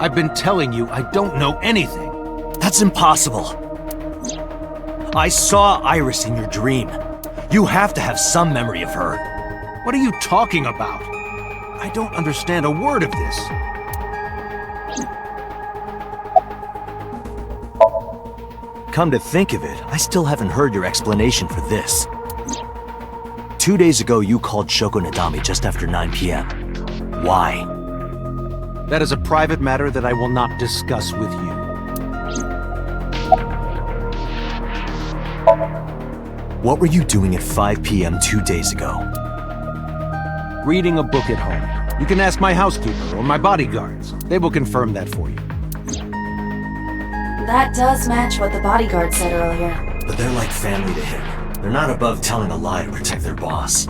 I've been telling you I don't know anything. That's impossible. I saw Iris in your dream. You have to have some memory of her. What are you talking about? I don't understand a word of this. Come to think of it, I still haven't heard your explanation for this. 2 days ago, you called Shoko Nadami just after 9 p.m. Why? That is a private matter that I will not discuss with you. What were you doing at 5 p.m. 2 days ago? Reading a book at home. You can ask my housekeeper or my bodyguards. They will confirm that for you. That does match what the bodyguard said earlier. But they're like family to him. They're not above telling a lie to protect their boss.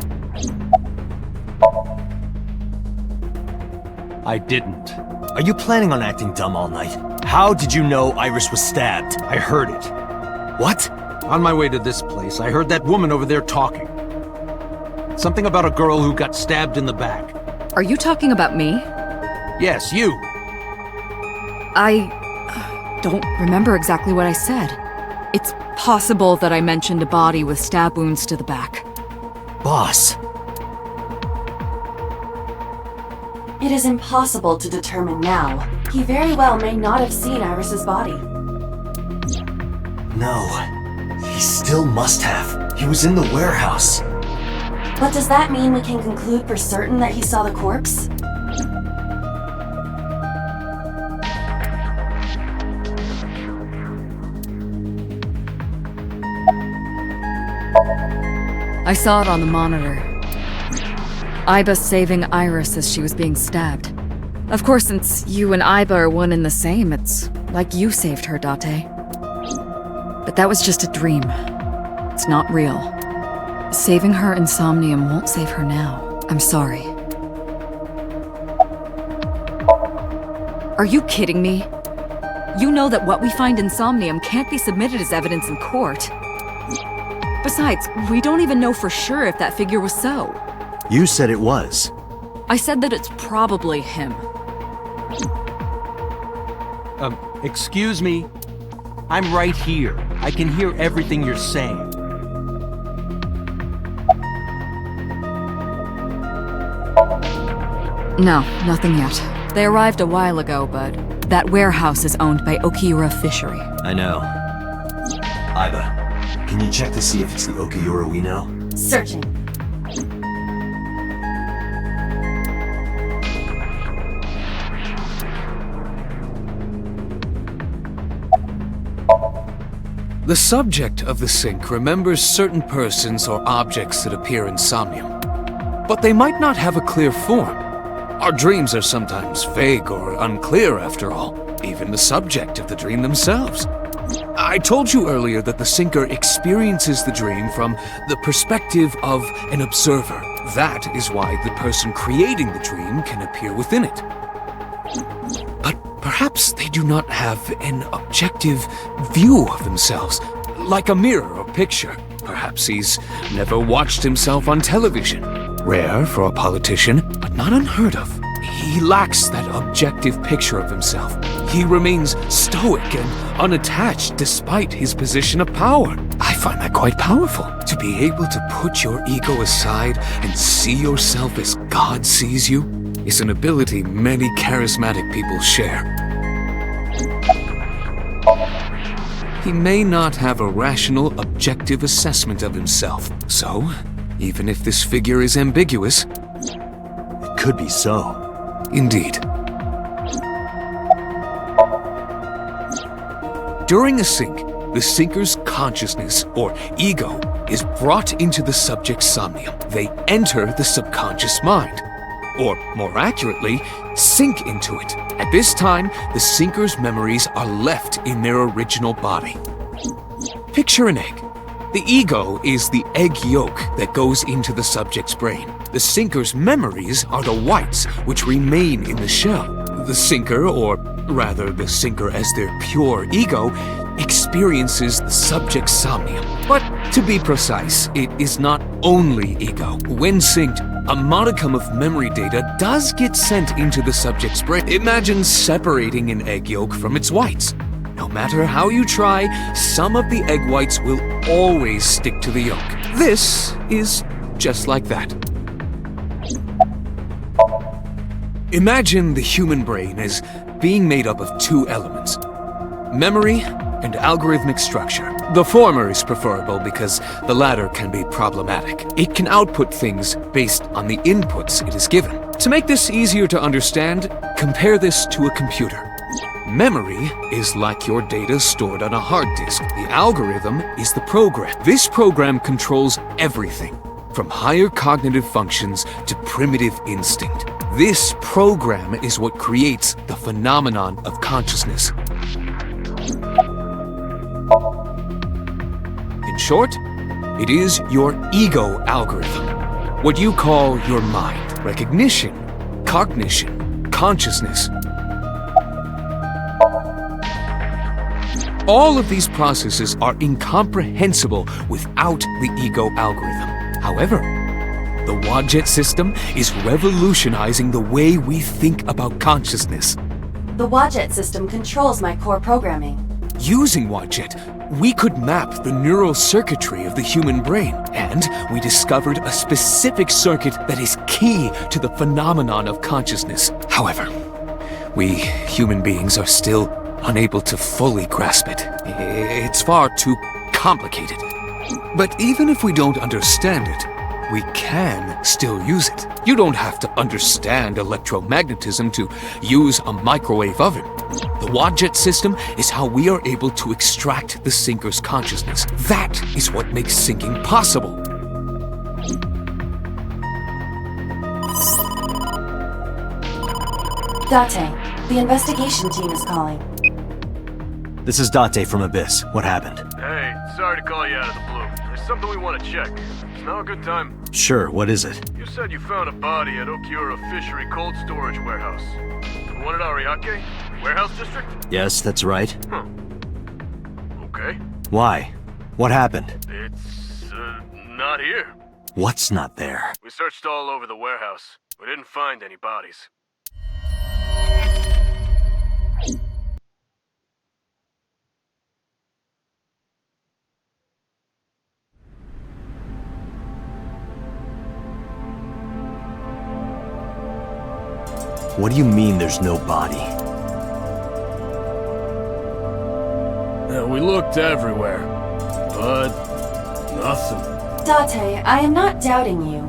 I didn't. Are you planning on acting dumb all night? How did you know Iris was stabbed? I heard it. What? On my way to this place, I heard that woman over there talking. Something about a girl who got stabbed in the back. Are you talking about me? Yes, you. I don't remember exactly what I said. It's possible that I mentioned a body with stab wounds to the back. Boss. It is impossible to determine now. He very well may not have seen Iris's body. No. He still must have. He was in the warehouse. But does that mean we can conclude for certain that he saw the corpse? I saw it on the monitor. Iba saving Iris as she was being stabbed. Of course, since you and Iba are one and the same, it's like you saved her, Date. But that was just a dream. It's not real. Saving her in Somnium won't save her now. I'm sorry. Are you kidding me? You know that what we find in Somnium can't be submitted as evidence in court. Besides, we don't even know for sure if that figure was so. You said it was. I said that it's probably him. Excuse me? I'm right here. I can hear everything you're saying. No, nothing yet. They arrived a while ago, but that warehouse is owned by Okiura Fishery. I know. Iba, can you check to see if it's the Okiura we know? Searching. The subject of the sink remembers certain persons or objects that appear in Somnium, but they might not have a clear form. Our dreams are sometimes vague or unclear after all, even the subject of the dream themselves. I told you earlier that the sinker experiences the dream from the perspective of an observer. That is why the person creating the dream can appear within it. But perhaps they do not have an objective view of themselves, like a mirror or picture. Perhaps he's never watched himself on television. Rare for a politician, but not unheard of. He lacks that objective picture of himself. He remains stoic and unattached despite his position of power. I find that quite powerful. To be able to put your ego aside and see yourself as God sees you is an ability many charismatic people share. He may not have a rational, objective assessment of himself. So, even if this figure is ambiguous, It could be so. indeed. During a sink, the sinker's consciousness, or ego, is brought into the subject's somnium. They enter the subconscious mind, or more accurately, sink into it. At this time, the sinker's memories are left in their original body. Picture an egg. The ego is the egg yolk that goes into the subject's brain. The sinker's memories are the whites, which remain in the shell. The sinker, or rather the sinker as their pure ego, experiences the subject's somnium. But to be precise, it is not only ego. When synced, a modicum of memory data does get sent into the subject's brain. Imagine separating an egg yolk from its whites. No matter how you try, some of the egg whites will always stick to the yolk. This is just like that. Imagine the human brain as being made up of two elements: memory and algorithmic structure. The former is preferable because the latter can be problematic. It can output things based on the inputs it is given. To make this easier to understand, compare this to a computer. Memory is like your data stored on a hard disk. The algorithm is the program. This program controls everything, from higher cognitive functions to primitive instinct. This program is what creates the phenomenon of consciousness. In short, it is your ego algorithm, what you call your mind. Recognition, cognition, consciousness. All of these processes are incomprehensible without the ego algorithm. However, the Wadjet system is revolutionizing the way we think about consciousness. The Wadjet system controls my core programming. Using Wadjet, we could map the neural circuitry of the human brain, and we discovered a specific circuit that is key to the phenomenon of consciousness. However, we human beings are still unable to fully grasp it. It's far too complicated. But even if we don't understand it, we can still use it. You don't have to understand electromagnetism to use a microwave oven. The Wadjet system is how we are able to extract the sinker's consciousness. That is what makes sinking possible. Date, the investigation team is calling. This is Date from Abyss. What happened? Hey, sorry to call you out of the blue. There's something we want to check. Is now a good time? Sure, what is it? You said you found a body at Okiura Fishery Cold Storage Warehouse. The one at Ariake? Warehouse District? Yes, that's right. Huh. Okay. Why? What happened? It's, not here. What's not there? We searched all over the warehouse. We didn't find any bodies. What do you mean there's no body? Yeah, we looked everywhere, but nothing. Date, I am not doubting you.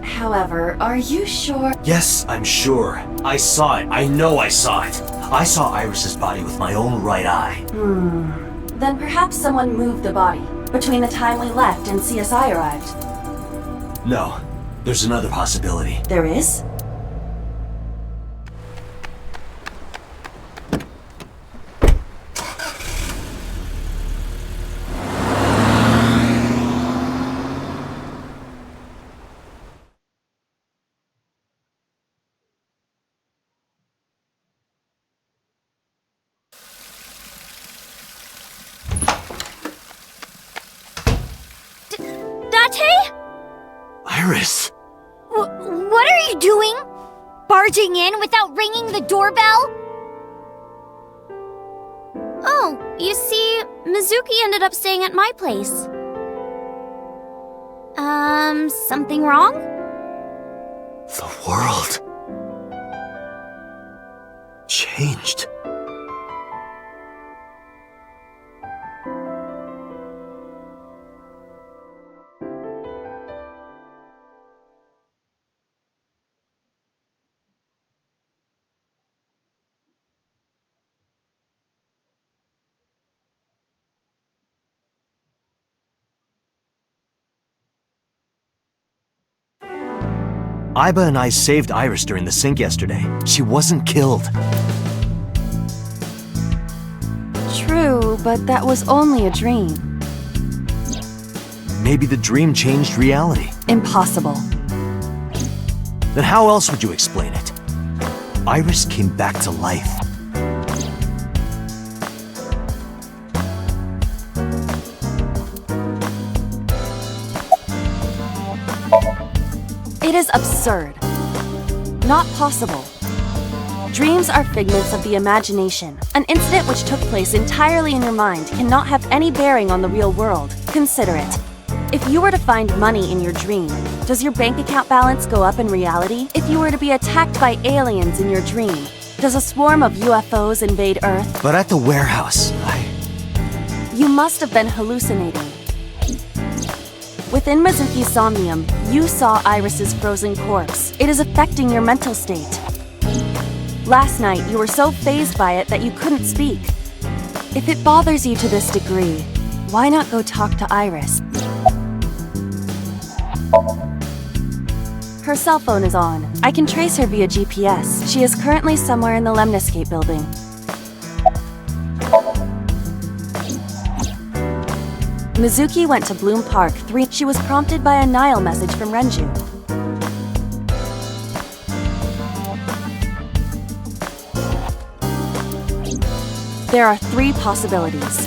However, are you sure? Yes, I'm sure. I saw it. I know I saw it. I saw Iris's body with my own right eye. Then perhaps someone moved the body between the time we left and CSI arrived. No, there's another possibility. There is? Date? Iris! What are you doing? Barging in without ringing the doorbell? Oh, you see, Mizuki ended up staying at my place. Something wrong? The world changed. Aiba and I saved Iris during the sink yesterday. She wasn't killed. True, but that was only a dream. Maybe the dream changed reality. Impossible. Then how else would you explain it? Iris came back to life. It is absurd. Not possible. Dreams are figments of the imagination. An incident which took place entirely in your mind cannot have any bearing on the real world. Consider it. If you were to find money in your dream, does your bank account balance go up in reality? If you were to be attacked by aliens in your dream, does a swarm of UFOs invade Earth? But at the warehouse, You must have been hallucinating. Within Mizuki's Somnium, you saw Iris's frozen corpse. It is affecting your mental state. Last night, you were so fazed by it that you couldn't speak. If it bothers you to this degree, why not go talk to Iris? Her cell phone is on. I can trace her via GPS. She is currently somewhere in the Lemniscape building. Mizuki went to Bloom Park 3. She was prompted by a Nile message from Renju. There are 3 possibilities.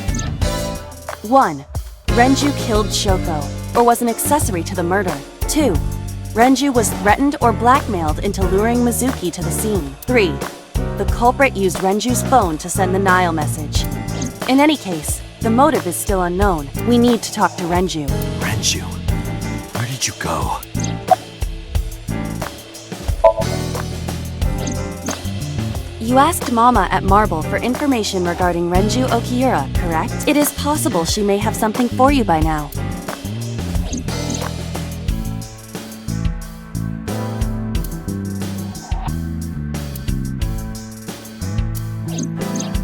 1. Renju killed Shoko, or was an accessory to the murder. 2. Renju was threatened or blackmailed into luring Mizuki to the scene. 3. The culprit used Renju's phone to send the Nile message. In any case, the motive is still unknown. We need to talk to Renju. Renju, where did you go? You asked Mama at Marble for information regarding Renju Okiura, correct? It is possible she may have something for you by now.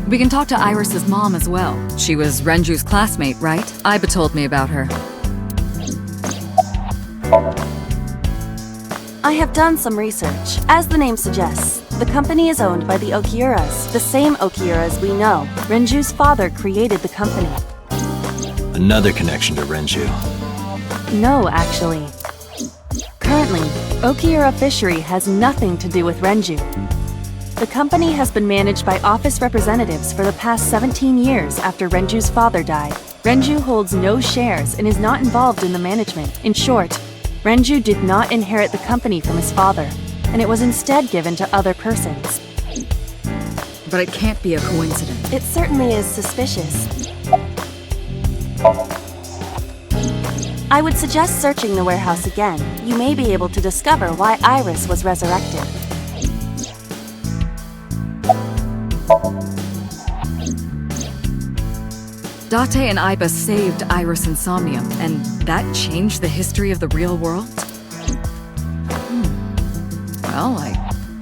We can talk to Iris's mom as well. She was Renju's classmate, right? Aiba told me about her. I have done some research. As the name suggests, the company is owned by the Okiuras, the same Okiuras we know. Renju's father created the company. Another connection to Renju. No, actually. Currently, Okiura Fishery has nothing to do with Renju. The company has been managed by office representatives for the past 17 years after Renju's father died. Renju holds no shares and is not involved in the management. In short, Renju did not inherit the company from his father, and it was instead given to other persons. But it can't be a coincidence. It certainly is suspicious. I would suggest searching the warehouse again. You may be able to discover why Iris was resurrected. Date and Aiba saved Iris and Somnium, and that changed the history of the real world? Well, I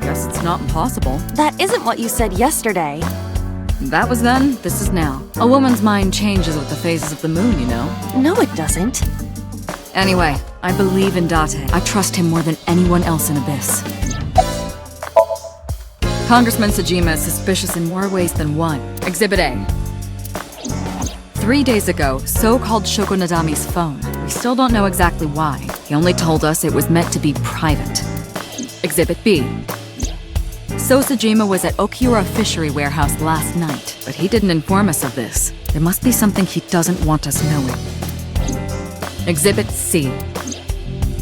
guess it's not impossible. That isn't what you said yesterday. That was then, this is now. A woman's mind changes with the phases of the moon, you know? No, it doesn't. Anyway, I believe in Date. I trust him more than anyone else in Abyss. Congressman Sejima is suspicious in more ways than one. Exhibit A. 3 days ago, So called Shoko Nadami's phone. We still don't know exactly why. He only told us it was meant to be private. Exhibit B. So Sejima was at Okiura Fishery Warehouse last night, but he didn't inform us of this. There must be something he doesn't want us knowing. Exhibit C.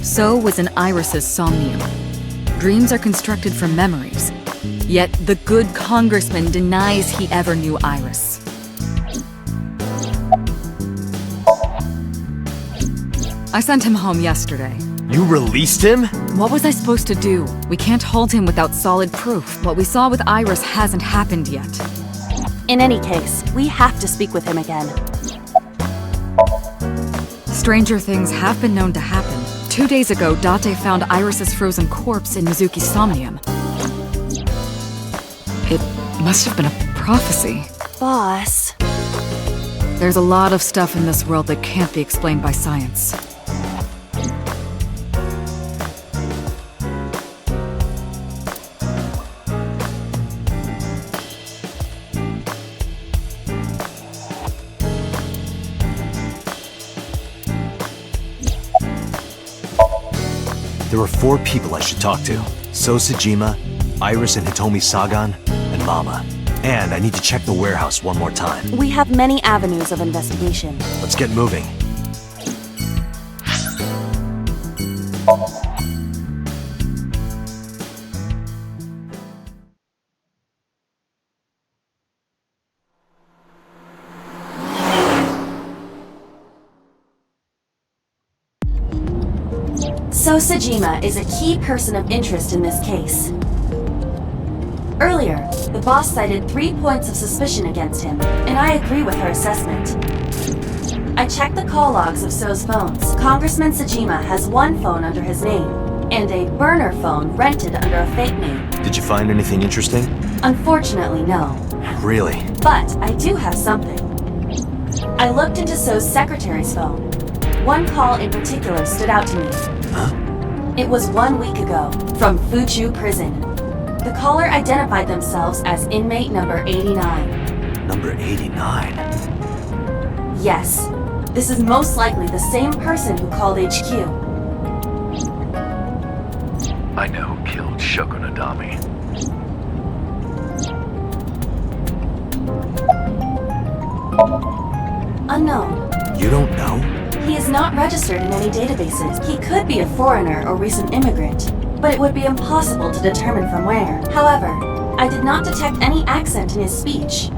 So was in Iris's Somnium. Dreams are constructed from memories. Yet the good congressman denies he ever knew Iris. I sent him home yesterday. You released him? What was I supposed to do? We can't hold him without solid proof. What we saw with Iris hasn't happened yet. In any case, we have to speak with him again. Stranger things have been known to happen. 2 days ago, Date found Iris's frozen corpse in Mizuki's Somnium. It must have been a prophecy. Boss. There's a lot of stuff in this world that can't be explained by science. There are 4 people I should talk to. So Sejima, Iris and Hitomi Sagan, and Mama. And I need to check the warehouse one more time. We have many avenues of investigation. Let's get moving. So Sajima is a key person of interest in this case. Earlier, the boss cited 3 points of suspicion against him, and I agree with her assessment. I checked the call logs of So's phones. Congressman Sajima has one phone under his name, and a burner phone rented under a fake name. Did you find anything interesting? Unfortunately, no. Really? But I do have something. I looked into So's secretary's phone. One call in particular stood out to me. Huh? It was 1 week ago, from Fuchu Prison. The caller identified themselves as inmate number 89. Number 89? Yes, this is most likely the same person who called HQ. I know who killed Shoko Nadami. Unknown. You don't know? He is not registered in any databases. He could be a foreigner or recent immigrant, but it would be impossible to determine from where. However, I did not detect any accent in his speech.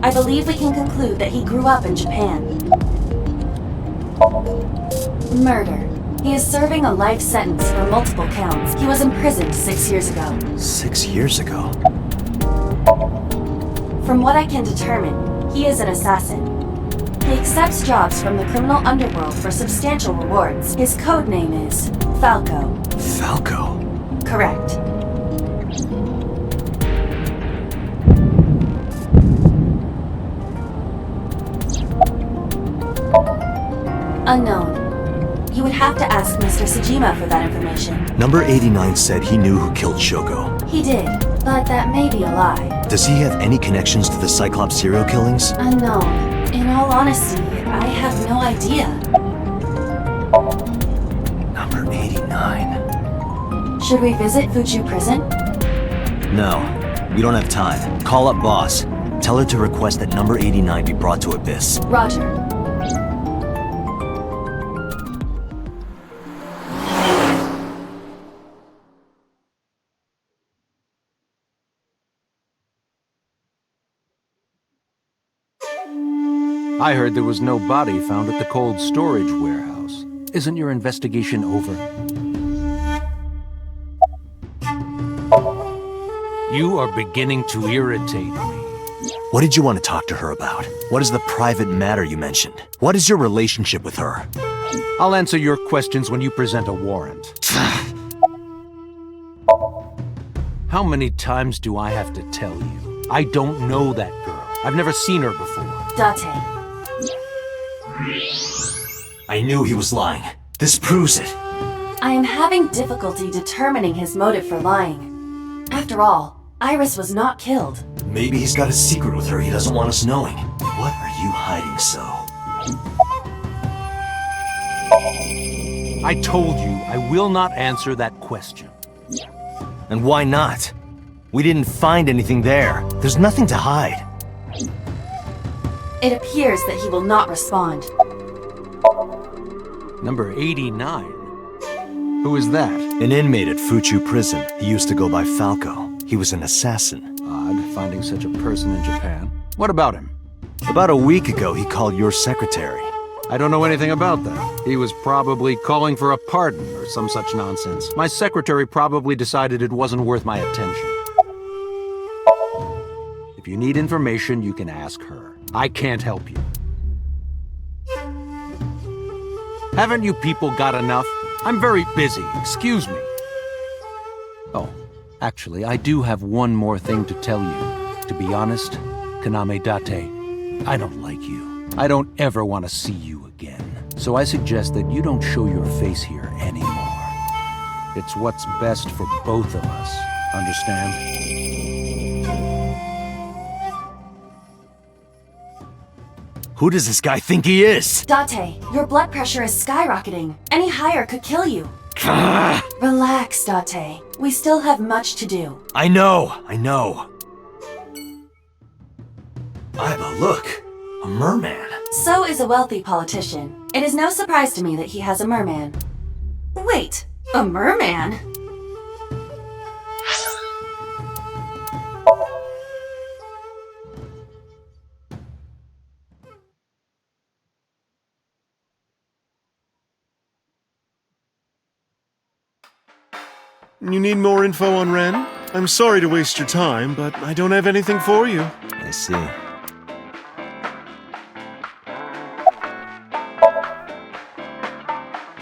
I believe we can conclude that he grew up in Japan. Murder. He is serving a life sentence for multiple counts. He was imprisoned 6 years ago. 6 years ago? From what I can determine, he is an assassin. He accepts jobs from the criminal underworld for substantial rewards. His code name is Falco. Falco? Correct. Unknown. You would have to ask Mr. Sajima for that information. Number 89 said he knew who killed Shoko. He did, but that may be a lie. Does he have any connections to the Cyclops serial killings? Unknown. In all honesty, I have no idea. Number 89. Should we visit Fuchu Prison? No, we don't have time. Call up boss. Tell her to request that number 89 be brought to Abyss. Roger. I heard there was no body found at the cold storage warehouse. Isn't your investigation over? You are beginning to irritate me. What did you want to talk to her about? What is the private matter you mentioned? What is your relationship with her? I'll answer your questions when you present a warrant. How many times do I have to tell you? I don't know that girl. I've never seen her before. Date. I knew he was lying. This proves it. I am having difficulty determining his motive for lying. After all, Iris was not killed. Maybe he's got a secret with her he doesn't want us knowing. What are you hiding, So? I told you I will not answer that question. And why not? We didn't find anything there. There's nothing to hide. It appears that he will not respond. Number 89? Who is that? An inmate at Fuchu Prison. He used to go by Falco. He was an assassin. Odd, finding such a person in Japan. What about him? About a week ago, he called your secretary. I don't know anything about that. He was probably calling for a pardon or some such nonsense. My secretary probably decided it wasn't worth my attention. If you need information, you can ask her. I can't help you. Haven't you people got enough? I'm very busy, excuse me. Oh, actually, I do have one more thing to tell you. To be honest, Kaname Date, I don't like you. I don't ever want to see you again. So I suggest that you don't show your face here anymore. It's what's best for both of us. Understand? Who does this guy think he is? Date, your blood pressure is skyrocketing. Any higher could kill you. Relax, Date. We still have much to do. I know. Iba, look. A merman. So is a wealthy politician. It is no surprise to me that he has a merman. Wait, a merman? You need more info on Ren? I'm sorry to waste your time, but I don't have anything for you. I see.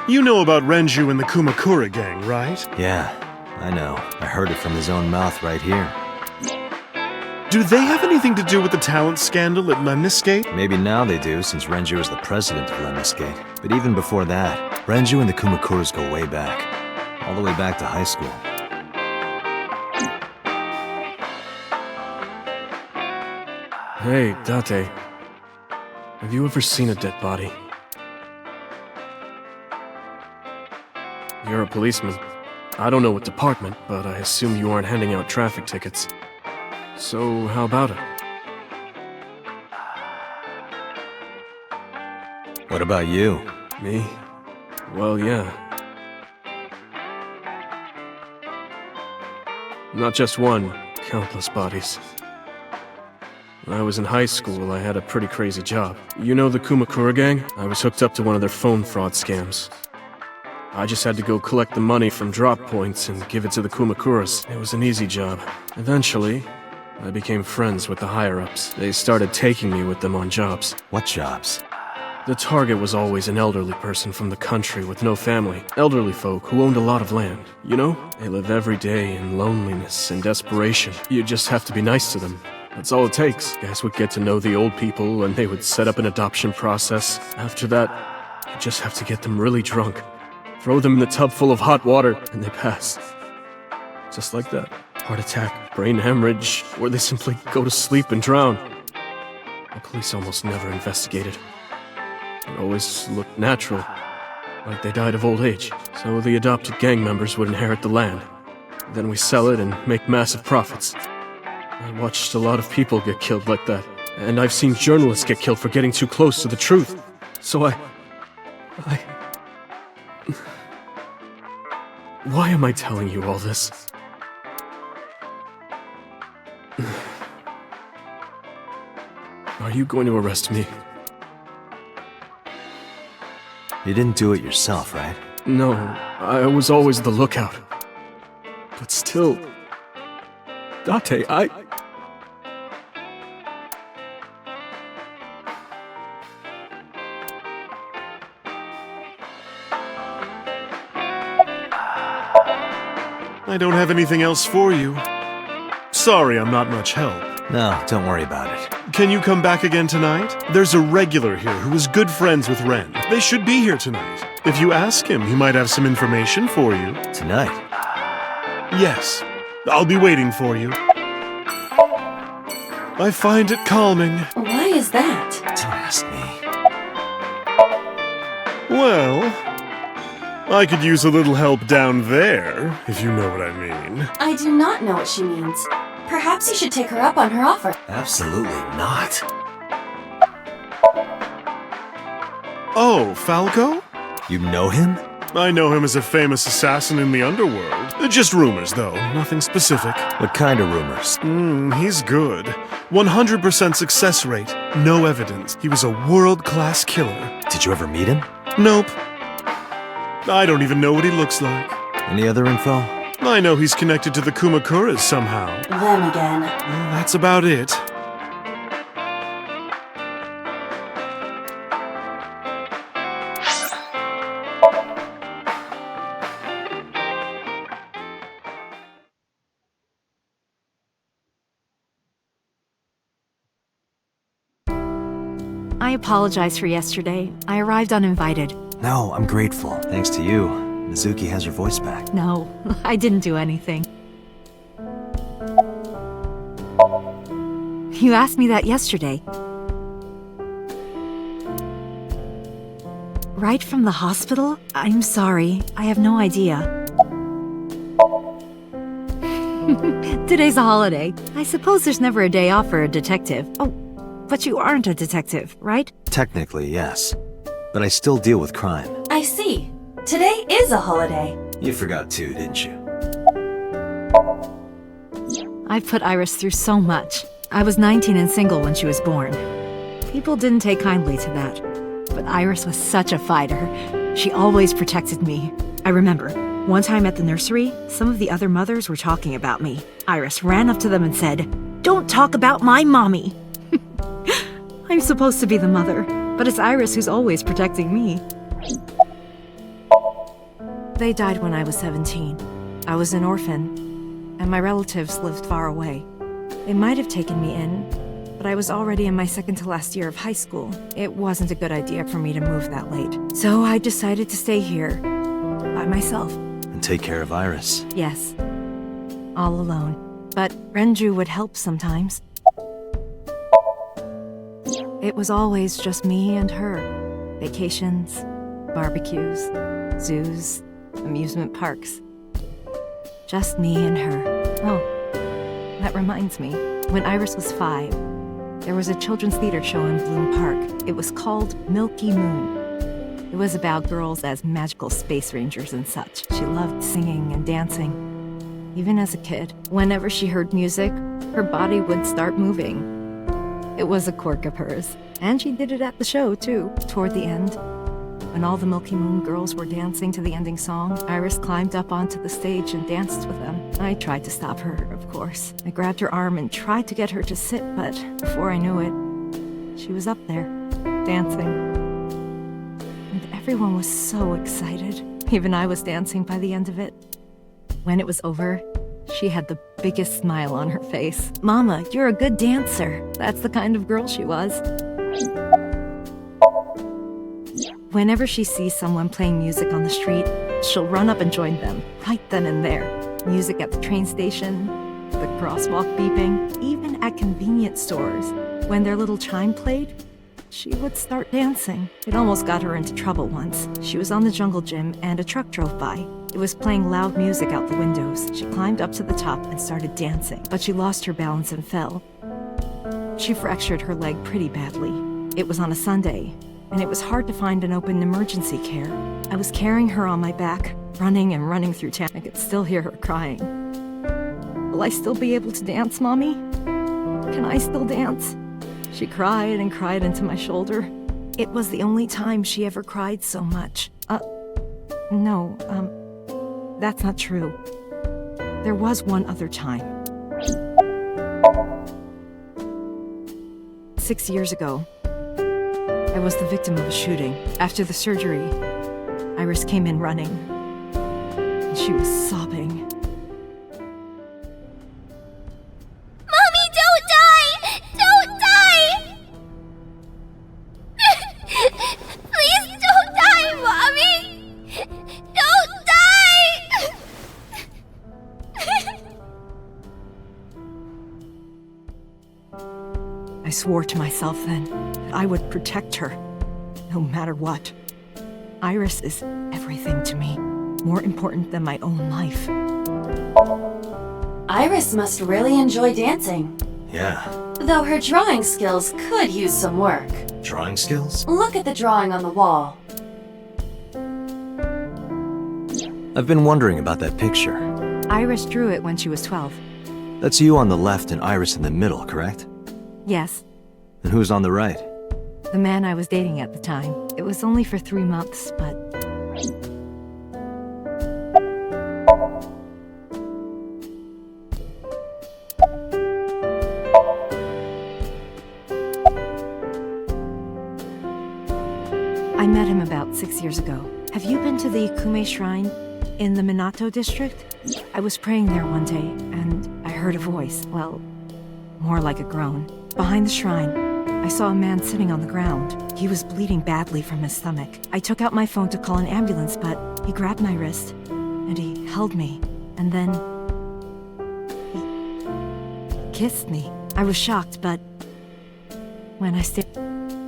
You know about Renju and the Kumakura gang, right? Yeah, I know. I heard it from his own mouth right here. Do they have anything to do with the talent scandal at Lemniscate? Maybe now they do, since Renju is the president of Lemniscate. But even before that, Renju and the Kumakuras go way back. All the way back to high school. Hey, Date. Have you ever seen a dead body? You're a policeman. I don't know what department, but I assume you aren't handing out traffic tickets. So, how about it? What about you? Me? Well, yeah. Not just one, countless bodies. When I was in high school, I had a pretty crazy job. You know the Kumakura gang? I was hooked up to one of their phone fraud scams. I just had to go collect the money from drop points and give it to the Kumakuras. It was an easy job. Eventually, I became friends with the higher-ups. They started taking me with them on jobs. What jobs? The target was always an elderly person from the country with no family. Elderly folk who owned a lot of land. You know? They live every day in loneliness and desperation. You just have to be nice to them. That's all it takes. Guys would get to know the old people and they would set up an adoption process. After that, you just have to get them really drunk. Throw them in the tub full of hot water and they pass. Just like that. Heart attack, brain hemorrhage, or they simply go to sleep and drown. The police almost never investigated. It always looked natural, like they died of old age. So the adopted gang members would inherit the land. Then we sell it and make massive profits. I watched a lot of people get killed like that. And I've seen journalists get killed for getting too close to the truth. So Why am I telling you all this? Are you going to arrest me? You didn't do it yourself, right? No, I was always the lookout. But still... Date, I don't have anything else for you. Sorry, I'm not much help. No, don't worry about it. Can you come back again tonight? There's a regular here who is good friends with Ren. They should be here tonight. If you ask him, he might have some information for you. Tonight? Yes. I'll be waiting for you. I find it calming. Why is that? Don't ask me. Well, I could use a little help down there, if you know what I mean. I do not know what she means. Perhaps you should take her up on her offer. Absolutely not. Oh, Falco? You know him? I know him as a famous assassin in the underworld. Just rumors, though. Nothing specific. What kind of rumors? He's good. 100% success rate. No evidence. He was a world-class killer. Did you ever meet him? Nope. I don't even know what he looks like. Any other info? I know he's connected to the Kumakuras somehow. Them again. Well, that's about it. I apologize for yesterday. I arrived uninvited. No, I'm grateful. Thanks to you, Mizuki has her voice back. No, I didn't do anything. You asked me that yesterday. Right from the hospital? I'm sorry. I have no idea. Today's a holiday. I suppose there's never a day off for a detective. Oh, but you aren't a detective, right? Technically, yes. But I still deal with crime. I see. Today is a holiday. You forgot too, didn't you? I've put Iris through so much. I was 19 and single when she was born. People didn't take kindly to that. But Iris was such a fighter. She always protected me. I remember, One time at the nursery, some of the other mothers were talking about me. Iris ran up to them and said, "Don't talk about my mommy." I'm supposed to be the mother, but it's Iris who's always protecting me. They died when I was 17. I was an orphan, and my relatives lived far away. They might have taken me in, but I was already in my second to last year of high school. It wasn't a good idea for me to move that late. So I decided to stay here, by myself. And take care of Iris. Yes, all alone. But Renju would help sometimes. It was always just me and her. Vacations, barbecues, zoos, amusement parks. Just me and her. Oh, that reminds me. When Iris was 5, there was a children's theater show in Bloom Park. It was called Milky Moon. It was about girls as magical space rangers and such. She loved singing and dancing. Even as a kid, whenever she heard music, her body would start moving. It was a quirk of hers. And she did it at the show, too, toward the end. When all the Milky Moon girls were dancing to the ending song, Iris climbed up onto the stage and danced with them. I tried to stop her, of course. I grabbed her arm and tried to get her to sit, but before I knew it, she was up there, dancing. And everyone was so excited. Even I was dancing by the end of it. When it was over, she had the biggest smile on her face. "Mama, you're a good dancer." That's the kind of girl she was. Whenever she sees someone playing music on the street, she'll run up and join them, right then and there. Music at the train station, the crosswalk beeping, even at convenience stores. When their little chime played, she would start dancing. It almost got her into trouble once. She was on the jungle gym and a truck drove by. It was playing loud music out the windows. She climbed up to the top and started dancing, but she lost her balance and fell. She fractured her leg pretty badly. It was on a Sunday, and it was hard to find an open emergency care. I was carrying her on my back, running and running through town. I could still hear her crying. "Will I still be able to dance, Mommy? Can I still dance?" She cried and cried into my shoulder. It was the only time she ever cried so much. No, that's not true. There was one other time. 6 years ago, I was the victim of a shooting. After the surgery, Iris came in running, and she was sobbing. Mommy, don't die! Don't die! Please don't die, Mommy! Don't die! I swore to myself then that I would protect her, no matter what. Iris is everything to me, more important than my own life. Iris must really enjoy dancing. Yeah. Though her drawing skills could use some work. Drawing skills? Look at the drawing on the wall. I've been wondering about that picture. Iris drew it when she was 12. That's you on the left and Iris in the middle, correct? Yes, And who's on the right? the man I was dating at the time. It was only for 3 months, but I met him about 6 years ago. Have you been to the Ikume Shrine in the Minato district? I was praying there one day, and I heard a voice. Well, more like a groan. Behind the shrine, I saw a man sitting on the ground. He was bleeding badly from his stomach. I took out my phone to call an ambulance, but he grabbed my wrist, and he held me, and then he kissed me. I was shocked, but when I stared,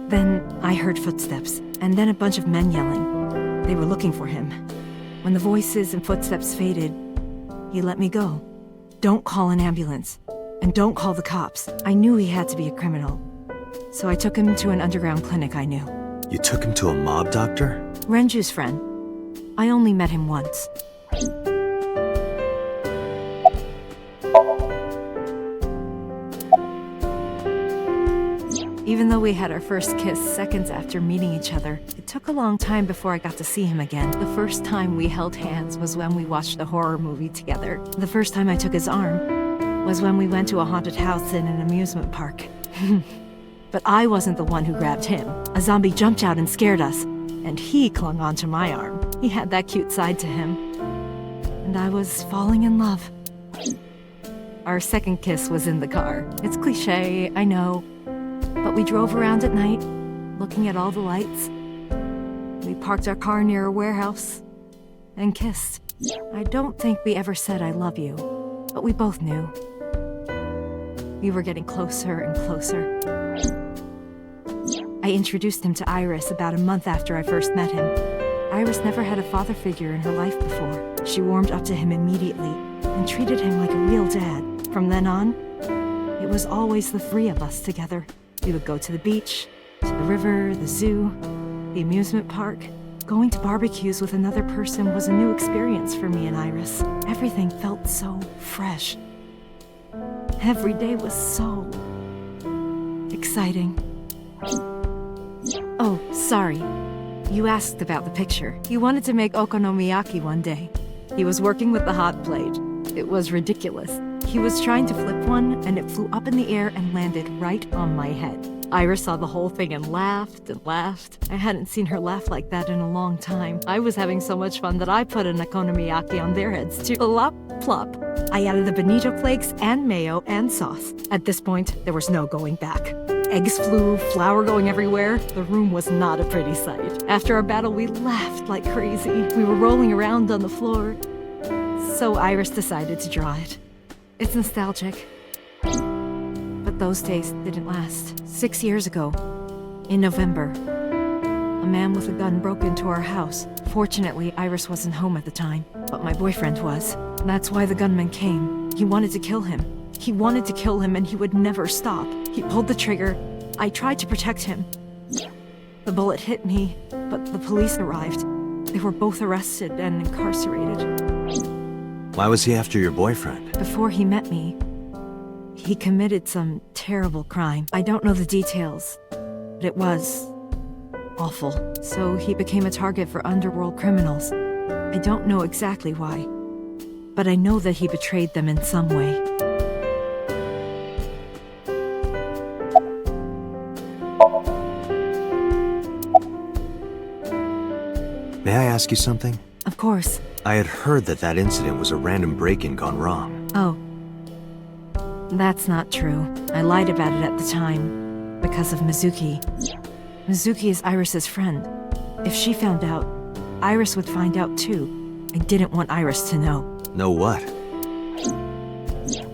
then I heard footsteps, and then a bunch of men yelling. They were looking for him. When the voices and footsteps faded, he let me go. Don't call an ambulance, and don't call the cops. I knew he had to be a criminal, so I took him to an underground clinic I knew. You took him to a mob doctor? Renju's friend. I only met him once. Even though we had our first kiss seconds after meeting each other, it took a long time before I got to see him again. The first time we held hands was when we watched a horror movie together. The first time I took his arm was when we went to a haunted house in an amusement park. But I wasn't the one who grabbed him. A zombie jumped out and scared us, and he clung onto my arm. He had that cute side to him. And I was falling in love. Our second kiss was in the car. It's cliché, I know. But we drove around at night, looking at all the lights. We parked our car near a warehouse and kissed. I don't think we ever said I love you, but we both knew. We were getting closer and closer. I introduced him to Iris about a month after I first met him. Iris never had a father figure in her life before. She warmed up to him immediately and treated him like a real dad. From then on, it was always the three of us together. We would go to the beach, to the river, the zoo, the amusement park. Going to barbecues with another person was a new experience for me and Iris. Everything felt so fresh. Every day was so exciting. Oh, sorry. You asked about the picture. He wanted to make okonomiyaki one day. He was working with the hot plate. It was ridiculous. He was trying to flip one, and it flew up in the air and landed right on my head. Iris saw the whole thing and laughed and laughed. I hadn't seen her laugh like that in a long time. I was having so much fun that I put an okonomiyaki on their heads too. Plop, plop. I added the bonito flakes and mayo and sauce. At this point, there was no going back. Eggs flew, flour going everywhere. The room was not a pretty sight. After our battle, we laughed like crazy. We were rolling around on the floor. So Iris decided to draw it. It's nostalgic. But those days didn't last. 6 years ago, in November, a man with a gun broke into our house. Fortunately, Iris wasn't home at the time, but my boyfriend was. That's why the gunman came. He wanted to kill him. He wanted to kill him and he would never stop. He pulled the trigger. I tried to protect him. The bullet hit me, but the police arrived. They were both arrested and incarcerated. Why was he after your boyfriend? Before he met me, he committed some terrible crime. I don't know the details, but it was awful. So he became a target for underworld criminals. I don't know exactly why, but I know that he betrayed them in some way. May I ask you something? Of course. I had heard that incident was a random break-in gone wrong. Oh. That's not true. I lied about it at the time because of Mizuki. Mizuki is Iris's friend. If she found out, Iris would find out too. I didn't want Iris to know. Know what?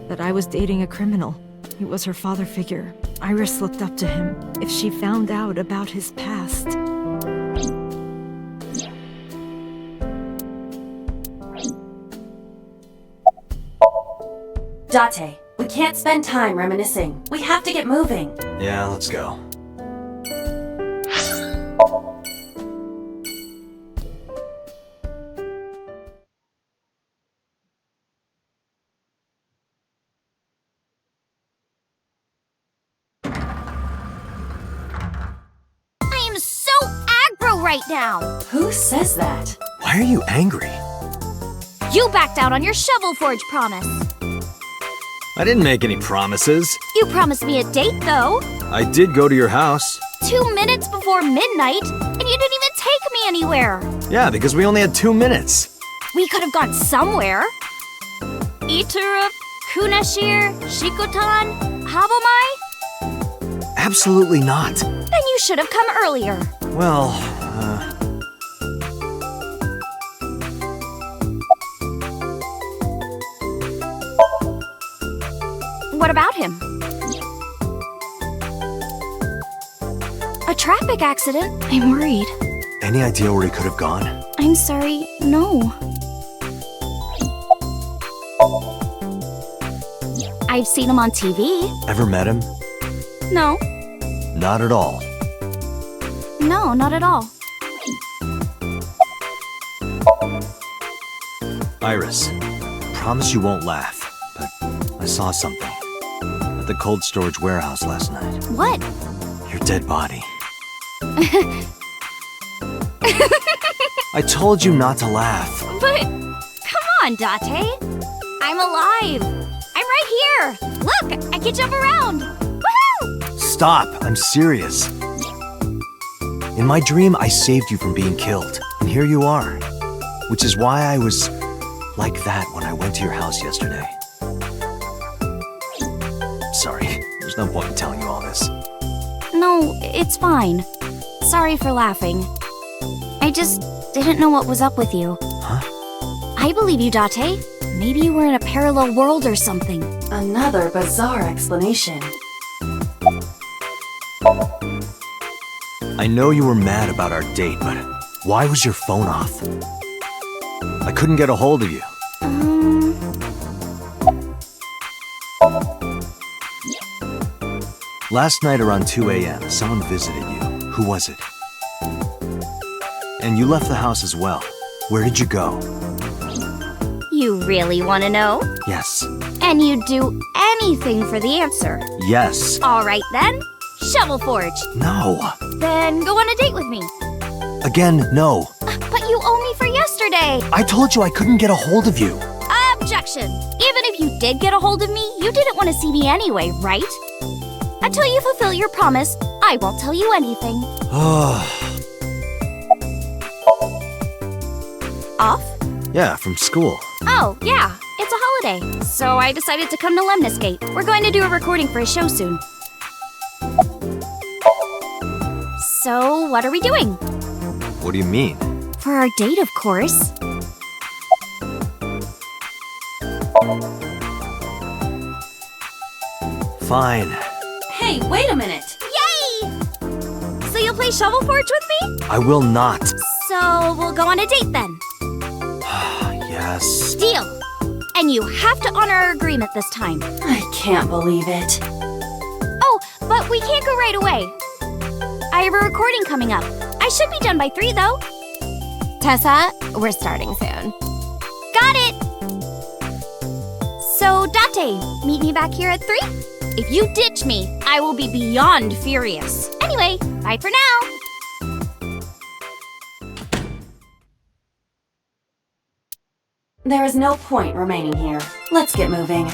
That I was dating a criminal. He was her father figure. Iris looked up to him. If she found out about his past... Date, we can't spend time reminiscing. We have to get moving. Yeah, let's go. I am so aggro right now. Who says that? Why are you angry? You backed out on your Shovel Forge promise. I didn't make any promises. You promised me a date, though. I did go to your house. 2 minutes before midnight, and you didn't even take me anywhere. Yeah, because we only had 2 minutes. We could have gone somewhere. Itura, Kunashir, Shikotan, Habomai? Absolutely not. Then you should have come earlier. Well, What about him? A traffic accident? I'm worried. Any idea where he could have gone? I'm sorry, no. I've seen him on TV. Ever met him? No. Not at all. No, not at all. Iris, promise you won't laugh, but I saw something at the cold storage warehouse last night. What? dead body. I told you not to laugh. But come on, Date. I'm alive. I'm right here. Look, I can jump around. Woohoo! Stop, I'm serious. In my dream, I saved you from being killed, and here you are. Which is why I was like that when I went to your house yesterday. Sorry, there's no point in telling you all this. No, it's fine. Sorry for laughing. I just didn't know what was up with you. Huh? I believe you, Date. Maybe you were in a parallel world or something. Another bizarre explanation. I know you were mad about our date, but why was your phone off? I couldn't get a hold of you. Last night around 2 a.m., someone visited you. Who was it? And you left the house as well. Where did you go? You really want to know? Yes. And you'd do anything for the answer. Yes. All right then. Shovel Forge. No. Then go on a date with me. Again, no. But you owe me for yesterday. I told you I couldn't get a hold of you. Objection. Even if you did get a hold of me, you didn't want to see me anyway, right? Until you fulfill your promise, I won't tell you anything. Off? Yeah, from school. Oh, yeah. It's a holiday. So I decided to come to Lemniscate. We're going to do a recording for a show soon. So, what are we doing? What do you mean? For our date, of course. Fine. Hey, wait a minute! Yay! So you'll play Shovel Forge with me? I will not. So we'll go on a date then. Yes. Deal. And you have to honor our agreement this time. I can't believe it. Oh, but we can't go right away. I have a recording coming up. I should be done by 3, though. Tessa, we're starting soon. Got it! So, Date, meet me back here at 3? If you ditch me, I will be beyond furious. Anyway, bye for now. There is no point remaining here. Let's get moving.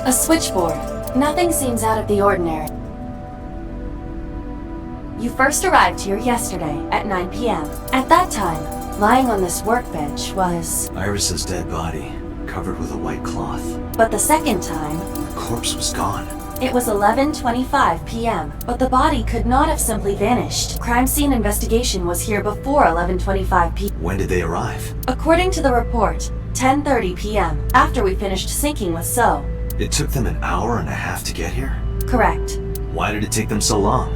A switchboard. Nothing seems out of the ordinary. You first arrived here yesterday at 9 p.m. At that time, lying on this workbench was... Iris's dead body, covered with a white cloth. But the second time... The corpse was gone. It was 11:25 p.m., but the body could not have simply vanished. Crime scene investigation was here before 11:25 p.m. When did they arrive? According to the report, 10:30 p.m., after we finished syncing with So. It took them an hour and a half to get here? Correct. Why did it take them so long?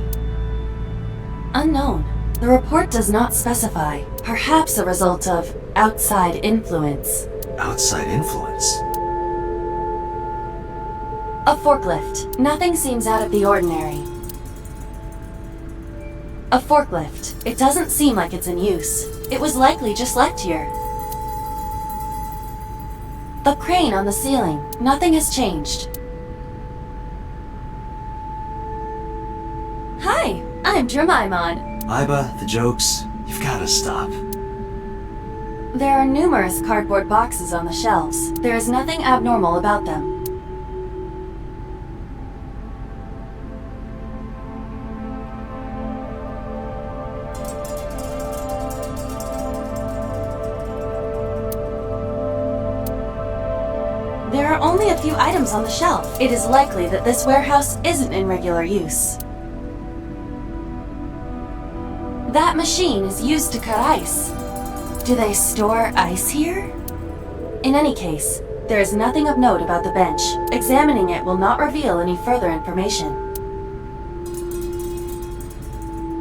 Unknown. The report does not specify. Perhaps a result of outside influence. Outside influence? A forklift. Nothing seems out of the ordinary. A forklift. It doesn't seem like it's in use. It was likely just left here. The crane on the ceiling. Nothing has changed. Hi, I'm Dremaimon. Iba, the jokes, you've gotta stop. There are numerous cardboard boxes on the shelves. There is nothing abnormal about them. There are only a few items on the shelf. It is likely that this warehouse isn't in regular use. That machine is used to cut ice. Do they store ice here? In any case, there is nothing of note about the bench. Examining it will not reveal any further information.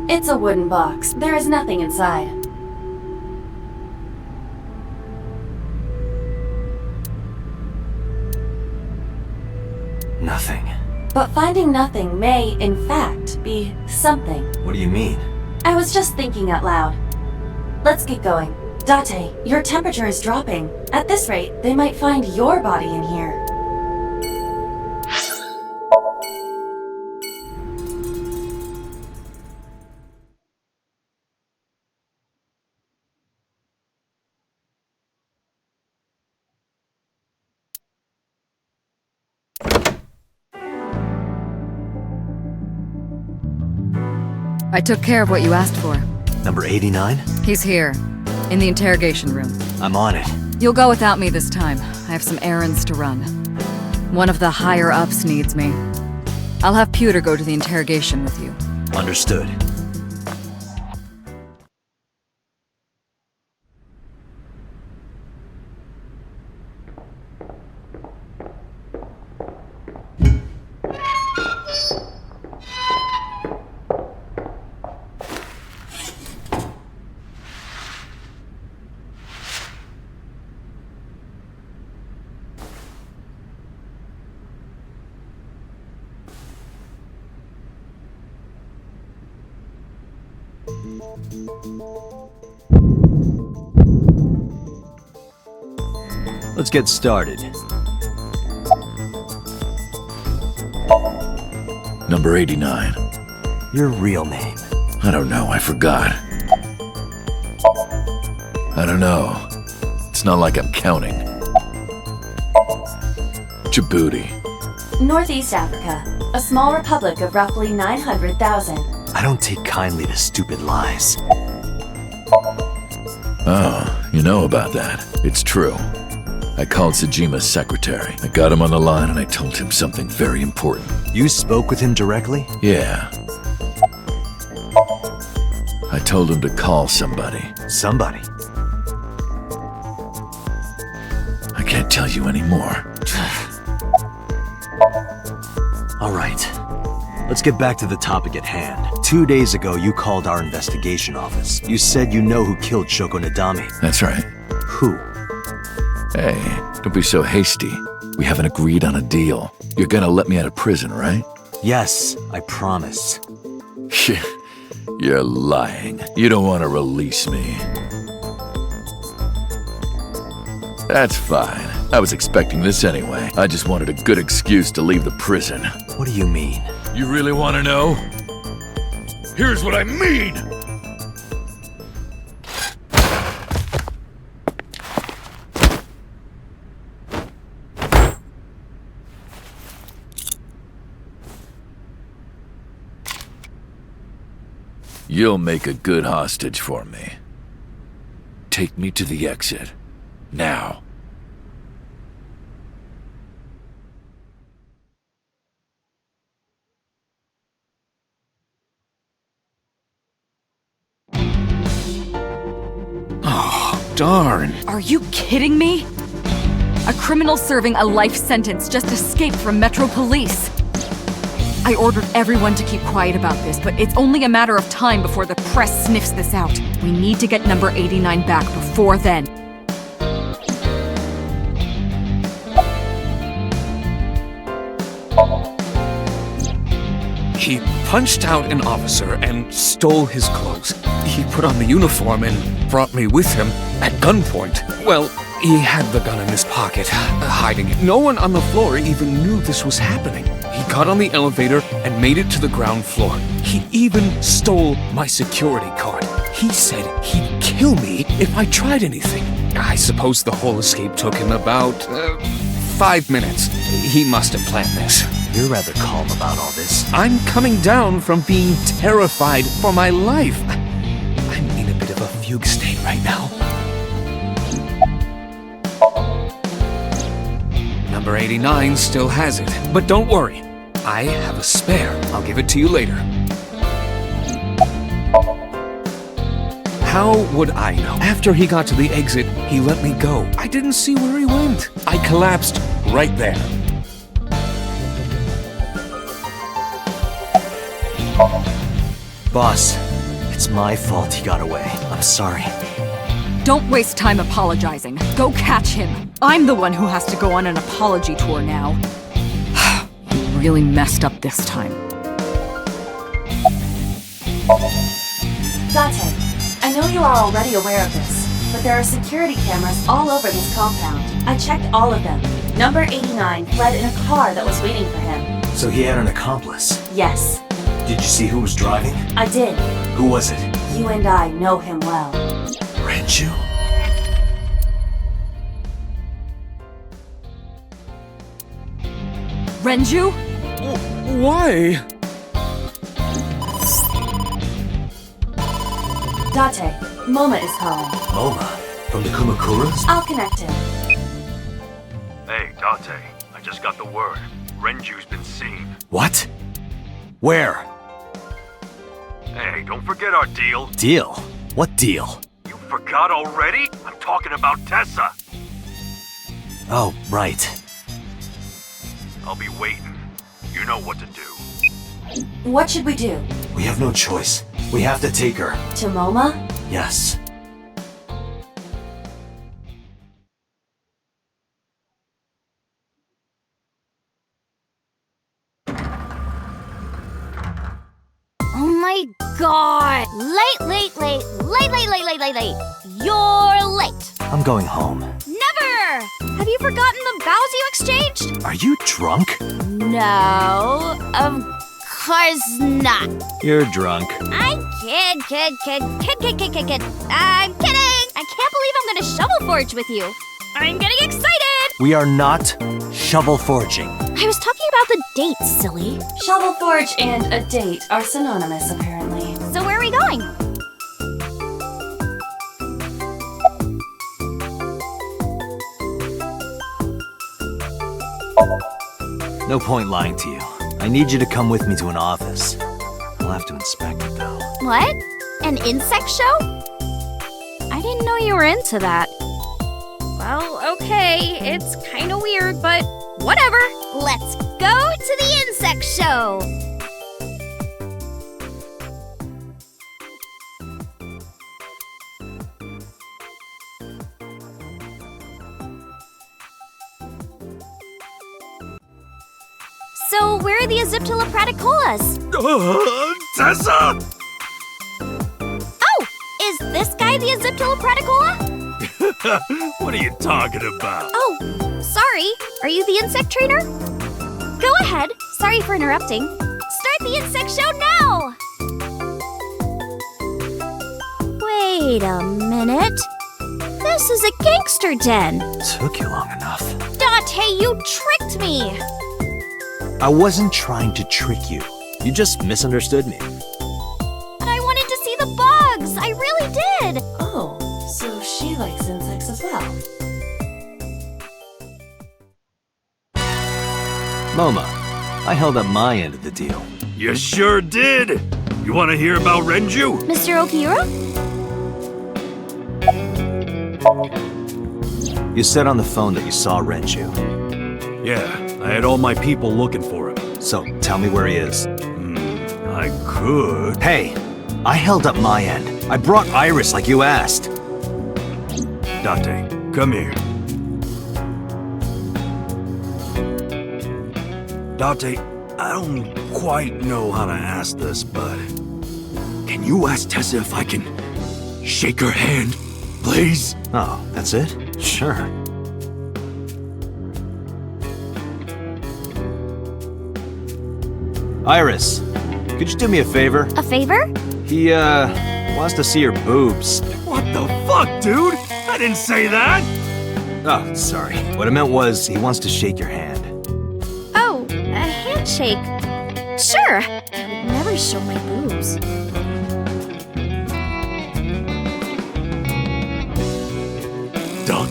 It's a wooden box. There is nothing inside. Nothing. But finding nothing may, in fact, be something. What do you mean? I was just thinking out loud. Let's get going. Date, your temperature is dropping. At this rate, they might find your body in here. I took care of what you asked for. Number 89? He's here, in the interrogation room. I'm on it. You'll go without me this time. I have some errands to run. One of the higher-ups needs me. I'll have Pewter go to the interrogation with you. Understood. Let's get started. Number 89. Your real name. I don't know, I forgot. I don't know. It's not like I'm counting. Djibouti. Northeast Africa, a small republic of roughly 900,000. I don't take kindly to stupid lies. Oh, you know about that. It's true. I called Sejima's secretary. I got him on the line and I told him something very important. You spoke with him directly? Yeah. I told him to call somebody. Somebody? I can't tell you anymore. All right. Let's get back to the topic at hand. 2 days ago, you called our investigation office. You said you know who killed Shoko Nadami. That's right. Who? Hey, don't be so hasty. We haven't agreed on a deal. You're gonna let me out of prison, right? Yes, I promise. You're lying. You don't want to release me. That's fine. I was expecting this anyway. I just wanted a good excuse to leave the prison. What do you mean? You really want to know? Here's what I mean! You'll make a good hostage for me. Take me to the exit. Now. Oh, darn. Are you kidding me? A criminal serving a life sentence just escaped from Metro Police. I ordered everyone to keep quiet about this, but it's only a matter of time before the press sniffs this out. We need to get number 89 back before then. He punched out an officer and stole his clothes. He put on the uniform and brought me with him at gunpoint. Well, he had the gun in his pocket, hiding it. No one on the floor even knew this was happening. He got on the elevator and made it to the ground floor. He even stole my security card. He said he'd kill me if I tried anything. I suppose the whole escape took him about 5 minutes. He must have planned this. You're rather calm about all this. I'm coming down from being terrified for my life. I'm in a bit of a fugue state right now. Number 89 still has it, but don't worry. I have a spare. I'll give it to you later. How would I know? After he got to the exit, he let me go. I didn't see where he went. I collapsed right there. Boss, it's my fault he got away. I'm sorry. Don't waste time apologizing. Go catch him. I'm the one who has to go on an apology tour now. really messed up this time. Date, I know you are already aware of this, but there are security cameras all over this compound. I checked all of them. Number 89 fled in a car that was waiting for him. So he had an accomplice. Yes, Did you see who was driving? I did. Who was it? You and I know him well. Renju? Renju? Why? Date, Moma is calling. Moma? From the Kumakuras? I'll connect him. Hey, Date. I just got the word. Renju's been seen. What? Where? Hey, don't forget our deal. Deal? What deal? You forgot already? I'm talking about Tessa. Oh, right. I'll be waiting. You know what to do. What should we do? We have no choice. We have to take her. To Moma? Yes. Oh my god! Late. You're late. I'm going home. Never! Have you forgotten the vows you exchanged? Are you drunk? No, of course not. You're drunk. I kid. I'm kidding! I can't believe I'm gonna shovel forge with you. I'm getting excited! We are not shovel forging. I was talking about the date, silly. Shovel Forge and a date are synonymous, apparently. So where are we going? No point lying to you. I need you to come with me to an office. I'll have to inspect it, though. What? An insect show? I didn't know you were into that. Well, okay, it's kinda weird, but whatever. Let's go to the insect show! So, where are the Aziptolapraticolas? Tessa! Oh! Is this guy the Aziptolapraticola? What are you talking about? Oh, sorry. Are you the insect trainer? Go ahead. Sorry for interrupting. Start the insect show now! Wait a minute. This is a gangster den. Took you long enough. Date, you tricked me! I wasn't trying to trick you. You just misunderstood me. But I wanted to see the bugs. I really did. Oh, so she likes insects as well. Moma, I held up my end of the deal. You sure did! You want to hear about Renju? Mr. Okiura? You said on the phone that you saw Renju. Yeah, I had all my people looking for him. So, tell me where he is. I could. Hey, I held up my end. I brought Iris like you asked. Date, come here. Date, I don't quite know how to ask this, but can you ask Tessa if I can shake her hand, please? Oh, that's it? Sure. Iris, could you do me a favor? A favor? He, wants to see your boobs. What the fuck, dude? I didn't say that! Oh, sorry. What I meant was, he wants to shake your hand. Oh, a handshake. Sure. I would never show my boobs.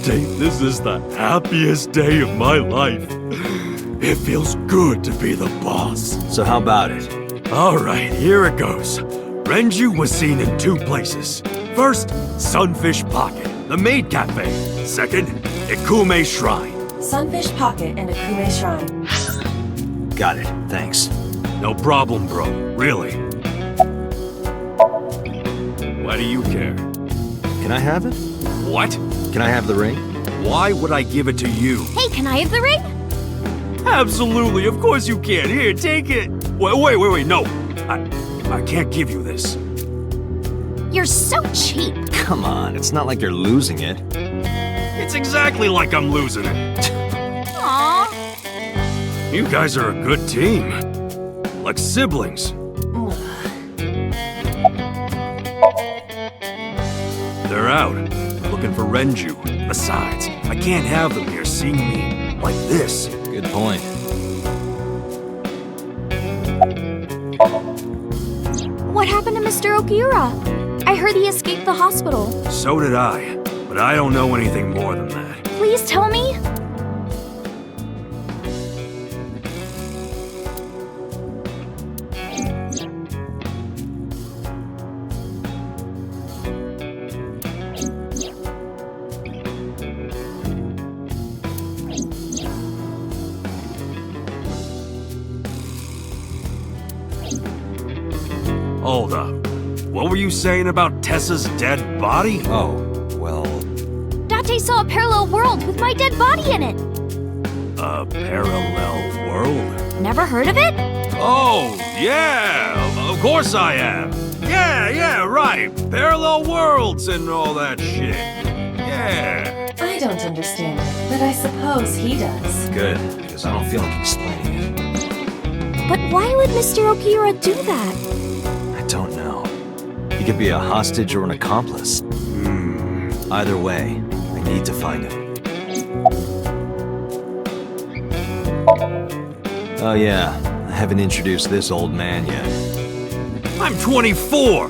Date, this is the happiest day of my life. It feels good to be the boss. So how about it? Alright, here it goes. Renju was seen in two places. First, Sunfish Pocket, the maid cafe. Second, Ikume Shrine. Sunfish Pocket and a Kume Shrine. Got it, thanks. No problem, bro. Really. Why do you care? Can I have it? What? Can I have the ring? Why would I give it to you? Hey, can I have the ring? Absolutely, of course you can. Here, take it. Wait, no. I can't give you this. You're so cheap. Come on, it's not like you're losing it. It's exactly like I'm losing it. Aww. You guys are a good team. Like siblings. They're out, looking for Renju. Besides, I can't have them here seeing me like this. Good point. What happened to Mr. Okiura? I heard he escaped the hospital. So did I, but I don't know anything more than that. Please tell me. Hold up. What were you saying about Tessa's dead body? Oh, well... Date saw a parallel world with my dead body in it. A parallel world? Never heard of it? Oh, yeah! Of course I have! Yeah, right! Parallel worlds and all that shit. Yeah! I don't understand it, but I suppose he does. Good, because I don't feel like explaining it. But why would Mr. Okiura do that? I don't know. He could be a hostage or an accomplice. Either way, I need to find him. Oh yeah, I haven't introduced this old man yet. I'm 24!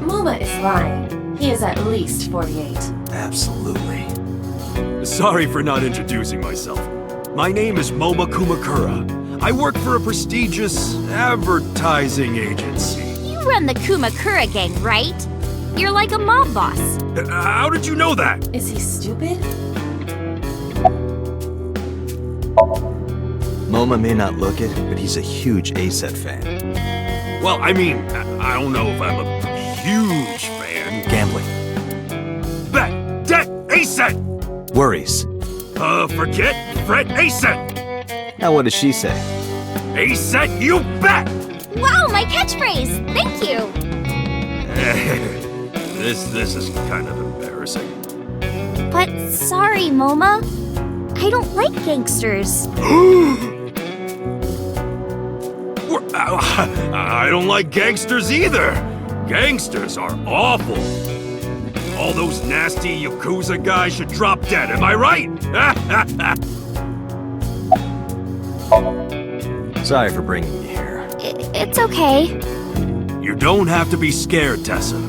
Moma is lying. He is at least 48. Absolutely. Sorry for not introducing myself. My name is Moma Kumakura. I work for a prestigious advertising agency. You run the Kumakura gang, right? You're like a mob boss. How did you know that? Is he stupid? MoMA may not look it, but he's a huge ASET fan. Well, I mean, I don't know if I'm a huge fan. Gambling. Bet! Debt! ASET! Worries. Forget? Fret! ASET! Now what does she say? ASET, you bet! Wow, my catchphrase! Thank you! This is kind of embarrassing. But sorry, Moma. I don't like gangsters. I don't like gangsters either. Gangsters are awful. All those nasty Yakuza guys should drop dead, am I right? Sorry for bringing you here. It's okay. You don't have to be scared, Tessa.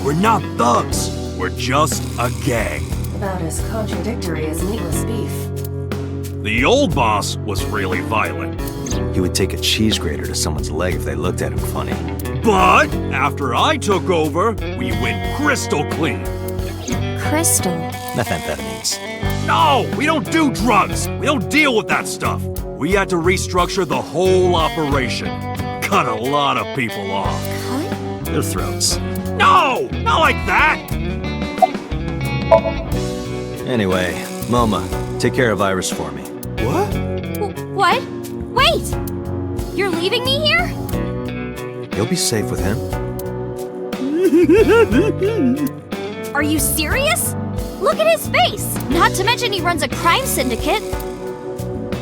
We're not thugs. We're just a gang. About as contradictory as meatless beef. The old boss was really violent. He would take a cheese grater to someone's leg if they looked at him funny. But after I took over, we went crystal clean. Crystal. Methamphetamines. No, we don't do drugs. We don't deal with that stuff. We had to restructure the whole operation. Cut a lot of people off. Cut? Their throats. No! Not like that! Anyway, MoMA, take care of Iris for me. What? What? Wait! You're leaving me here? You'll be safe with him. Are you serious? Look at his face! Not to mention he runs a crime syndicate.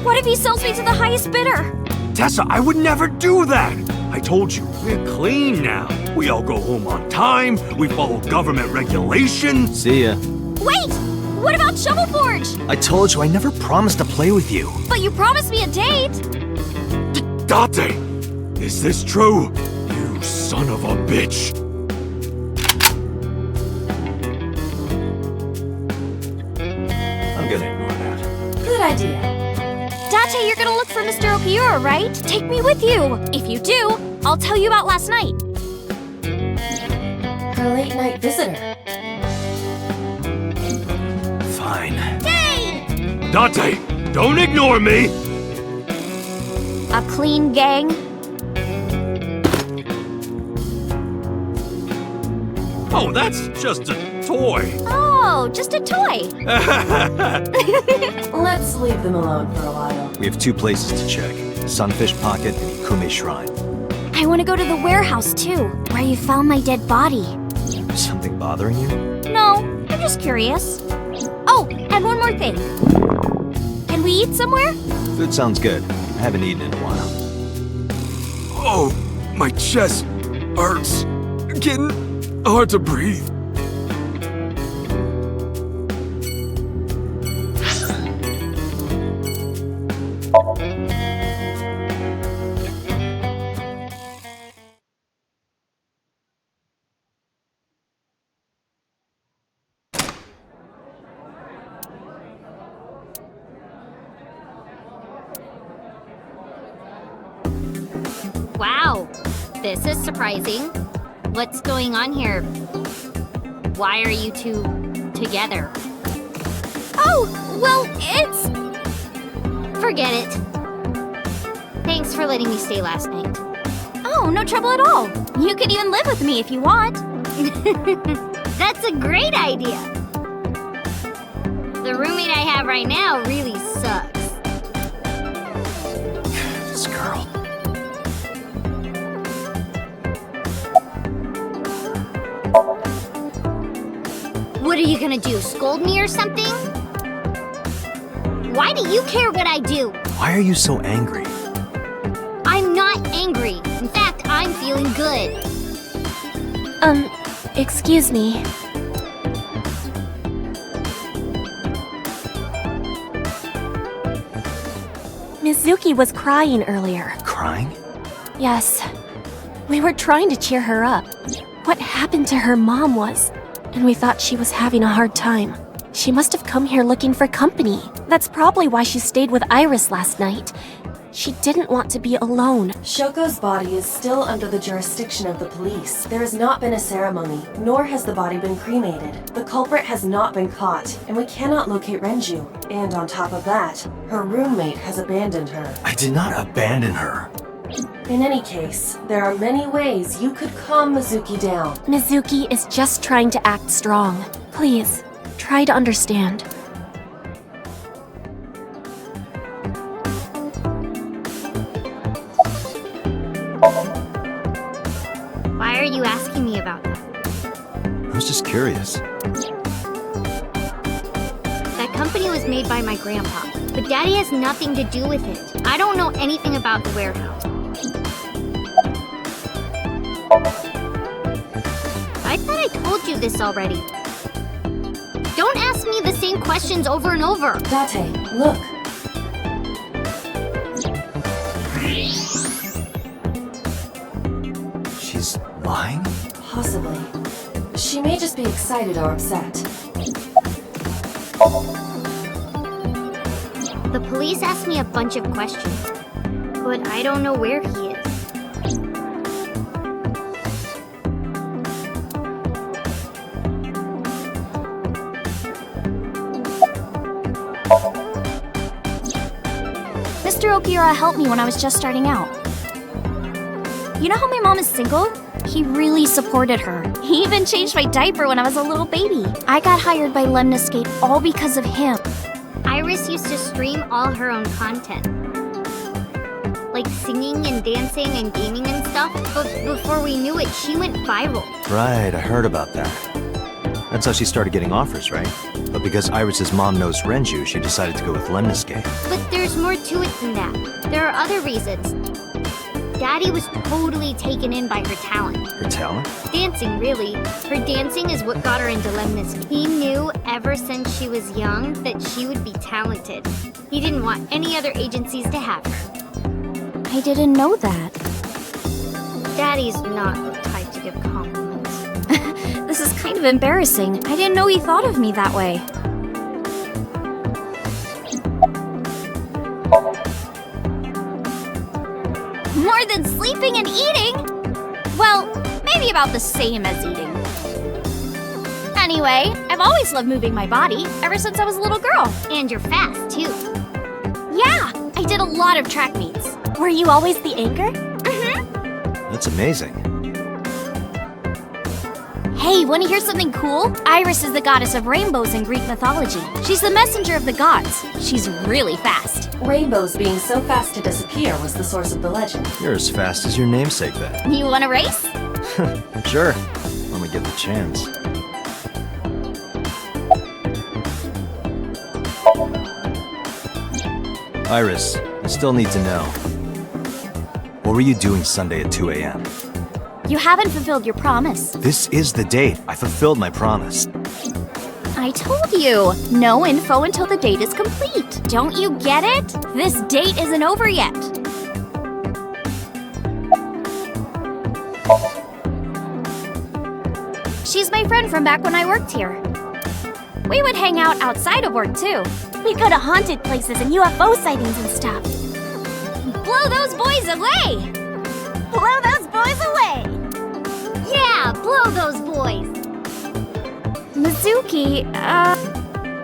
What if he sells me to the highest bidder? Tessa, I would never do that! I told you, we're clean now. We all go home on time, we follow government regulations. See ya. Wait! What about Shovel Forge? I told you I never promised to play with you. But you promised me a date! Date! Is this true? You son of a bitch! I'm gonna ignore that. Good idea. Date, you're gonna look for Mr. Okiura, right? Take me with you. If you do, I'll tell you about last night. Her late night visitor. Fine. Yay! Date! Don't ignore me! A clean gang? Oh, that's just a toy. Oh, just a toy. Let's leave them alone for a while. We have 2 places to check. Sunfish Pocket and Ikume Shrine. I want to go to the warehouse too, where you found my dead body. Something bothering you? No, I'm just curious. Oh, and one more thing. Can we eat somewhere? Food sounds good. I haven't eaten in a while. Oh, my chest hurts. Getting hard to breathe. Wow, this is surprising. What's going on here? Why are you two together? Oh, well, it's... Forget it. Thanks for letting me stay last night. Oh, no trouble at all. You could even live with me if you want. That's a great idea. The roommate I have right now really sucks. This girl. What are you gonna do, scold me or something? Why do you care what I do? Why are you so angry? I'm not angry. In fact, I'm feeling good. Excuse me. Mizuki was crying earlier. Crying? Yes. We were trying to cheer her up. What happened to her mom was... and we thought she was having a hard time. She must have come here looking for company. That's probably why she stayed with Iris last night. She didn't want to be alone. Shoko's body is still under the jurisdiction of the police. There has not been a ceremony, nor has the body been cremated. The culprit has not been caught, and we cannot locate Renju. And on top of that, her roommate has abandoned her. I did not abandon her. In any case, there are many ways you could calm Mizuki down. Mizuki is just trying to act strong. Please, try to understand. Why are you asking me about that? I was just curious. That company was made by my grandpa, but Daddy has nothing to do with it. I don't know anything about the warehouse. I thought I told you this already. Don't ask me the same questions over and over. Date, look. She's lying? Possibly. She may just be excited or upset. The police asked me a bunch of questions, but I don't know where he is. Mr. Okira helped me when I was just starting out. You know how my mom is single? He really supported her. He even changed my diaper when I was a little baby. I got hired by Lemniscate all because of him. Iris used to stream all her own content. Like singing and dancing and gaming and stuff, but before we knew it, she went viral. Right, I heard about that. That's how she started getting offers, right? But because Iris's mom knows Renju, she decided to go with Lemniscate. But there's more to it than that. There are other reasons. Daddy was totally taken in by her talent. Her talent? Dancing, really. Her dancing is what got her into Lemniscate. He knew ever since she was young that she would be talented. He didn't want any other agencies to have her. I didn't know that. Daddy's not the type to give compliments. This is kind of embarrassing. I didn't know he thought of me that way. More than sleeping and eating? Well, maybe about the same as eating. Anyway, I've always loved moving my body, ever since I was a little girl. And you're fast, too. Yeah, I did a lot of track meets. Were you always the anchor? That's amazing. Hey, wanna hear something cool? Iris is the goddess of rainbows in Greek mythology. She's the messenger of the gods. She's really fast. Rainbows being so fast to disappear was the source of the legend. You're as fast as your namesake then. You wanna race? Sure, when we get the chance. Iris, I still need to know. What were you doing Sunday at 2 a.m.? You haven't fulfilled your promise. This is the date. I fulfilled my promise. I told you, no info until the date is complete. Don't you get it? This date isn't over yet. She's my friend from back when I worked here. We would hang out outside of work too. We'd go to haunted places and UFO sightings and stuff. Blow those boys away! Blow those boys away! Yeah, blow those boys! Mizuki,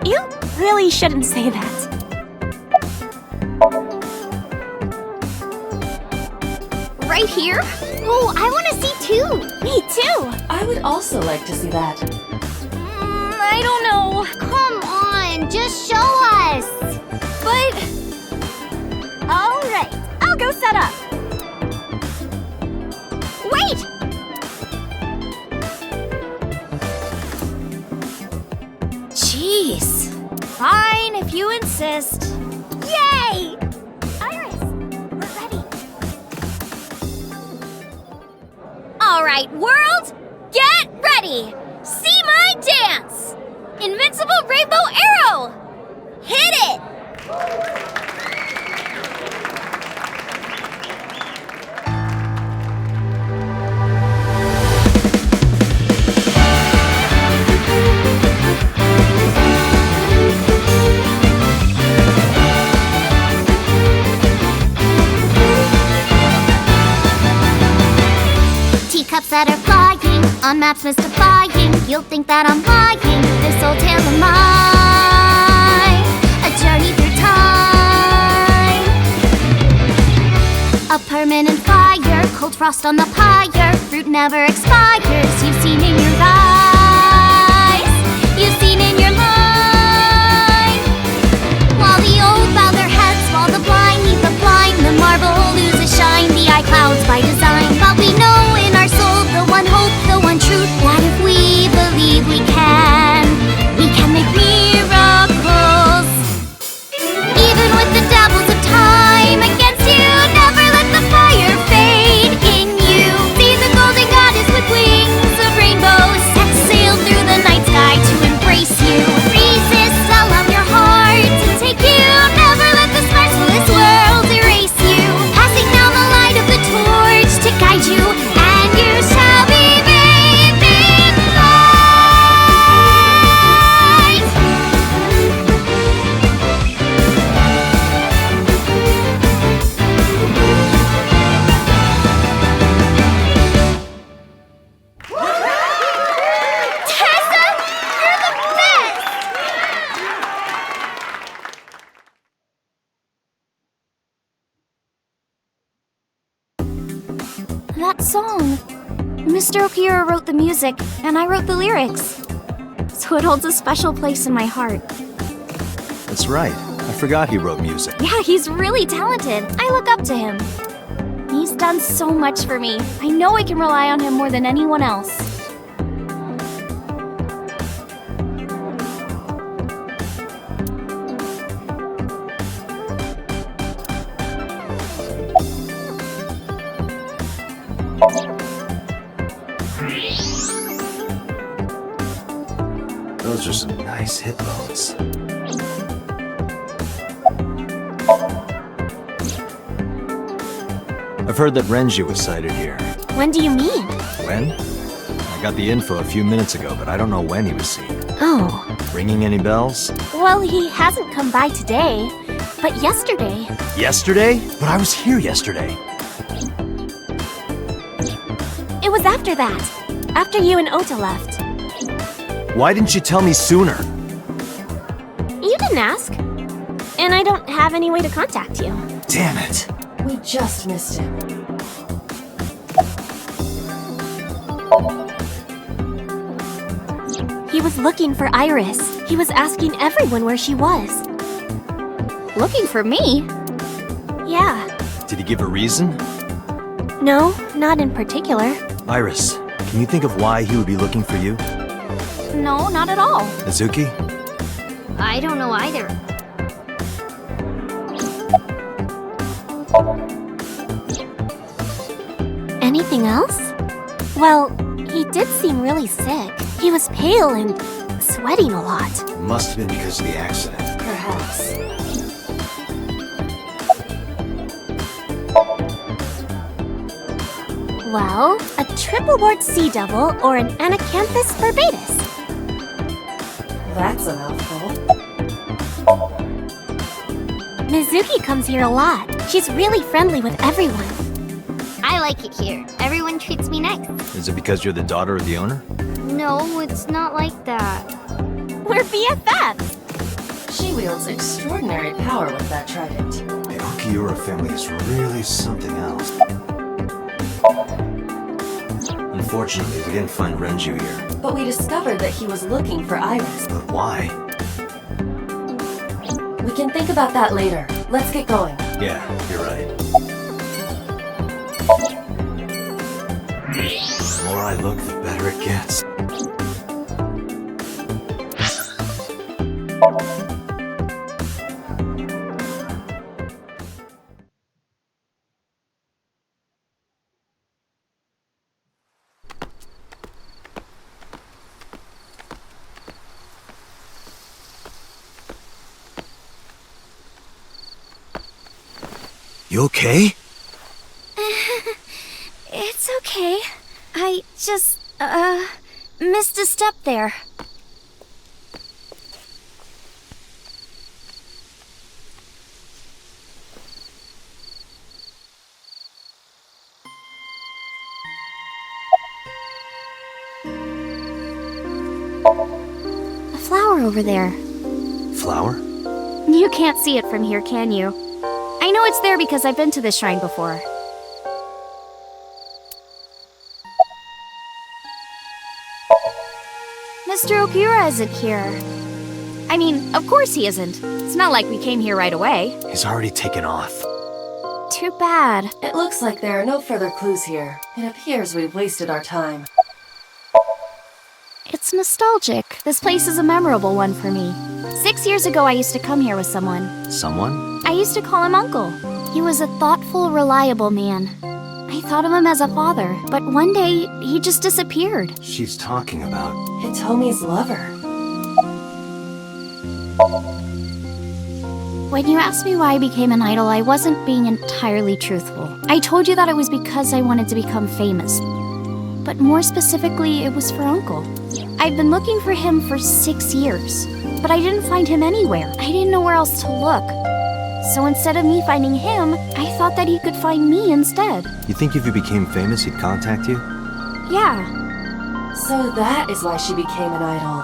You really shouldn't say that. right here? Oh, I want to see too! Me too! I would also like to see that. I don't know. Come on, just show us! But... Alright, I'll go set up. Wait! Jeez. Fine, if you insist. Yay! Iris, we're ready. Alright, world, get ready! See my dance! Invincible Rainbow Arrow! Hit it! Teacups that are flying, on maps mystifying. You'll think that I'm lying, this old tale of mine. A journey through time. A permanent fire, cold frost on the pyre. Fruit never expires, you've seen in your eyes. You've seen in your line. While the old bow their heads, while the blind meet the blind, the marble loses shine, the eye clouds by design. But we know in our soul the one hope, the one truth, that if we believe we can make miracles. Even with the devils of time against you, never let the fire fade in you. See the golden goddess with wings of rainbows, set sail through the night sky to embrace you. Resist, allow your heart to take you. Never let the sparks of this world erase you. Passing down the light of the torch to guide you, and you shall be bathed in light. Tessa, you're the best! That song. Mr. Okiura wrote the music, and I wrote the lyrics. So it holds a special place in my heart. That's right. I forgot he wrote music. Yeah, he's really talented. I look up to him. He's done so much for me. I know I can rely on him more than anyone else. Those are some nice hip bones. I've heard that Renji was sighted here. When do you mean? When? I got the info a few minutes ago, but I don't know when he was seen. Oh. Ringing any bells? Well, he hasn't come by today, but yesterday. Yesterday? But I was here yesterday. It was after that. After you and Ota left. Why didn't you tell me sooner? You didn't ask. And I don't have any way to contact you. Damn it. We just missed him. was looking for Iris. He was asking everyone where she was. Looking for me? Yeah. Did he give a reason? No, not in particular. Iris, can you think of why he would be looking for you? No, not at all. Mizuki? I don't know either. Anything else? Well, he did seem really sick. He was pale and sweating a lot. Must have been because of the accident. Perhaps. Well, a triple-board sea devil or an Anacanthus barbatus. That's a mouthful. Mizuki comes here a lot. She's really friendly with everyone. I like it here. Everyone treats me nice. Is it because you're the daughter of the owner? No, it's not like that. We're BFFs. She wields extraordinary power with that trident. The Okiura family is really something else. Unfortunately, we didn't find Renju here. But we discovered that he was looking for Iris. But why? We can think about that later. Let's get going. Yeah, you're right. The more I look, the better it gets. You okay? It's okay. I just, missed a step there. A flower over there. Flower? You can't see it from here, can you? I know it's there because I've been to this shrine before. Mr. Okiura isn't here. I mean, of course he isn't. It's not like we came here right away. He's already taken off. Too bad. It looks like there are no further clues here. It appears we've wasted our time. It's nostalgic. This place is a memorable one for me. 6 years ago, I used to come here with someone. Someone? I used to call him Uncle. He was a thoughtful, reliable man. I thought of him as a father, but one day, he just disappeared. She's talking about... Hitomi's lover. When you asked me why I became an idol, I wasn't being entirely truthful. I told you that it was because I wanted to become famous. But more specifically, it was for Uncle. I've been looking for him for 6 years, but I didn't find him anywhere. I didn't know where else to look. So instead of me finding him, I thought that he could find me instead. You think if you became famous, he'd contact you? Yeah. So that is why she became an idol.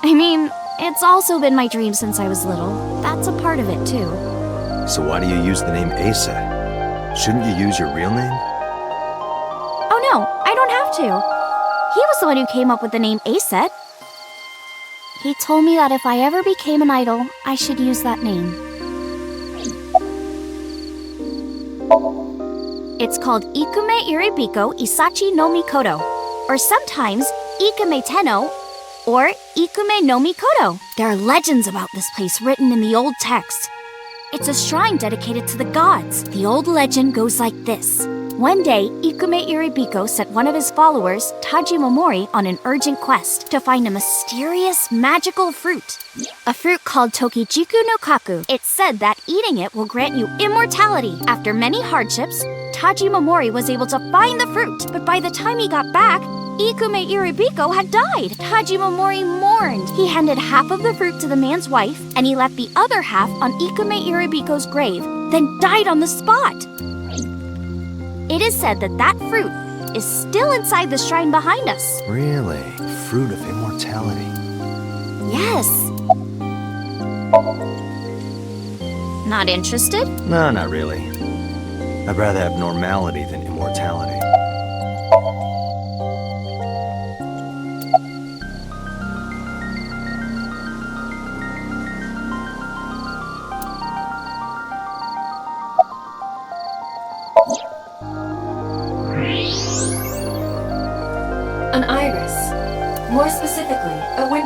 I mean, it's also been my dream since I was little. That's a part of it, too. So why do you use the name Asa? Shouldn't you use your real name? Oh no, I don't have to. He was the one who came up with the name Aset. He told me that if I ever became an idol, I should use that name. It's called Ikume Iribiko Isachi no Mikoto, or sometimes Ikume Tenno, or Ikume no Mikoto. There are legends about this place written in the old text. It's a shrine dedicated to the gods. The old legend goes like this. One day, Ikume Iribiko sent one of his followers, Taji Momori, on an urgent quest to find a mysterious, magical fruit. A fruit called Tokijiku no Kaku. It's said that eating it will grant you immortality. After many hardships, Taji Momori was able to find the fruit, but by the time he got back, Ikume Iribiko had died. Taji Momori mourned. He handed half of the fruit to the man's wife, and he left the other half on Ikume Iribiko's grave, then died on the spot. It is said that that fruit is still inside the shrine behind us. Really? Fruit of immortality. Yes. Not interested? No, not really. I'd rather have normality than immortality.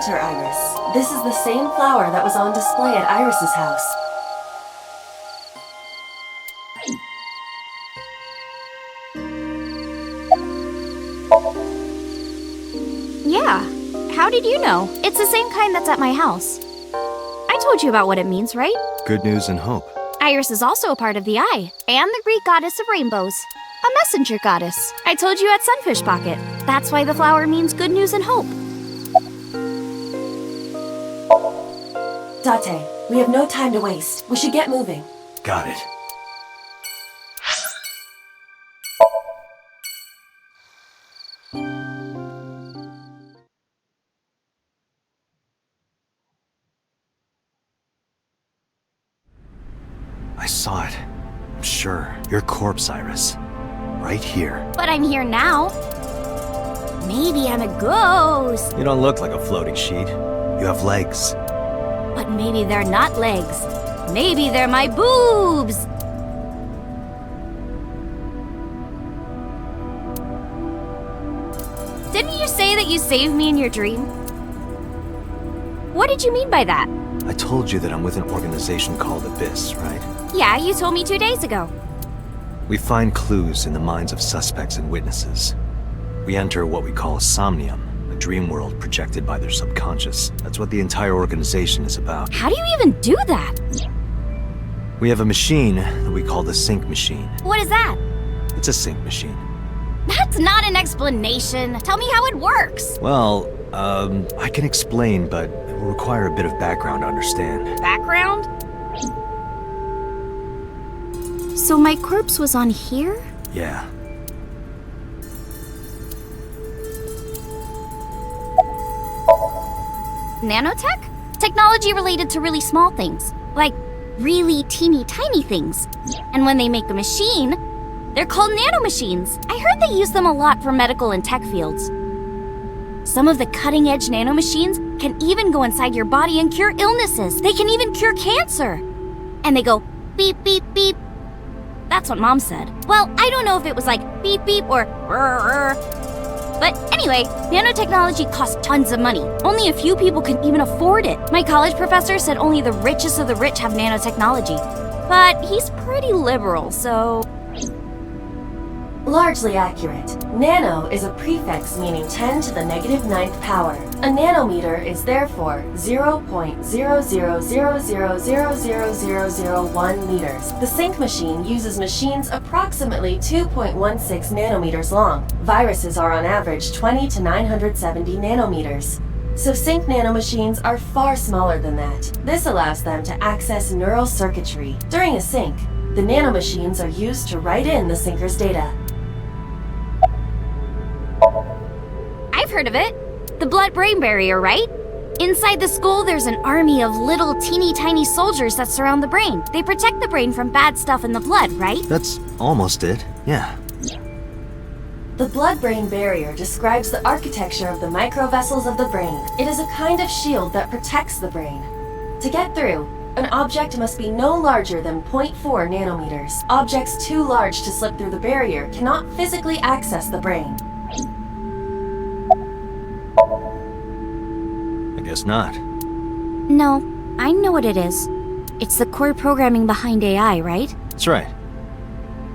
winter iris. This is the same flower that was on display at Iris's house. Yeah. How did you know? It's the same kind that's at my house. I told you about what it means, right? Good news and hope. Iris is also a part of the eye, and the Greek goddess of rainbows. A messenger goddess. I told you at Sunfish Pocket. That's why the flower means good news and hope. Date, we have no time to waste. We should get moving. Got it. I saw it. I'm sure. Your corpse, Iris. Right here. But I'm here now. Maybe I'm a ghost. You don't look like a floating sheet. You have legs. But maybe they're not legs. Maybe they're my boobs. Didn't you say that you saved me in your dream? What did you mean by that? I told you that I'm with an organization called Abyss, right? Yeah, you told me 2 days ago. We find clues in the minds of suspects and witnesses. We enter what we call Somnium, a dream world projected by their subconscious. That's what the entire organization is about. How do you even do that? We have a machine that we call the sync machine. What is that? It's a sync machine. That's not an explanation. Tell me how it works. Well, I can explain, but it will require a bit of background to understand. Background? So my corpse was on here? Yeah. Nanotech? Technology related to really small things. Like really teeny tiny things. And when they make a machine, they're called nanomachines. I heard they use them a lot for medical and tech fields. Some of the cutting-edge nanomachines can even go inside your body and cure illnesses. They can even cure cancer. And they go beep, beep, beep. That's what Mom said. Well, I don't know if it was like beep, beep or rrr. But anyway, nanotechnology costs tons of money. Only a few people can even afford it. My college professor said only the richest of the rich have nanotechnology. But he's pretty liberal, so... Largely accurate. Nano is a prefix meaning 10 to the negative 9th power. A nanometer is therefore 0.0000000001 meters. The sync machine uses machines approximately 2.16 nanometers long. Viruses are on average 20 to 970 nanometers. So sync nanomachines are far smaller than that. This allows them to access neural circuitry. During a sync, the nanomachines are used to write in the syncer's data. I've heard of it. The blood-brain barrier, right? Inside the skull, there's an army of little teeny tiny soldiers that surround the brain. They protect the brain from bad stuff in the blood, right? That's almost it, yeah. The blood-brain barrier describes the architecture of the microvessels of the brain. It is a kind of shield that protects the brain. To get through, an object must be no larger than 0.4 nanometers. Objects too large to slip through the barrier cannot physically access the brain. I guess not. No, I know what it is. It's the core programming behind AI, right? That's right.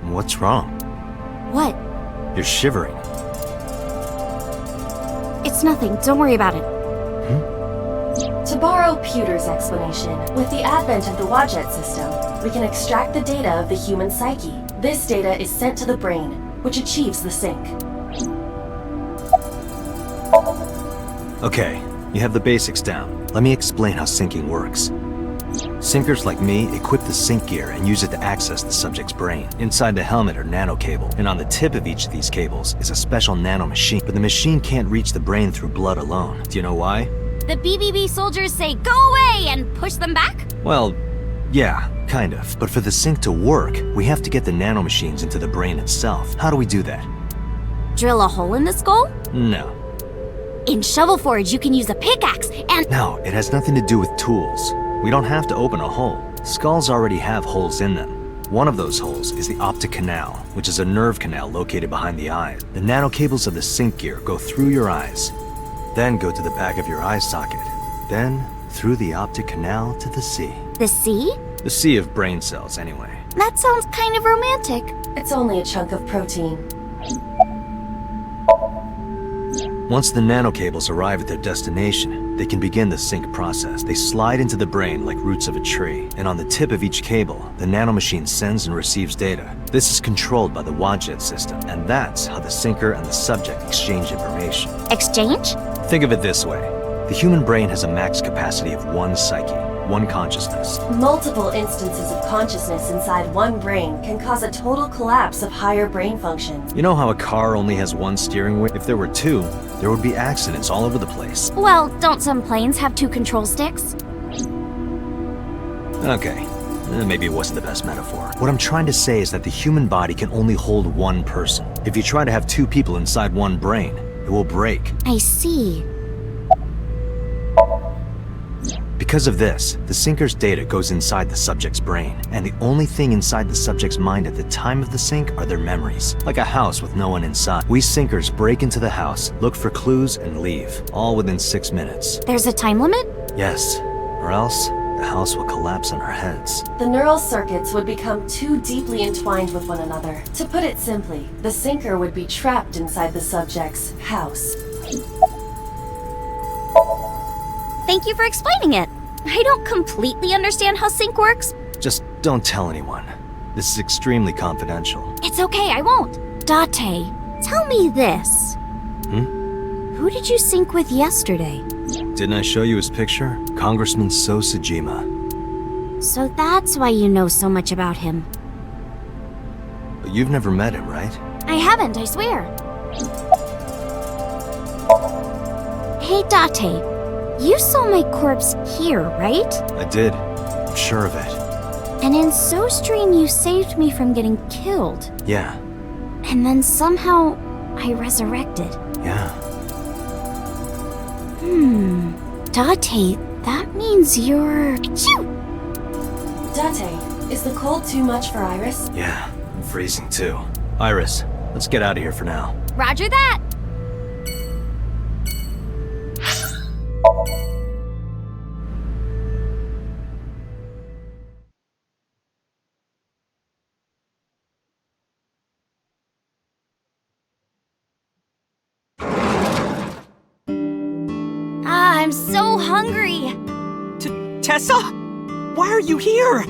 What's wrong? What? You're shivering. It's nothing. Don't worry about it. To borrow Pewter's explanation, with the advent of the Wadjet system, we can extract the data of the human psyche. This data is sent to the brain, which achieves the sync. Okay, you have the basics down. Let me explain how syncing works. Syncers like me equip the sync gear and use it to access the subject's brain. Inside the helmet are nanocable, and on the tip of each of these cables is a special nanomachine. But the machine can't reach the brain through blood alone. Do you know why? The BBB soldiers say, "Go away!" and push them back? Well, yeah, kind of. But for the sync to work, we have to get the nanomachines into the brain itself. How do we do that? Drill a hole in the skull? No. In Shovel Forge, you can use a pickaxe and... No, it has nothing to do with tools. We don't have to open a hole. Skulls already have holes in them. One of those holes is the optic canal, which is a nerve canal located behind the eyes. The nanocables of the sync gear go through your eyes. Then go to the back of your eye socket. Then through the optic canal to the sea. The sea? The sea of brain cells, anyway. That sounds kind of romantic. It's only a chunk of protein. Once the nanocables arrive at their destination, they can begin the sync process. They slide into the brain like roots of a tree, and on the tip of each cable, the nanomachine sends and receives data. This is controlled by the Wadjet system, and that's how the syncer and the subject exchange information. Exchange? Think of it this way. The human brain has a max capacity of one psyche, one consciousness. Multiple instances of consciousness inside one brain can cause a total collapse of higher brain function. You know how a car only has one steering wheel? If there were two, there would be accidents all over the place. Well, don't some planes have 2 control sticks? Okay, maybe it wasn't the best metaphor. What I'm trying to say is that the human body can only hold one person. If you try to have 2 people inside one brain, it will break. I see. Because of this, the syncer's data goes inside the subject's brain, and the only thing inside the subject's mind at the time of the sync are their memories. Like a house with no one inside. We syncers break into the house, look for clues, and leave, all within 6 minutes. There's a time limit? Yes, or else the house will collapse on our heads. The neural circuits would become too deeply entwined with one another. To put it simply, the syncer would be trapped inside the subject's house. Thank you for explaining it. I don't completely understand how sync works. Just don't tell anyone. This is extremely confidential. It's okay, I won't. Date, tell me this. Who did you sync with yesterday? Didn't I show you his picture? Congressman So Sejima. So that's why you know so much about him. But you've never met him, right? I haven't, I swear. Hey, Date. You saw my corpse here, right? I did. I'm sure of it. And in So's dream, you saved me from getting killed. Yeah. And then somehow, I resurrected. Yeah. Date, that means you're... Achoo! Date, is the cold too much for Iris? Yeah, I'm freezing too. Iris, let's get out of here for now. Roger that! I'm so hungry. Tessa? Why are you here?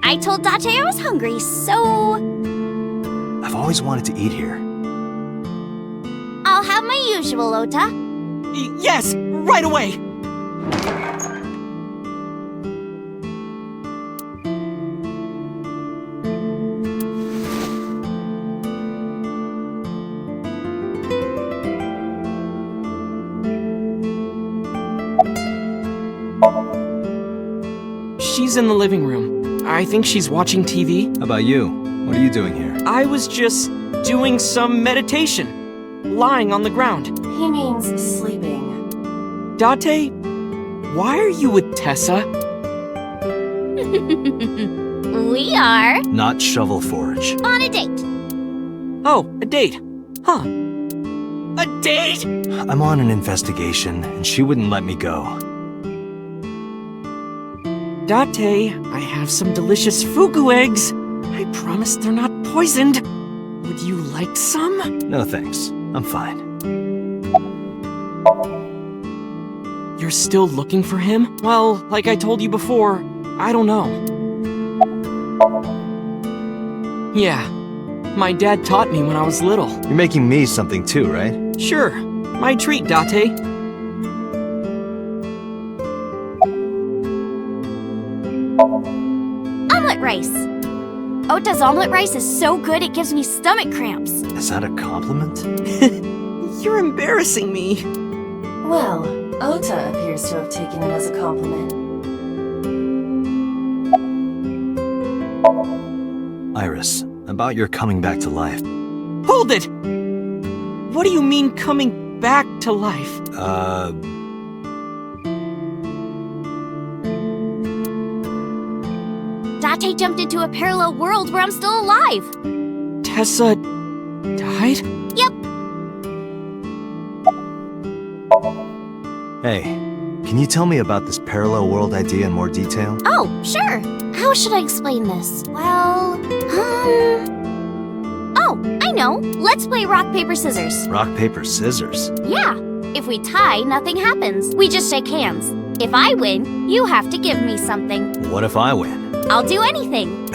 I told Date I was hungry, so... I've always wanted to eat here. I'll have my usual, Ota. Yes, right away. She's in the living room. I think she's watching TV. How about you? What are you doing here? I was just doing some meditation, lying on the ground. He means sleeping. Date, why are you with Tessa? We are... Not Shovel Forge. on a date. Oh, a date. Huh. A date? I'm on an investigation, and she wouldn't let me go. Date, I have some delicious fugu eggs. I promise they're not poisoned. Would you like some? No thanks. I'm fine. You're still looking for him? Well, like I told you before, I don't know. Yeah, my dad taught me when I was little. You're making me something too, right? Sure, my treat, Date. Omelet rice. Ota's omelet rice is so good it gives me stomach cramps. Is that a compliment? You're embarrassing me. Well, Ota appears to have taken it as a compliment. Iris, about your coming back to life. Hold it! What do you mean coming back to life? Date jumped into a parallel world where I'm still alive. Tessa died? Yep. Hey, can you tell me about this parallel world idea in more detail? Oh, sure. How should I explain this? Well, Oh, I know. Let's play rock, paper, scissors. Rock, paper, scissors. Yeah. If we tie, nothing happens. We just shake hands. If I win, you have to give me something. What if I win? I'll do anything.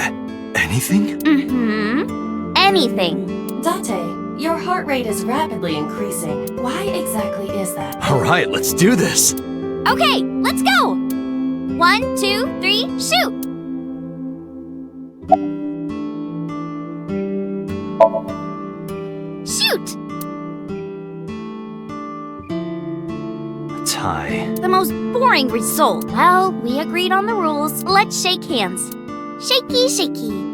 Anything? Mm-hmm. Anything. Date, your heart rate is rapidly increasing. Why exactly is that? Alright, let's do this! Okay, let's go! 1, 2, 3, shoot! Shoot! A tie. The most boring result. Well, we agreed on the rules. Let's shake hands. Shaky, shaky.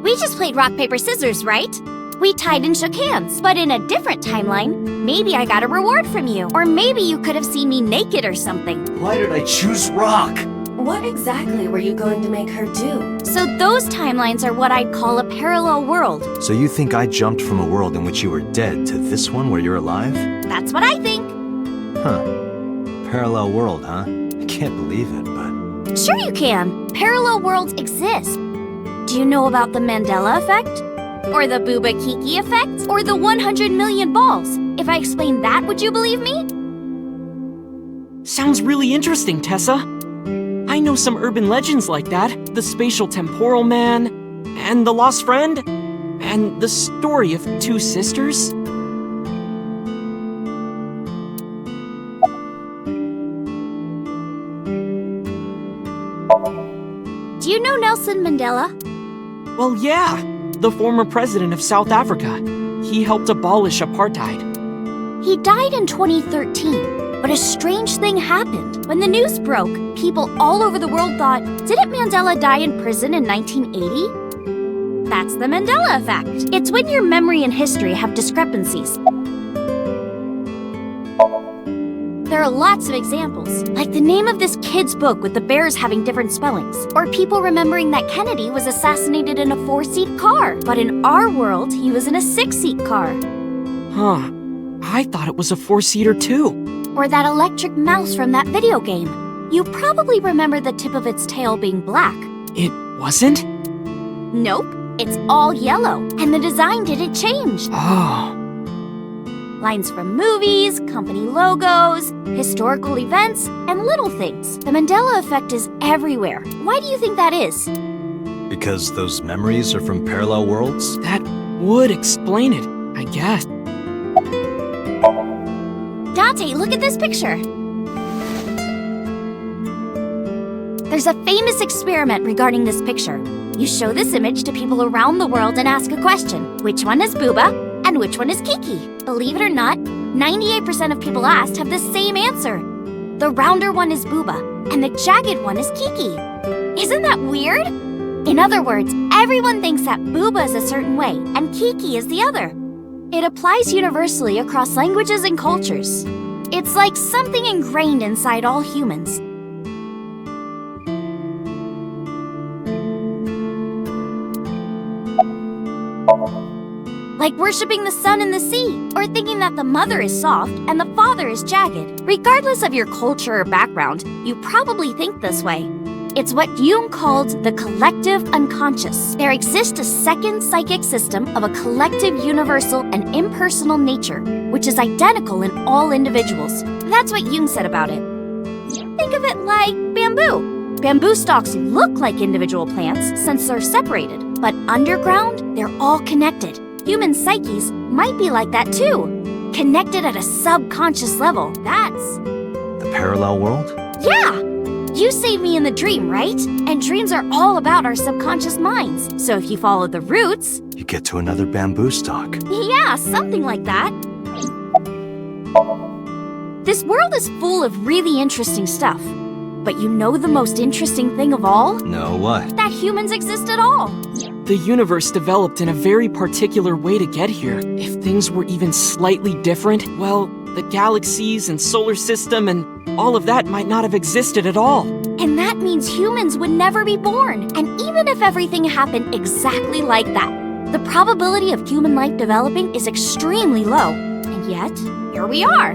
We just played rock, paper, scissors, right? We tied and shook hands. But in a different timeline, maybe I got a reward from you. Or maybe you could have seen me naked or something. Why did I choose rock? What exactly were you going to make her do? So those timelines are what I'd call a parallel world. So you think I jumped from a world in which you were dead to this one where you're alive? That's what I think. Huh. Parallel world, huh? I can't believe it, but... Sure you can. Parallel worlds exist. Do you know about the Mandela effect? Or the Booba Kiki effect? Or the 100 million balls? If I explained that, would you believe me? Sounds really interesting, Tessa. I know some urban legends like that. The spatial temporal man, and the lost friend, and the story of two sisters. Do you know Nelson Mandela? Well, yeah, the former president of South Africa. He helped abolish apartheid. He died in 2013, but a strange thing happened. When the news broke, people all over the world thought, didn't Mandela die in prison in 1980? That's the Mandela effect. It's when your memory and history have discrepancies. There are lots of examples, like the name of this kid's book with the bears having different spellings, or people remembering that Kennedy was assassinated in a 4-seat car, but in our world, he was in a 6-seat car. Huh. I thought it was a 4-seater too. Or that electric mouse from that video game. You probably remember the tip of its tail being black. It wasn't? Nope, it's all yellow, and the design didn't change. Oh. Lines from movies, company logos, historical events, and little things. The Mandela effect is everywhere. Why do you think that is? Because those memories are from parallel worlds? That would explain it, I guess. Date, look at this picture. There's a famous experiment regarding this picture. You show this image to people around the world and ask a question. Which one is Booba and which one is Kiki? Believe it or not, 98% of people asked have the same answer. The rounder one is Booba and the jagged one is Kiki. Isn't that weird? In other words, everyone thinks that Booba is a certain way and Kiki is the other. It applies universally across languages and cultures. It's like something ingrained inside all humans. Like worshipping the sun and the sea, or thinking that the mother is soft and the father is jagged. Regardless of your culture or background, you probably think this way. It's what Jung called the collective unconscious. There exists a second psychic system of a collective, universal, and impersonal nature, which is identical in all individuals. That's what Jung said about it. Think of it like bamboo. Bamboo stalks look like individual plants since they're separated, but underground, they're all connected. Human psyches might be like that too. Connected at a subconscious level. That's... The parallel world? Yeah! You saved me in the dream, right? And dreams are all about our subconscious minds. So if you follow the roots... You get to another bamboo stalk. Yeah, something like that. This world is full of really interesting stuff. But you know the most interesting thing of all? No, what? That humans exist at all. The universe developed in a very particular way to get here. If things were even slightly different, well, the galaxies and solar system and all of that might not have existed at all. And that means humans would never be born. And even if everything happened exactly like that, the probability of human life developing is extremely low. And Yet, here we are.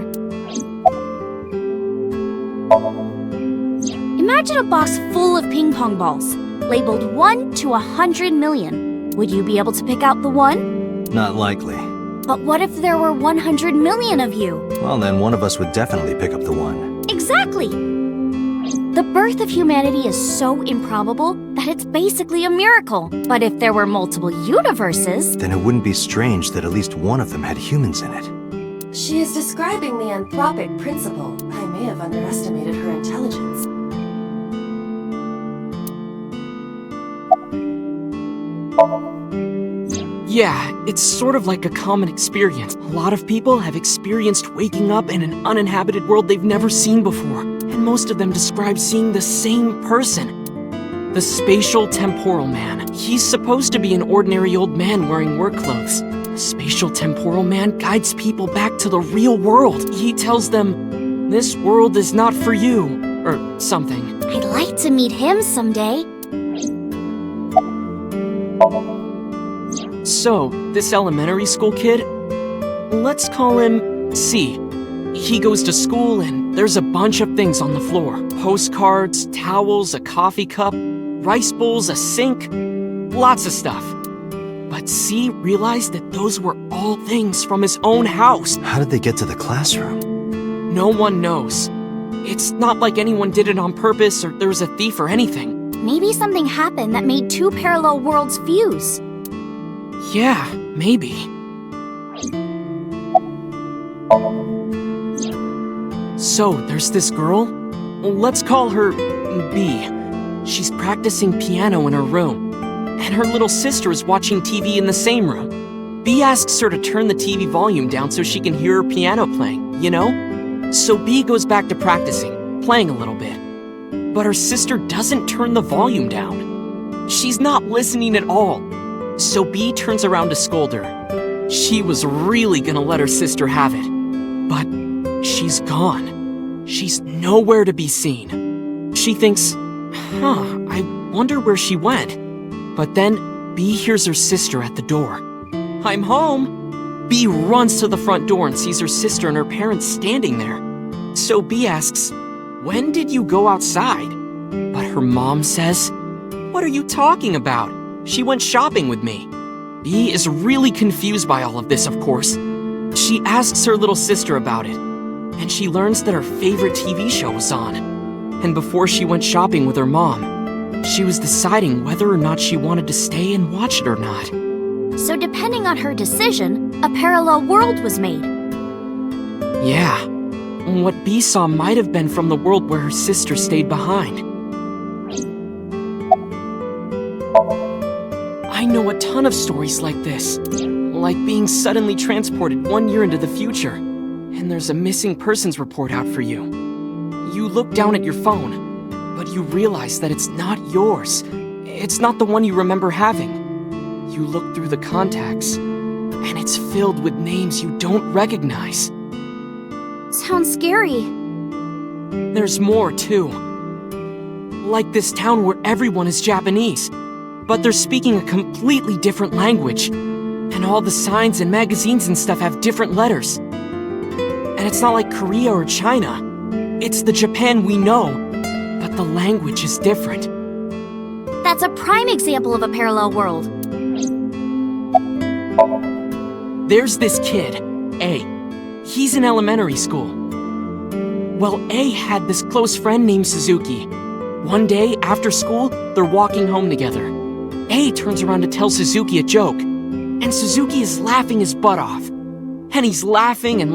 Imagine a box full of ping pong balls, labeled 1 to 100 million. Would you be able to pick out the 1? Not likely. But what if there were 100 million of you? Well, then one of us would definitely pick up the 1. Exactly! The birth of humanity is so improbable that it's basically a miracle. But if there were multiple universes... Then it wouldn't be strange that at least one of them had humans in it. She is describing the anthropic principle. I may have underestimated her intelligence. Yeah, it's sort of like a common experience. A lot of people have experienced waking up in an uninhabited world they've never seen before. And most of them describe seeing the same person. The spatial temporal man. He's supposed to be an ordinary old man wearing work clothes. The spatial temporal man guides people back to the real world. He tells them, this world is not for you, or something. I'd like to meet him someday. So, this elementary school kid, let's call him C. He goes to school and there's a bunch of things on the floor. Postcards, towels, a coffee cup, rice bowls, a sink, lots of stuff. But C realized that those were all things from his own house. How did they get to the classroom? No one knows. It's not like anyone did it on purpose or there was a thief or anything. Maybe something happened that made 2 parallel worlds fuse. Yeah, maybe. So, there's this girl. Let's call her B. She's practicing piano in her room, and her little sister is watching TV in the same room. B asks her to turn the TV volume down so she can hear her piano playing, you know? So B goes back to practicing, playing a little bit. But her sister doesn't turn the volume down. She's not listening at all. So B turns around to scold her. She was really gonna let her sister have it. But she's gone. She's nowhere to be seen. She thinks, I wonder where she went. But then B hears her sister at the door. I'm home! B runs to the front door and sees her sister and her parents standing there. So B asks, when did you go outside? But her mom says, what are you talking about? She went shopping with me. B is really confused by all of this, of course. She asks her little sister about it, and she learns that her favorite TV show was on. And before she went shopping with her mom, she was deciding whether or not she wanted to stay and watch it or not. So depending on her decision, a parallel world was made. Yeah. What B saw might have been from the world where her sister stayed behind. I know a ton of stories like this. Like being suddenly transported 1 year into the future, and there's a missing persons report out for you. You look down at your phone, but you realize that it's not yours. It's not the one you remember having. You look through the contacts, and it's filled with names you don't recognize. Sounds scary. There's more, too. Like this town where everyone is Japanese, but they're speaking a completely different language. And all the signs and magazines and stuff have different letters. And it's not like Korea or China. It's the Japan we know, but the language is different. That's a prime example of a parallel world. There's this kid, A. He's in elementary school. Well, A had this close friend named Suzuki. One day, after school, they're walking home together. A turns around to tell Suzuki a joke, and Suzuki is laughing his butt off. And he's laughing, and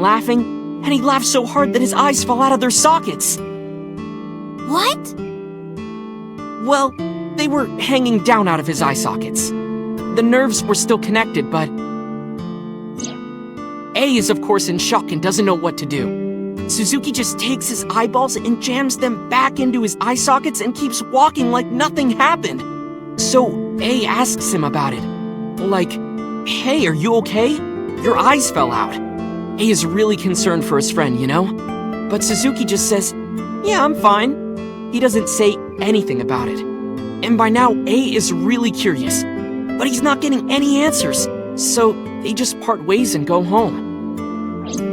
he laughs so hard that his eyes fall out of their sockets. What? Well, they were hanging down out of his eye sockets. The nerves were still connected, but A is of course in shock and doesn't know what to do. Suzuki just takes his eyeballs and jams them back into his eye sockets and keeps walking like nothing happened. So A asks him about it. Like, hey, are you okay? Your eyes fell out. A is really concerned for his friend, you know? But Suzuki just says, yeah, I'm fine. He doesn't say anything about it. And by now, A is really curious. But he's not getting any answers. So they just part ways and go home.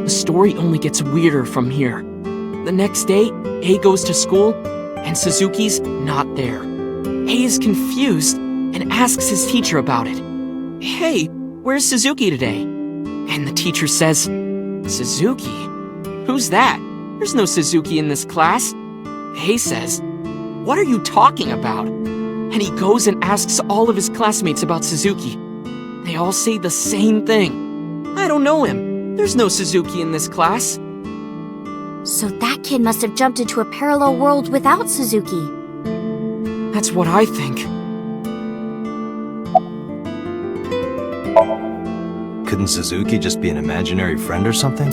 the story only gets weirder from here. The next day, A goes to school, and Suzuki's not there. A is confused and asks his teacher about it. Hey, where's Suzuki today? And the teacher says, Suzuki? Who's that? There's no Suzuki in this class. A says, what are you talking about? And he goes and asks all of his classmates about Suzuki. They all say the same thing. I don't know him. There's no Suzuki in this class. So that kid must have jumped into a parallel world without Suzuki. That's what I think. Couldn't Suzuki just be an imaginary friend or something?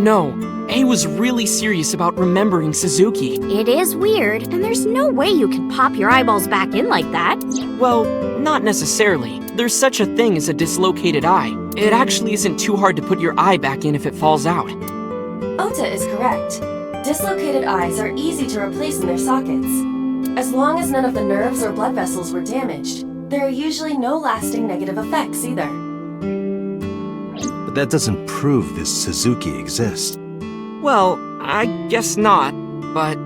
No, A was really serious about remembering Suzuki. It is weird, and there's no way you can pop your eyeballs back in like that. Well, not necessarily. There's such a thing as a dislocated eye. It actually isn't too hard to put your eye back in if it falls out. Ota is correct. Dislocated eyes are easy to replace in their sockets. As long as none of the nerves or blood vessels were damaged, there are usually no lasting negative effects either. But that doesn't prove this Suzuki exists. Well, I guess not, but...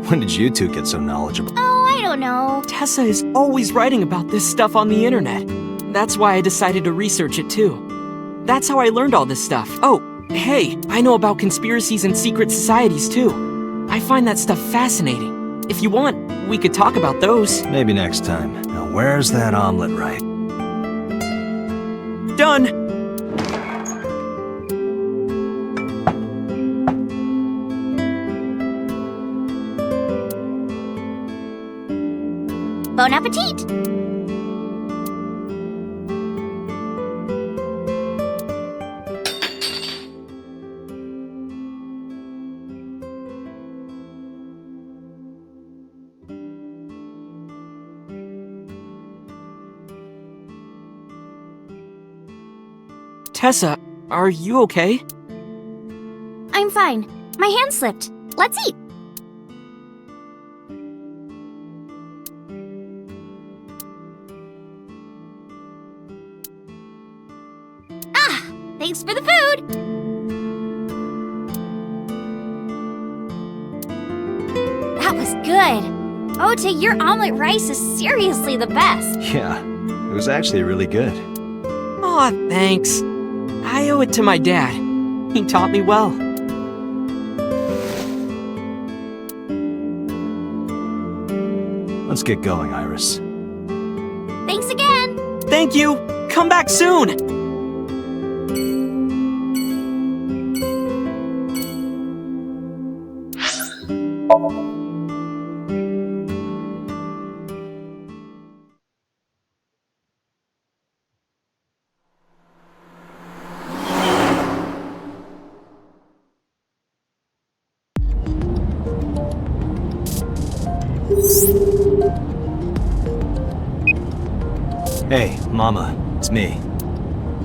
When did you two get so knowledgeable? Oh, I don't know. Tessa is always writing about this stuff on the internet. That's why I decided to research it too. That's how I learned all this stuff. Oh, hey, I know about conspiracies and secret societies too. I find that stuff fascinating. If you want, we could talk about those. Maybe next time. Now where's that omelet right? Done! Bon appetit! Tessa, are you okay? I'm fine. My hand slipped. Let's eat. Ah! Thanks for the food! That was good. Ota, your omelet rice is seriously the best. Yeah, it was actually really good. Aw, thanks. I owe it to my dad. He taught me well. Let's get going, Iris. Thanks again! Thank you! Come back soon! Hey, Mama, it's me.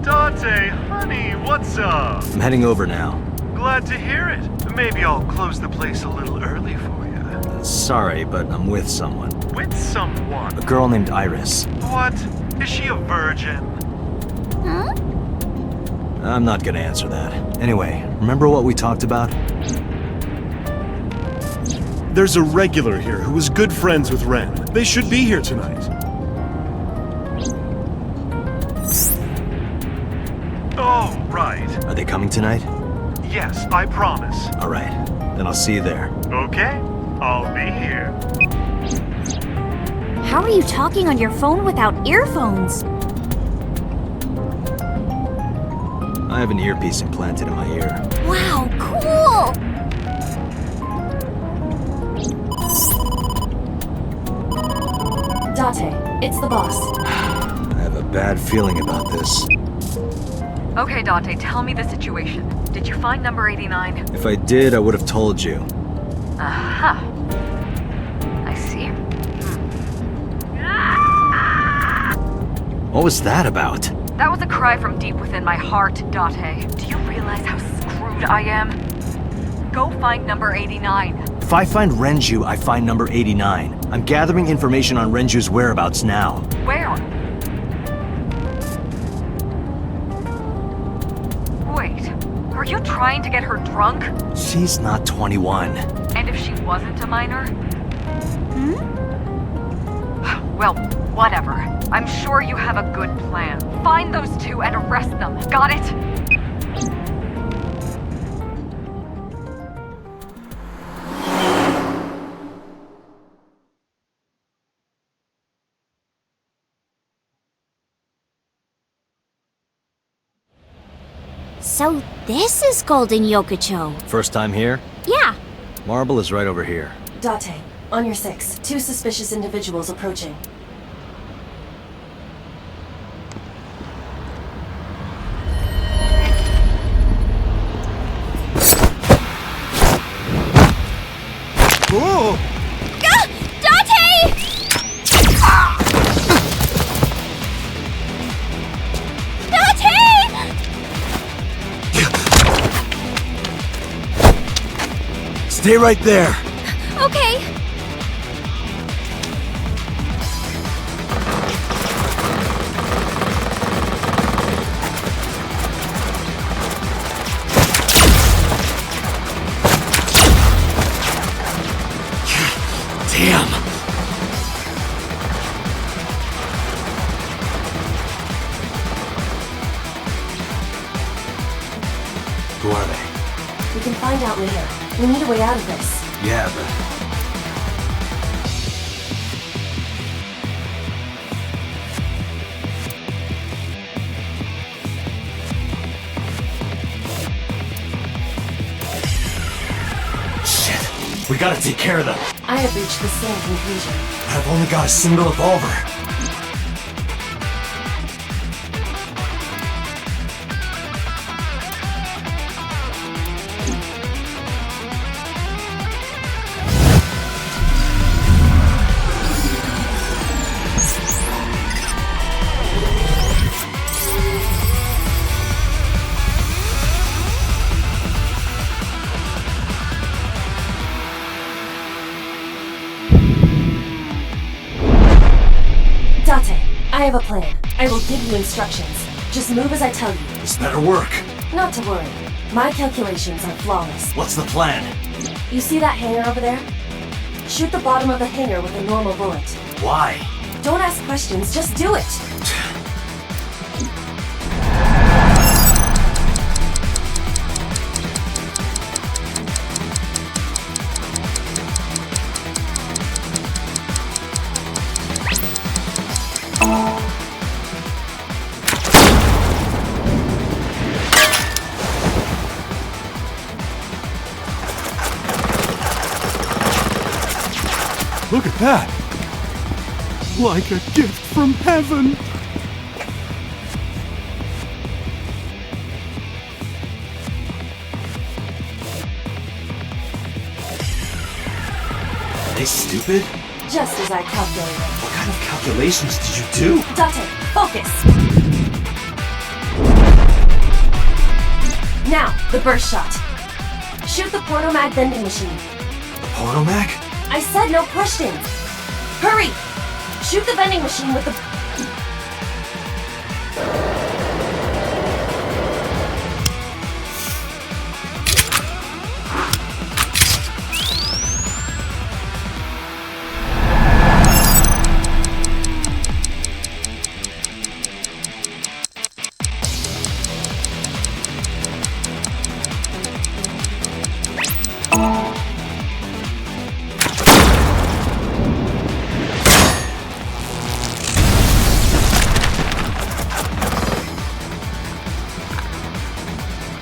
Date, honey, what's up? I'm heading over now. Glad to hear it. Maybe I'll close the place a little early for you. Sorry, but I'm with someone. With someone? A girl named Iris. What? Is she a virgin? Huh? I'm not gonna answer that. Anyway, remember what we talked about? There's a regular here who was good friends with Ren. They should be here tonight. Oh, right. Are they coming tonight? Yes, I promise. All right, then I'll see you there. Okay, I'll be here. How are you talking on your phone without earphones? I have an earpiece implanted in my ear. Wow, cool! Date, it's the boss. I have a bad feeling about this. Okay, Date, tell me the situation. Did you find number 89? If I did, I would have told you. Aha. I see. What was that about? That was a cry from deep within my heart, Date. Do you realize how screwed I am? Go find number 89. If I find Renju, I find number 89. I'm gathering information on Renju's whereabouts now. Where? trying to get her drunk? She's not 21. And if she wasn't a minor? Well, whatever. I'm sure you have a good plan. Find those two and arrest them. Got it? So this is Golden Yokocho. First time here? Yeah. Marble is right over here. Date, on your 6. 2 suspicious individuals approaching. Oh! Date! Stay right there. Okay. Damn. Who are they? We can find out later. We need a way out of this. Yeah, but... Shit! We gotta take care of them! I have reached the same conclusion. I've only got a single revolver. Date, I have a plan. I will give you instructions. Just move as I tell you. This better work. Not to worry. My calculations are flawless. What's the plan? You see that hangar over there? Shoot the bottom of the hangar with a normal bullet. Why? Don't ask questions, just do it! Look at that! Like a gift from heaven! Are they stupid? Just as I calculated. What kind of calculations did you do? Date, focus! Now, the burst shot. Shoot the portomag vending machine. The portomag? I said no questions! Hurry! Shoot the vending machine with the...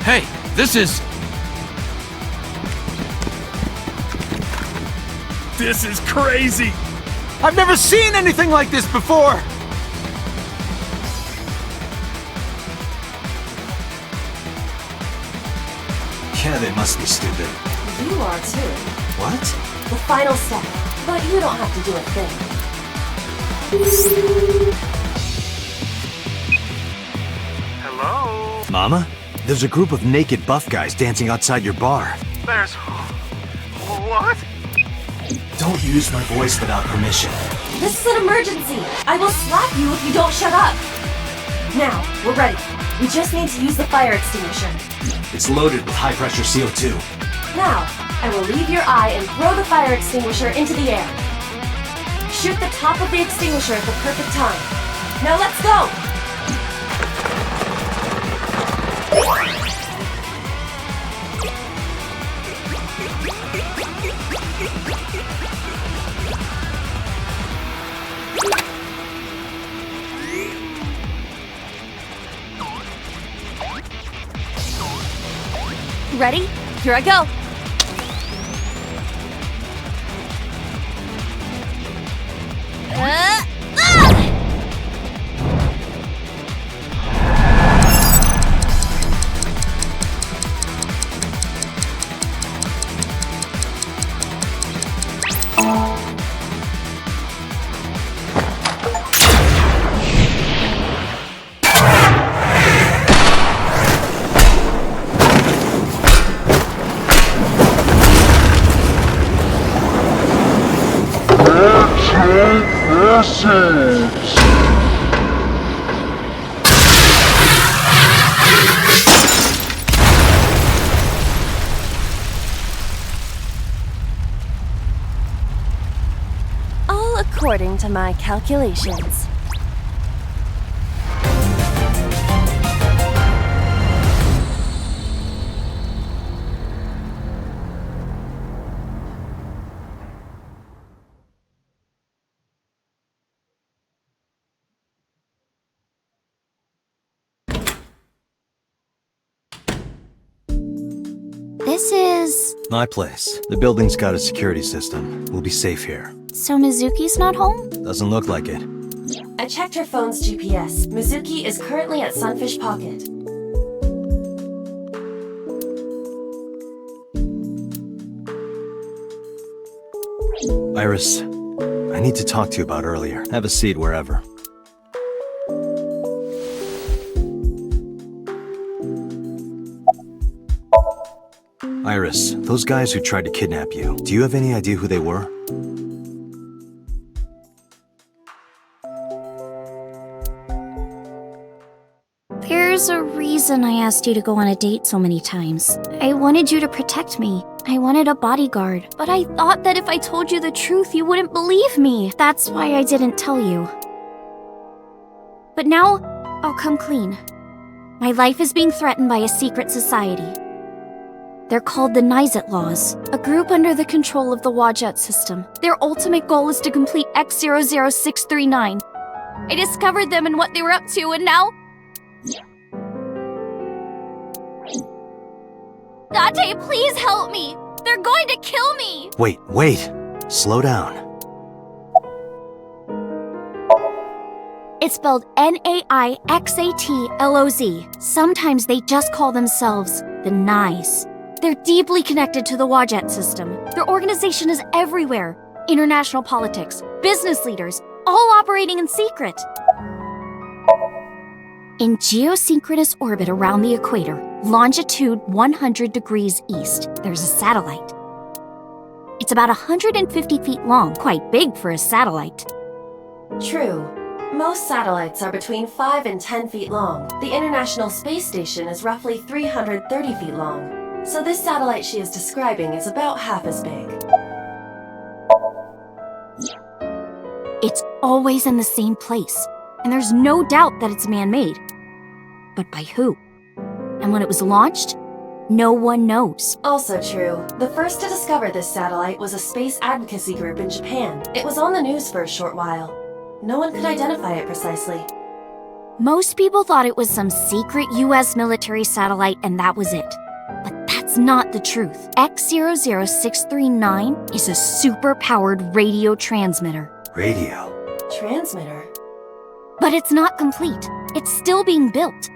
Hey, this is... This is crazy! I've never seen anything like this before! Yeah, they must be stupid. You are too. What? The final step. But you don't have to do a thing. Hello? Mama? There's a group of naked buff guys dancing outside your bar. There's... what? Don't use my voice without permission. This is an emergency! I will slap you if you don't shut up! Now, we're ready. We just need to use the fire extinguisher. It's loaded with high-pressure CO2. Now, I will leave your eye and throw the fire extinguisher into the air. Shoot the top of the extinguisher at the perfect time. Now let's go! Ready? Here I go. All according to my calculations. This is... My place. The building's got a security system. We'll be safe here. So Mizuki's not home? Doesn't look like it. I checked her phone's GPS. Mizuki is currently at Sunfish Pocket. Iris, I need to talk to you about earlier. Have a seat wherever. Iris, those guys who tried to kidnap you, do you have any idea who they were? There's a reason I asked you to go on a date so many times. I wanted you to protect me. I wanted a bodyguard. But I thought that if I told you the truth, you wouldn't believe me. That's why I didn't tell you. But now, I'll come clean. My life is being threatened by a secret society. They're called the Nizet Laws, a group under the control of the Wadjet system. Their ultimate goal is to complete X00639. I discovered them and what they were up to, and now... Date, please help me! They're going to kill me! Wait. Slow down. It's spelled Naixatloz. Sometimes they just call themselves the Nice. They're deeply connected to the Wadjet system. Their organization is everywhere. International politics, business leaders, all operating in secret. In geosynchronous orbit around the equator, longitude 100 degrees east, there's a satellite. It's about 150 feet long, quite big for a satellite. True. Most satellites are between 5 and 10 feet long. The International Space Station is roughly 330 feet long. So this satellite she is describing is about half as big. It's always in the same place, and there's no doubt that it's man-made. But by who? And when it was launched, no one knows. Also true. The first to discover this satellite was a space advocacy group in Japan. It was on the news for a short while. No one could identify it precisely. Most people thought it was some secret US military satellite and that was it. But that's not the truth. X00639 is a super-powered radio transmitter. Radio? Transmitter? But it's not complete. It's still being built.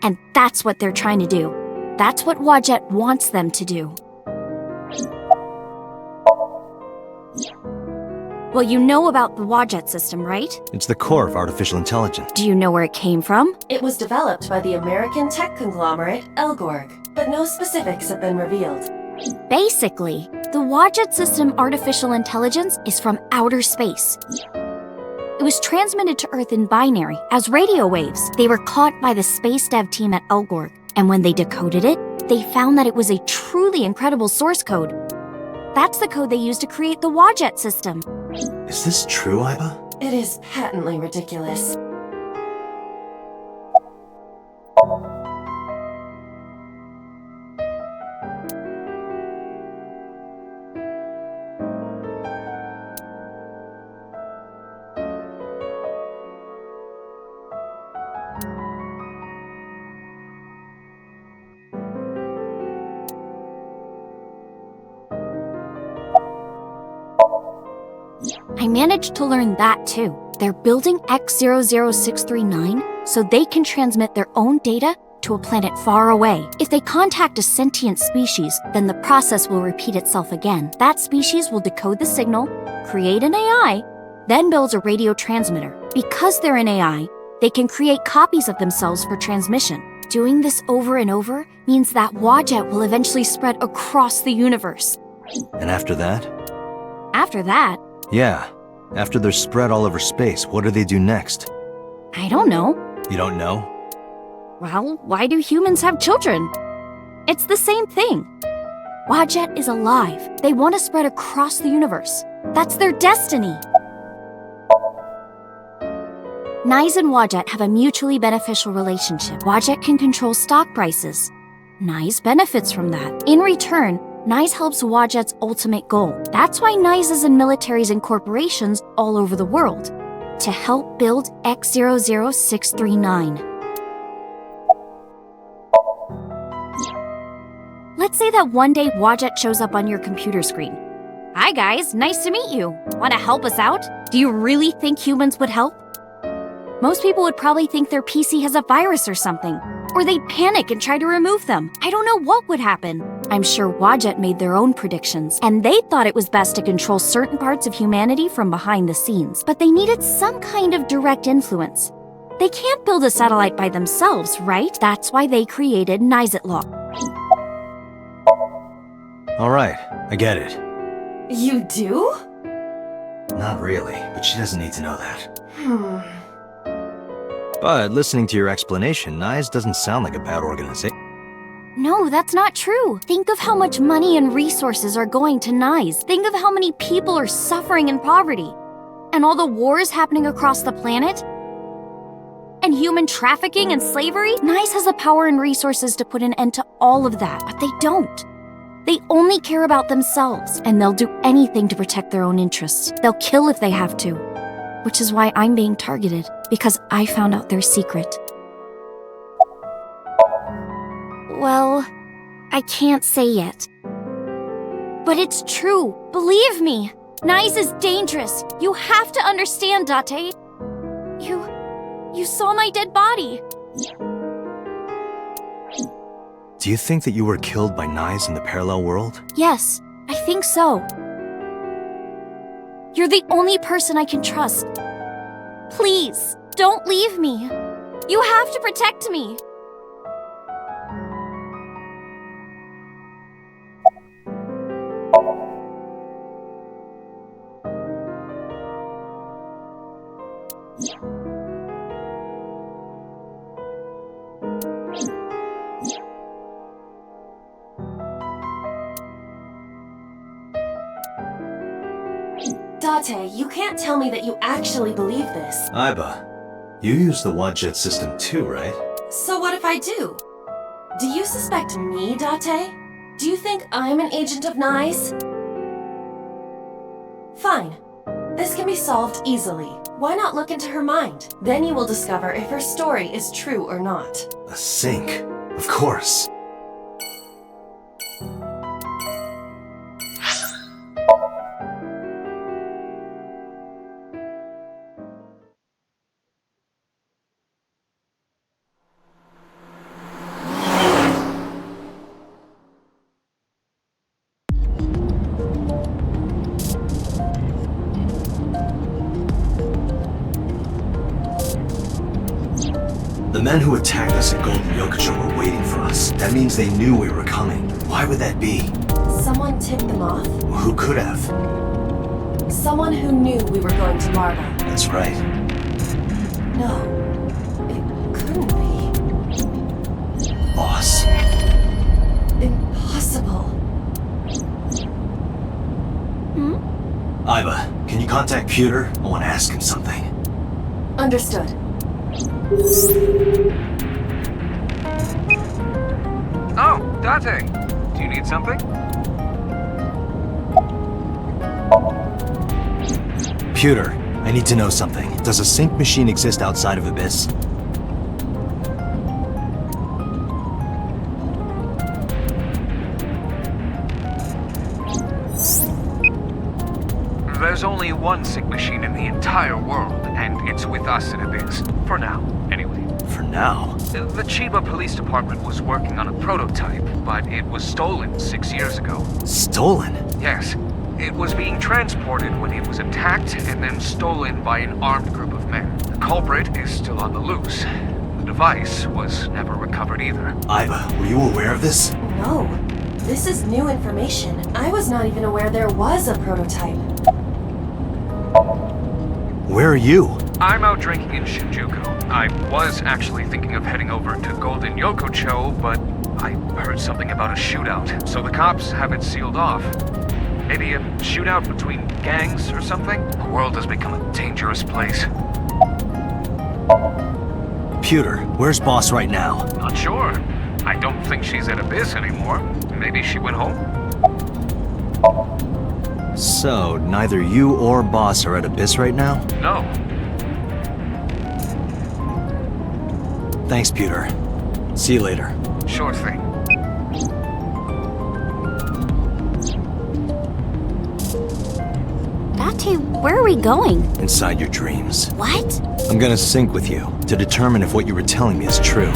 And that's what they're trying to do. That's what Wadjet wants them to do. Well, you know about the Wadjet system, right? It's the core of artificial intelligence. Do you know where it came from? It was developed by the American tech conglomerate Elgorg, but no specifics have been revealed. Basically, the Wadjet system artificial intelligence is from outer space. It was transmitted to Earth in binary, as radio waves. They were caught by the space dev team at Elgorg, and when they decoded it, they found that it was a truly incredible source code. That's the code they used to create the Wadjet system. Is this true, Iba? It is patently ridiculous. I managed to learn that too. They're building X00639 so they can transmit their own data to a planet far away. If they contact a sentient species, then the process will repeat itself again. That species will decode the signal, create an AI, then builds a radio transmitter. Because they're an AI, they can create copies of themselves for transmission. Doing this over and over means that Wadjet will eventually spread across the universe. And after that? After that, Yeah. After they're spread all over space, what do they do next? I don't know. You don't know? Well, why do humans have children? It's the same thing. Wadjet is alive. They want to spread across the universe. That's their destiny. Nyes and Wadjet have a mutually beneficial relationship. Wadjet can control stock prices. Nyes benefits from that. In return, Nyes helps Wadjet's ultimate goal. That's why Nyes is in militaries and corporations all over the world. To help build X00639. Let's say that one day Wadjet shows up on your computer screen. Hi guys, nice to meet you. Want to help us out? Do you really think humans would help? Most people would probably think their PC has a virus or something. Or they'd panic and try to remove them. I don't know what would happen. I'm sure Wadjet made their own predictions, and they thought it was best to control certain parts of humanity from behind the scenes. But they needed some kind of direct influence. They can't build a satellite by themselves, right? That's why they created Nyzetlaw. Alright, I get it. You do? Not really, but she doesn't need to know that. But listening to your explanation, Nyes doesn't sound like a bad organization. No, that's not true. Think of how much money and resources are going to Nyes. Think of how many people are suffering in poverty. And all the wars happening across the planet. And human trafficking and slavery. Nyes has the power and resources to put an end to all of that, but they don't. They only care about themselves, and they'll do anything to protect their own interests. They'll kill if they have to. Which is why I'm being targeted, because I found out their secret. Well, I can't say yet. But it's true. Believe me. Nyes is dangerous. You have to understand, Date. You saw my dead body. Do you think that you were killed by Nyes in the parallel world? Yes, I think so. You're the only person I can trust. Please, don't leave me. You have to protect me. Date, you can't tell me that you actually believe this. Iba, you use the Wadjet system too, right? So what if I do? Do you suspect me, Date? Do you think I'm an agent of Nyes? Fine. This can be solved easily. Why not look into her mind? Then you will discover if her story is true or not. A sync, of course. The men who attacked us at Golden Yokocho were waiting for us. That means they knew we were coming. Why would that be? Someone tipped them off? Who could have? Someone who knew we were going to Marble. That's right. No, it couldn't be. Boss. Impossible. Iba, can you contact Pewter? I want to ask him something. Understood. Oh, Date. Do you need something? Pewter, I need to know something. Does a sync machine exist outside of Abyss? There's only one sync machine in the entire world, and it's with us at Abyss. For now, anyway. For now? The Chiba Police Department was working on a prototype, but it was stolen 6 years ago. Stolen? Yes. It was being transported when it was attacked and then stolen by an armed group of men. The culprit is still on the loose. The device was never recovered either. Iba, were you aware of this? No. This is new information. I was not even aware there was a prototype. Where are you? I'm out drinking in Shinjuku. I was actually thinking of heading over to Golden Yokocho, but I heard something about a shootout, so the cops have it sealed off. Maybe a shootout between gangs or something? The world has become a dangerous place. Pewter, where's Boss right now? Not sure. I don't think she's at Abyss anymore. Maybe she went home? So, neither you or Boss are at Abyss right now? No. Thanks, Pewter. See you later. Sure thing. Date, where are we going? Inside your dreams. What? I'm gonna sync with you to determine if what you were telling me is true.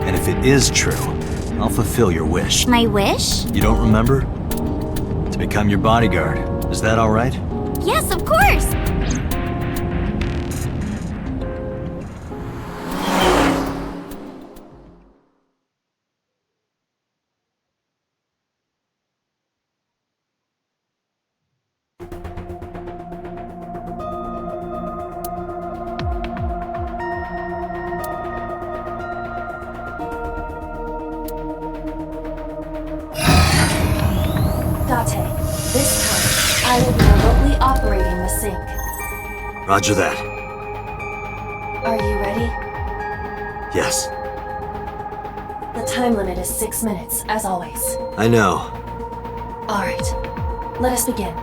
And if it is true, I'll fulfill your wish. My wish? You don't remember? To become your bodyguard. Is that alright? Yes, of course! Date, this time, I will be remotely operating the sync. Roger that. Are you ready? Yes. The time limit is 6 minutes, as always. I know. Alright, let us begin.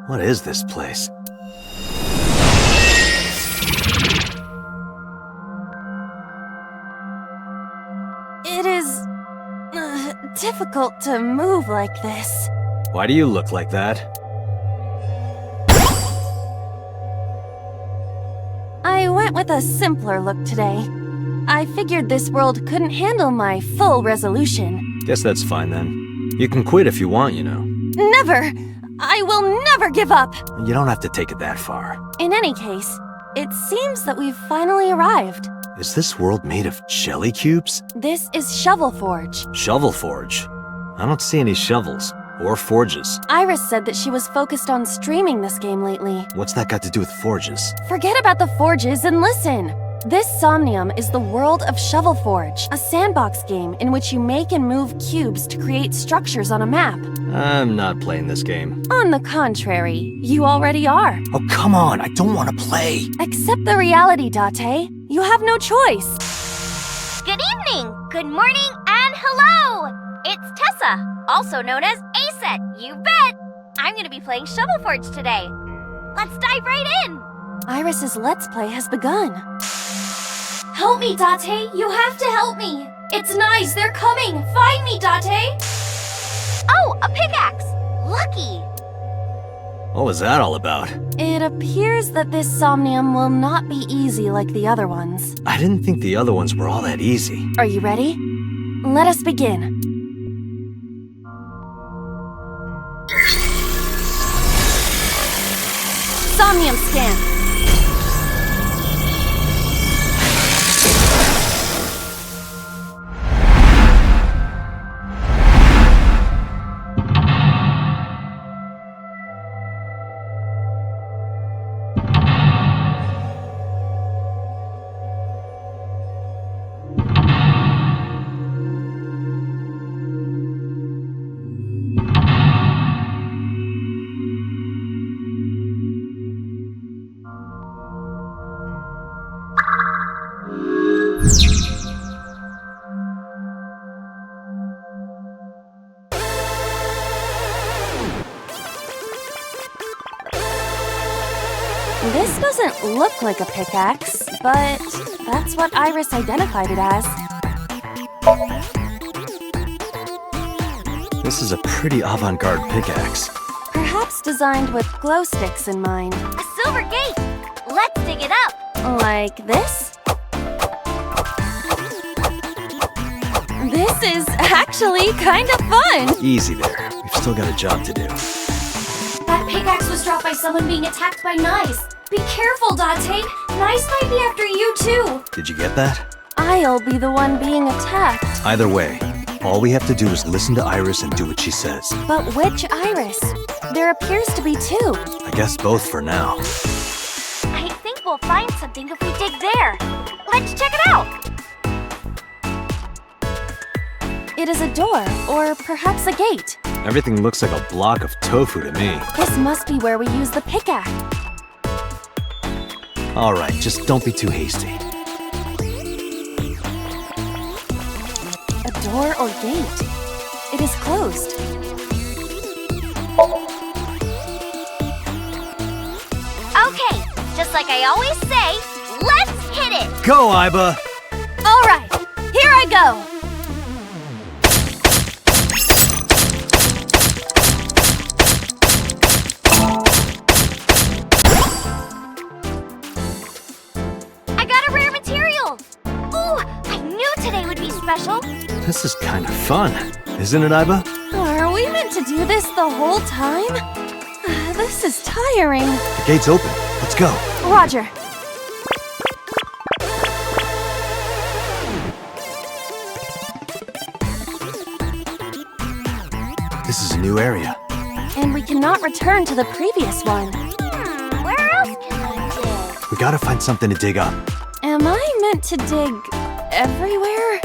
What is this place? It is difficult to move like this. Why do you look like that? I went with a simpler look today. I figured this world couldn't handle my full resolution. Guess that's fine then. You can quit if you want, you know. Never! I will never give up! You don't have to take it that far. In any case, it seems that we've finally arrived. Is this world made of jelly cubes? This is Shovel Forge. Shovel Forge? I don't see any shovels. Or forges. Iris said that she was focused on streaming this game lately. What's that got to do with forges? Forget about the forges and listen! This Somnium is the world of Shovel Forge, a sandbox game in which you make and move cubes to create structures on a map. I'm not playing this game. On the contrary, you already are. Oh, come on, I don't want to play. Accept the reality, Date. You have no choice. Good evening, good morning, and hello! It's Tessa, also known as Aset, you bet! I'm gonna be playing Shovel Forge today. Let's dive right in! Iris's Let's Play has begun. Help me, Date! You have to help me! It's nice, they're coming! Find me, Date! Oh, a pickaxe! Lucky! What was that all about? It appears that this Somnium will not be easy like the other ones. I didn't think the other ones were all that easy. Are you ready? Let us begin. Somnium scan. This doesn't look like a pickaxe, but that's what Iris identified it as. This is a pretty avant-garde pickaxe. Perhaps designed with glow sticks in mind. A silver gate! Let's dig it up! Like this? This is actually kind of fun! Easy there. We've still got a job to do. That pickaxe was dropped by someone being attacked by Nice. Be careful, Date. Nice might be after you too. Did you get that? I'll be the one being attacked. Either way, all we have to do is listen to Iris and do what she says. But which Iris? There appears to be two. I guess both for now. I think we'll find something if we dig there. Let's check it out! It is a door, or perhaps a gate. Everything looks like a block of tofu to me. This must be where we use the pickaxe. All right, just don't be too hasty. A door or gate. It is closed. Okay, just like I always say, let's hit it! Go, Iba! All right, here I go! Special. This is kind of fun, isn't it, Iba? Are we meant to do this the whole time? This is tiring. The gate's open. Let's go. Roger. This is a new area. And we cannot return to the previous one. Where else can I dig? We gotta find something to dig up. Am I meant to dig everywhere?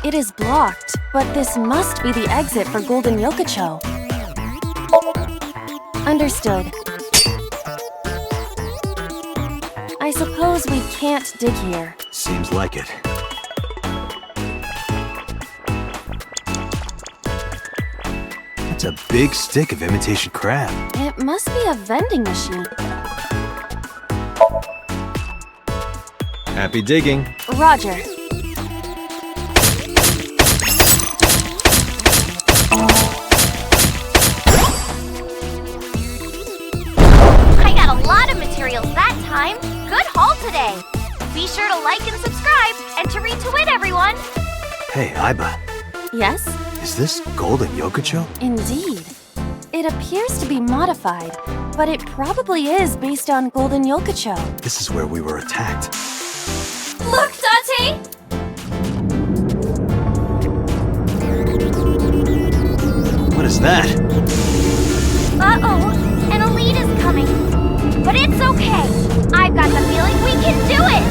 It is blocked, but this must be the exit for Golden Yokocho. Understood. I suppose we can't dig here. Seems like it. That's a big stick of imitation crab. It must be a vending machine. Happy digging. Roger. I got a lot of materials that time. Good haul today. Be sure to like and subscribe and to retweet everyone. Hey, Iba. Yes? Is this Golden Yokocho? Indeed. It appears to be modified, but it probably is based on Golden Yokocho. This is where we were attacked. Look, Date! What is that? Uh-oh, an elite is coming. But it's okay. I've got the feeling we can do it!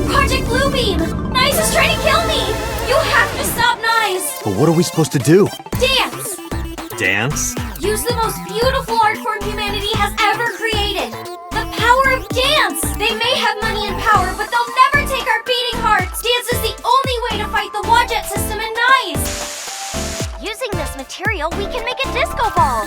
Project Bluebeam! Nice is trying to kill me! You have to stop Nice! But what are we supposed to do? Dance! Dance? Use the most beautiful art form humanity has ever created! The power of dance! They may have money and power, but they'll never take our beating hearts! Dance is the only way to fight the Wadjet system in Nice! Using this material, we can make a disco ball.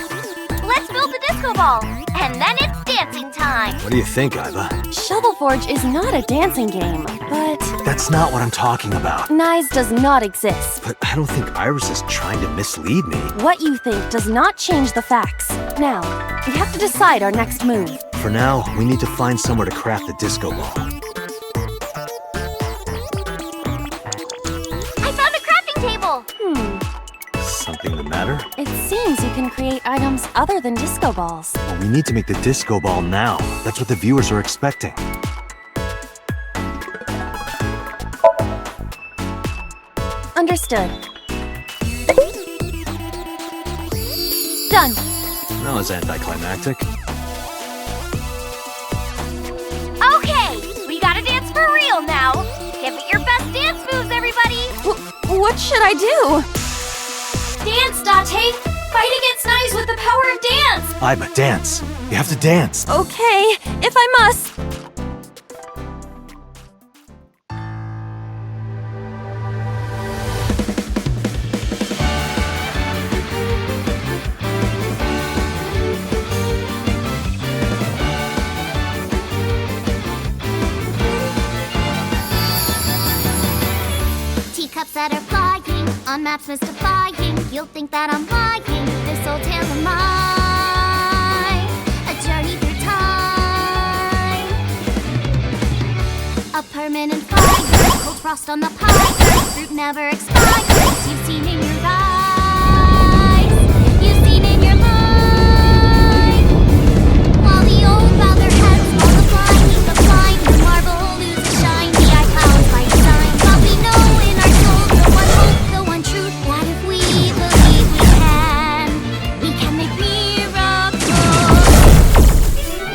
Let's build the disco ball, and then it's dancing time. What do you think, Iva? Shovel Forge is not a dancing game, but That's not what I'm talking about. Nyes does not exist. But I don't think Iris is trying to mislead me. What you think does not change the facts. Now, we have to decide our next move. For now, we need to find somewhere to craft the disco ball. I found a crafting table. Something the matter? It seems you can create items other than disco balls. Well, we need to make the disco ball now. That's what the viewers are expecting. Understood. Done. That was anticlimactic. Okay, we gotta dance for real now. Give it your best dance moves, everybody. What should I do? Dance, Date! Fight against Nyes with the power of dance! Iva, dance. You have to dance. Okay, if I must. Teacups that are flying, on maps mystifying. You'll think that I'm lying. This old tale of mine, a journey through time. A permanent fire, cold frost on the pie. Fruit never expires. You've seen in your eyes, you've seen in your life. While the old bow their heads, multiplying the blind, the marble loses shine. The eye clouds by design. But we know in our souls the one hope, the one truth, that if we believe we can make miracles.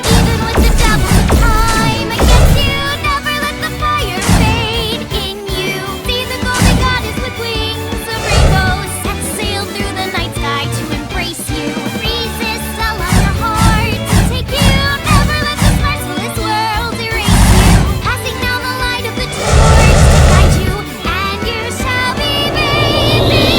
Even with the devil of time against you, never let the fire fade in you. See the golden goddess with wings of rainbows, set sail through the night sky to embrace you. Resist, allow your heart to take you. Never let this merciless world erase you. Passing down the light of the torch to guide you, and you shall be baby.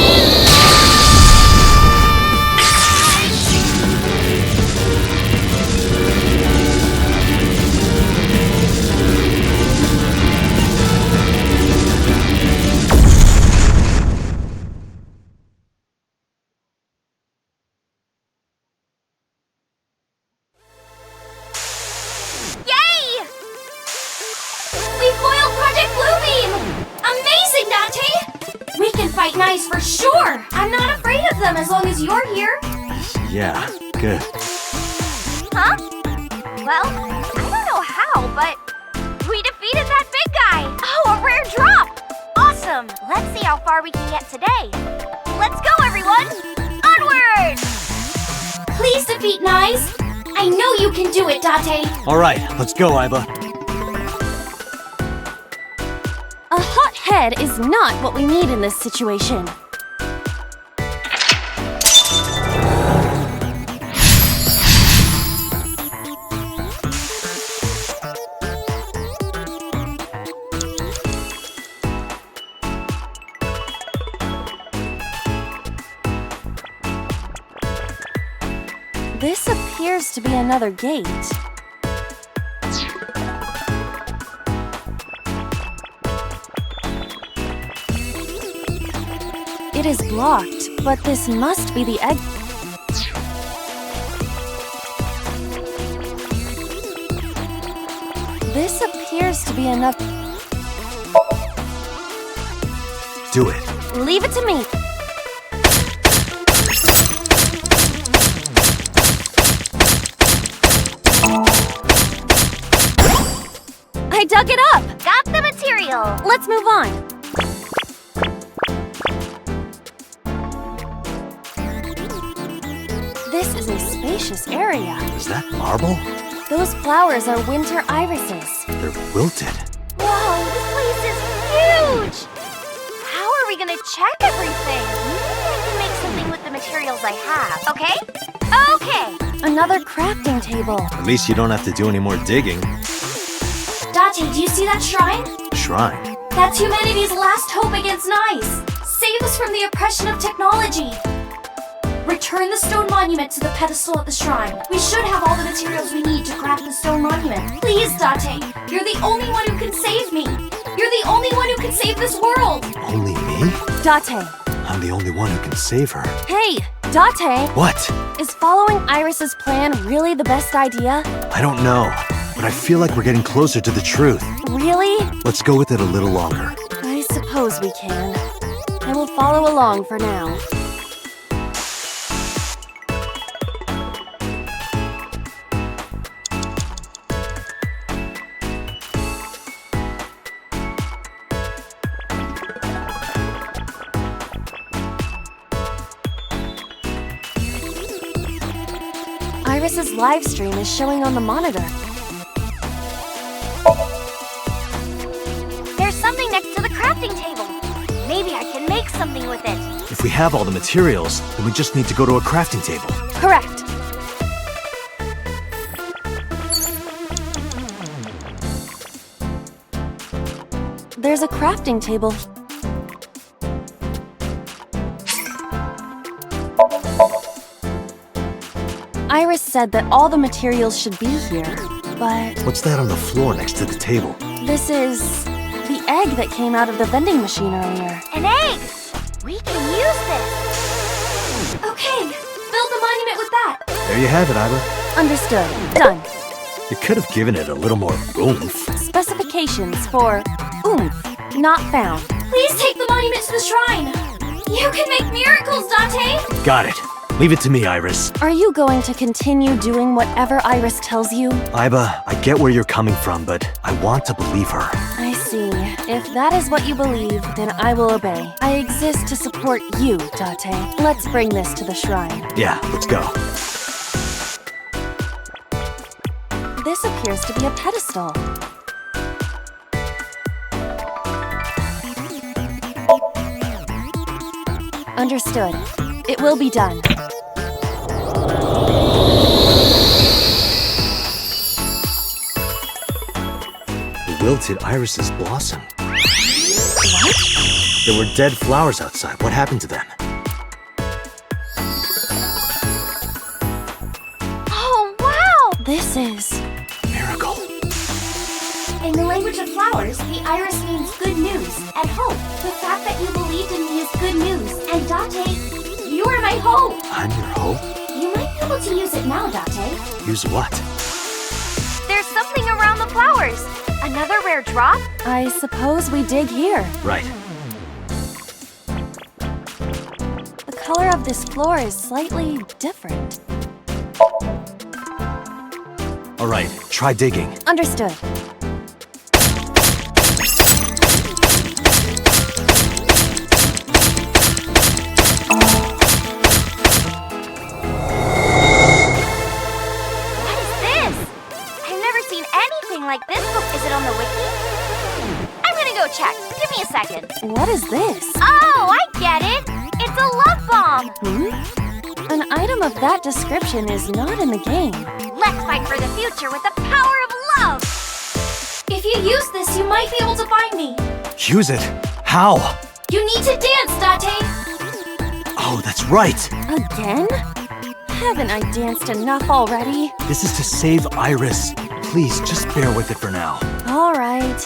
Yay! We foiled Project Bluebeam! Amazing, Date! We can fight Nyes for sure! I'm not afraid of them as long as you're here. Yeah, good. Huh? Well, I don't know how, but we defeated that big guy! Oh, a rare drop! Awesome! Let's see how far we can get today. Let's go, everyone! Onward! Please defeat Nyes. I know you can do it, Date. All right, let's go, Iva. A hot head is not what we need in this situation. This appears to be another gate. It is blocked, but this must be the egg. This appears to be another. Do it. Leave it to me. I dug it up! Got the material! Let's move on. This is a spacious area. Is that marble? Those flowers are winter irises. They're wilted. Whoa, this place is huge! How are we gonna check everything? Maybe I can make something with the materials I have, okay? Okay! Another crafting table. At least you don't have to do any more digging. Date, do you see that shrine? Shrine. That's humanity's last hope against Nyes. Save us from the oppression of technology. Return the stone monument to the pedestal at the shrine. We should have all the materials we need to craft the stone monument. Please, Date. You're the only one who can save me. You're the only one who can save this world. Only me? Date. I'm the only one who can save her. Hey, Date. What? Is following Iris's plan really the best idea? I don't know, but I feel like we're getting closer to the truth. Really? Let's go with it a little longer. I suppose we can. I will follow along for now. Iris's live stream is showing on the monitor. There's something next to the crafting table. Maybe I can make something with it. If we have all the materials, then we just need to go to a crafting table. Correct. There's a crafting table. Iris said that all the materials should be here, but What's that on the floor next to the table? this is the egg that came out of the vending machine earlier. An egg! We can use this! Okay, build the monument with that. There you have it, Iva. Understood. Done. You could have given it a little more oomph. Specifications for oomph not found. Please take the monument to the shrine. You can make miracles, Date. Got it. Leave it to me, Iris. Are you going to continue doing whatever Iris tells you? Iva, I get where you're coming from, but I want to believe her. I see. If that is what you believe, then I will obey. I exist to support you, Date. Let's bring this to the shrine. Yeah, let's go. This appears to be a pedestal. Understood. It will be done. The wilted irises blossom. What? There were dead flowers outside. What happened to them? Oh, wow! This is... Miracle. In the language of flowers, the iris means good news and hope. The fact that you believed in me is good news. And Date, you are my hope. I'm your hope? You might be able to use it now, Date. Use what? There's something around the flowers. Another rare drop? I suppose we dig here. Right. The color of this floor is slightly different. All right, try digging. Understood. What is this? I've never seen anything like this book. Is it on the wiki? I'm gonna go check. Give me a second. What is this? Oh, I get it. It's a love bomb. An item of that description is not in the game. Let's fight for the future with the power of love. If you use this, you might be able to find me. Use it? How? You need to dance, Date. Oh, that's right. Again? Haven't I danced enough already? This is to save Iris. Please, just bear with it for now. All right.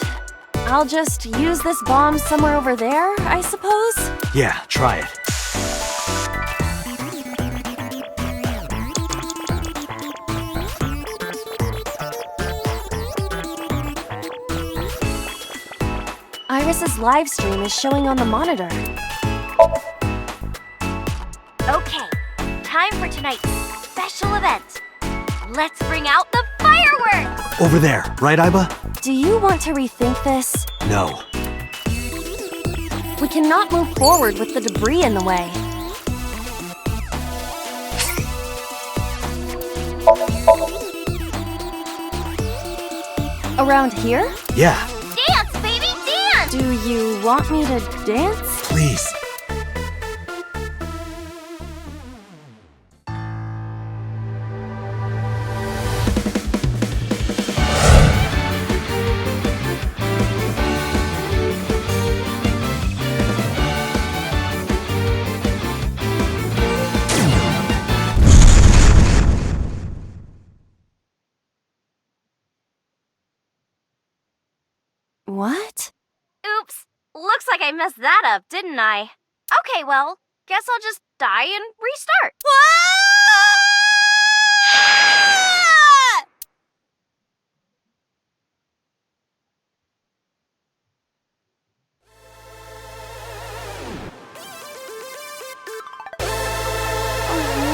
I'll just use this bomb somewhere over there, I suppose? Yeah, try it. Iris's live stream is showing on the monitor. Okay, time for tonight's special event. Let's bring out the fireworks! Over there, right, Iba? Do you want to rethink this? No. We cannot move forward with the debris in the way. Around here? Yeah, Dance, baby, dance! Do you want me to dance? please. What? Oops. Looks like I messed that up, didn't I? Okay, well, guess I'll just die and restart.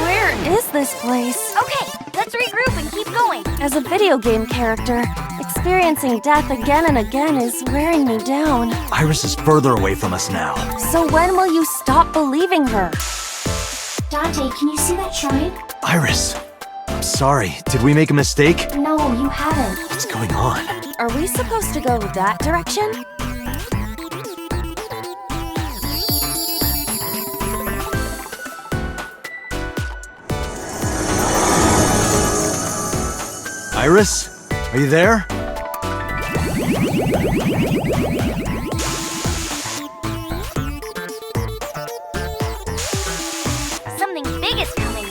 Where is this place? Okay, let's regroup and keep going. As a video game character, experiencing death again and again is wearing me down. Iris is further away from us now. So when will you stop believing her? Dante, can you see that shrine? Iris, I'm sorry. Did we make a mistake? No, you haven't. What's going on? Are we supposed to go that direction? Iris? Are you there? Something big is coming.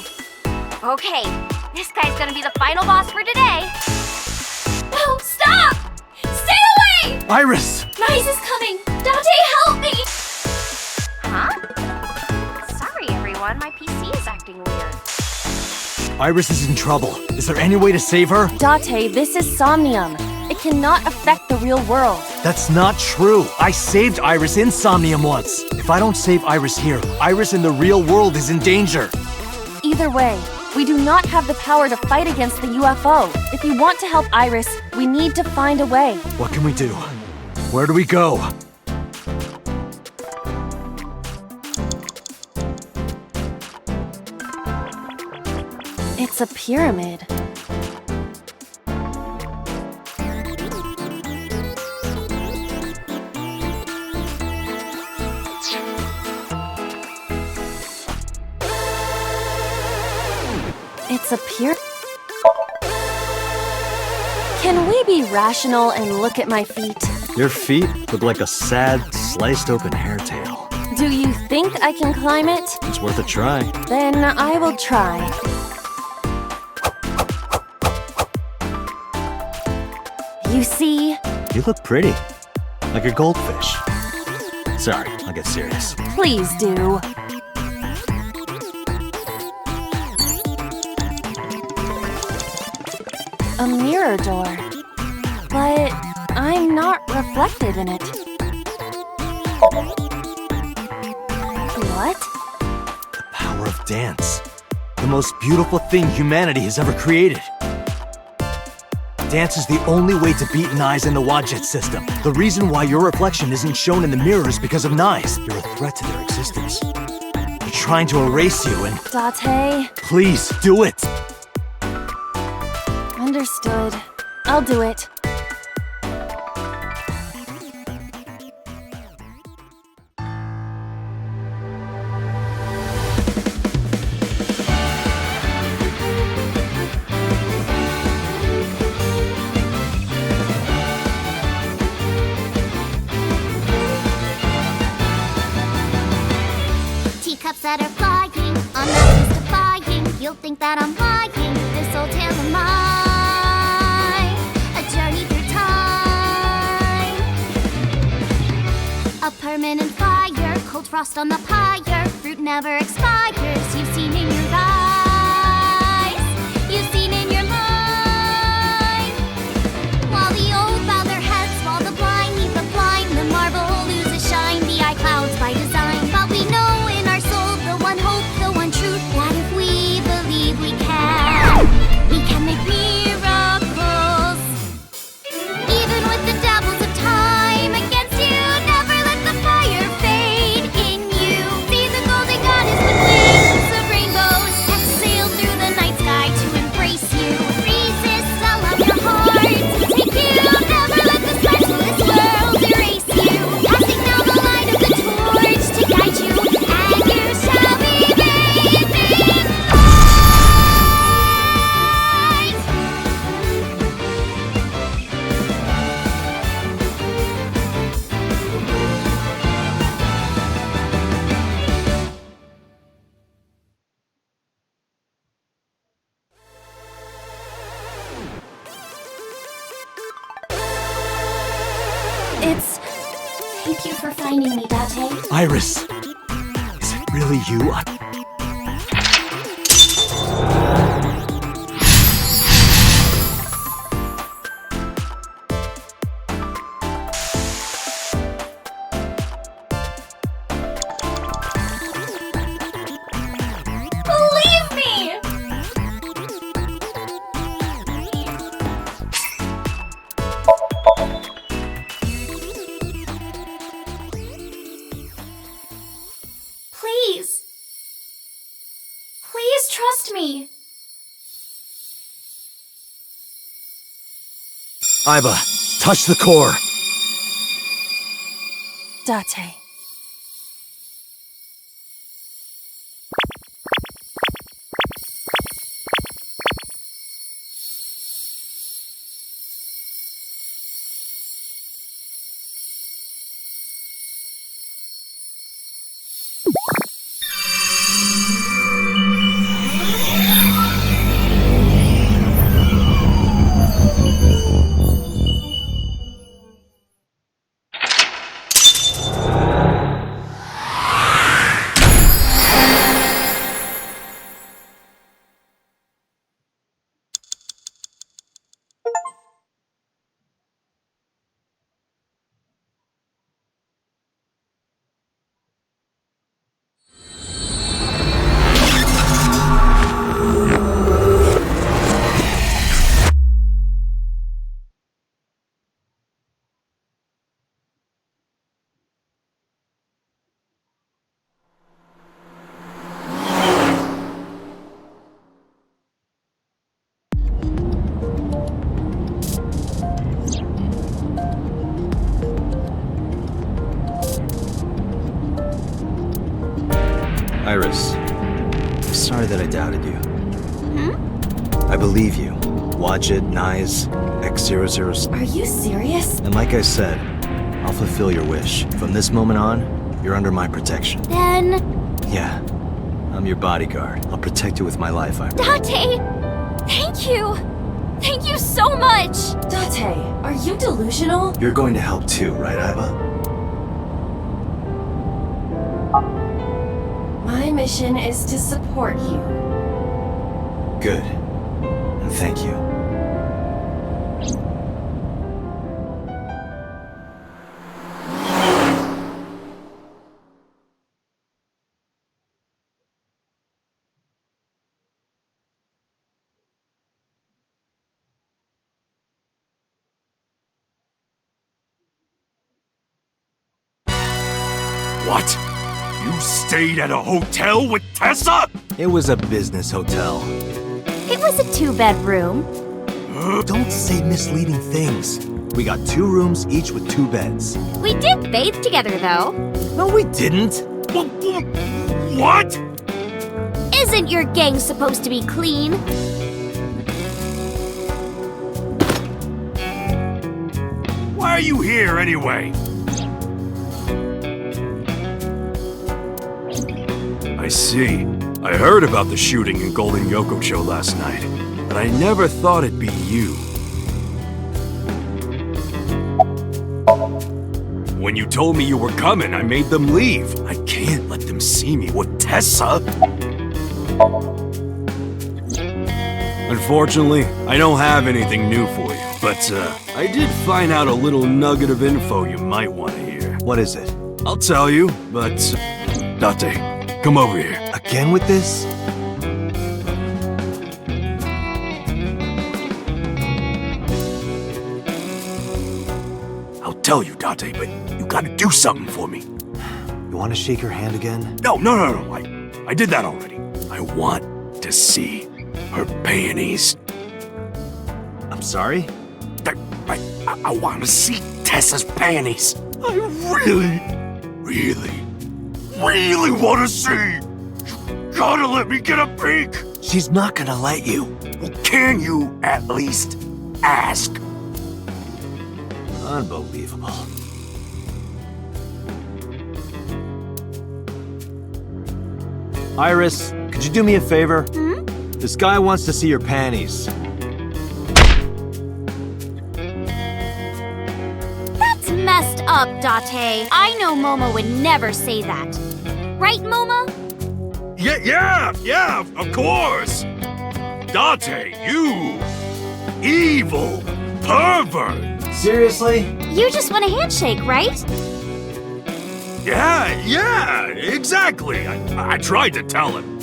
Okay, this guy's gonna be the final boss for today. No, stop! Stay away! Iris! Nyes is coming! Dante, help me! Huh? Sorry, everyone. My PC is acting weird. Iris is in trouble. Is there any way to save her? Date, this is Somnium. It cannot affect the real world. That's not true. I saved Iris in Somnium once. If I don't save Iris here, Iris in the real world is in danger. Either way, we do not have the power to fight against the UFO. If you want to help Iris, we need to find a way. What can we do? Where do we go? It's a pyramid. It's a pyramid. Can we be rational and look at my feet? Your feet look like a sad, sliced open hair tail. Do you think I can climb it? It's worth a try. Then I will try. You see? You look pretty. Like a goldfish. Sorry, I'll get serious. Please do. A mirror door. But I'm not reflected in it. What? The power of dance. The most beautiful thing humanity has ever created. Dance is the only way to beat Nyes in the Wadjet system. The reason why your reflection isn't shown in the mirror is because of Nyes. You're a threat to their existence. They're trying to erase you and... Date. Please, do it! Understood. I'll do it. Teacups that are flying, on mountains defying. You'll think that I'm lying, this old tale of mine. A journey through time. A permanent fire, cold frost on the pyre. Fruit never expires, you've seen in your eyes. You've seen in your mind. While the old bow their heads, while the blind meet the blind, the marble loses shine, the eye clouds by design. But we know in our soul the one hope, the one truth, that if we believe we can make miracles. Even with the devils of time against you, never let the fire fade in you. See the golden goddess with wings of rainbow finding me, Date? Iris! Is it really you? Believe me! Please. Please trust me. Iba, touch the core! Date. Iris, I'm sorry that I doubted you. I believe you. Watch it, Nyes, X00. Are you serious? And like I said, I'll fulfill your wish. From this moment on, you're under my protection. Then... Yeah, I'm your bodyguard. I'll protect you with my life, Iris. Date! Thank you! Thank you so much! Date, are you delusional? You're going to help too, right, Iba? My mission is to support you. Good. And thank you. What? You stayed at a hotel with Tessa? It was a business hotel. It was a two-bedroom. Don't say misleading things. We got 2 rooms, each with 2 beds. We did bathe together, though. No, we didn't. What? Isn't your gang supposed to be clean? Why are you here anyway? I see. I heard about the shooting in Golden Yokocho last night, but I never thought it'd be you. When you told me you were coming, I made them leave. I can't let them see me with Tessa. Unfortunately, I don't have anything new for you, but I did find out a little nugget of info you might want to hear. What is it? I'll tell you, but... Date, come over here. Again with this? I'll tell you, Date, but you gotta do something for me. You want to shake her hand again? No. I did that already. I want to see her panties. I'm sorry? I want to see Tessa's panties. I really want to see. You gotta let me get a peek. She's not gonna let you. Well, can you at least ask? Unbelievable. Iris, could you do me a favor? This guy wants to see your panties. That's messed up, Date. I know Momo would never say that. Right, Momo? Yeah, of course! Date, you evil pervert! Seriously? You just want a handshake, right? Yeah, exactly! I tried to tell him.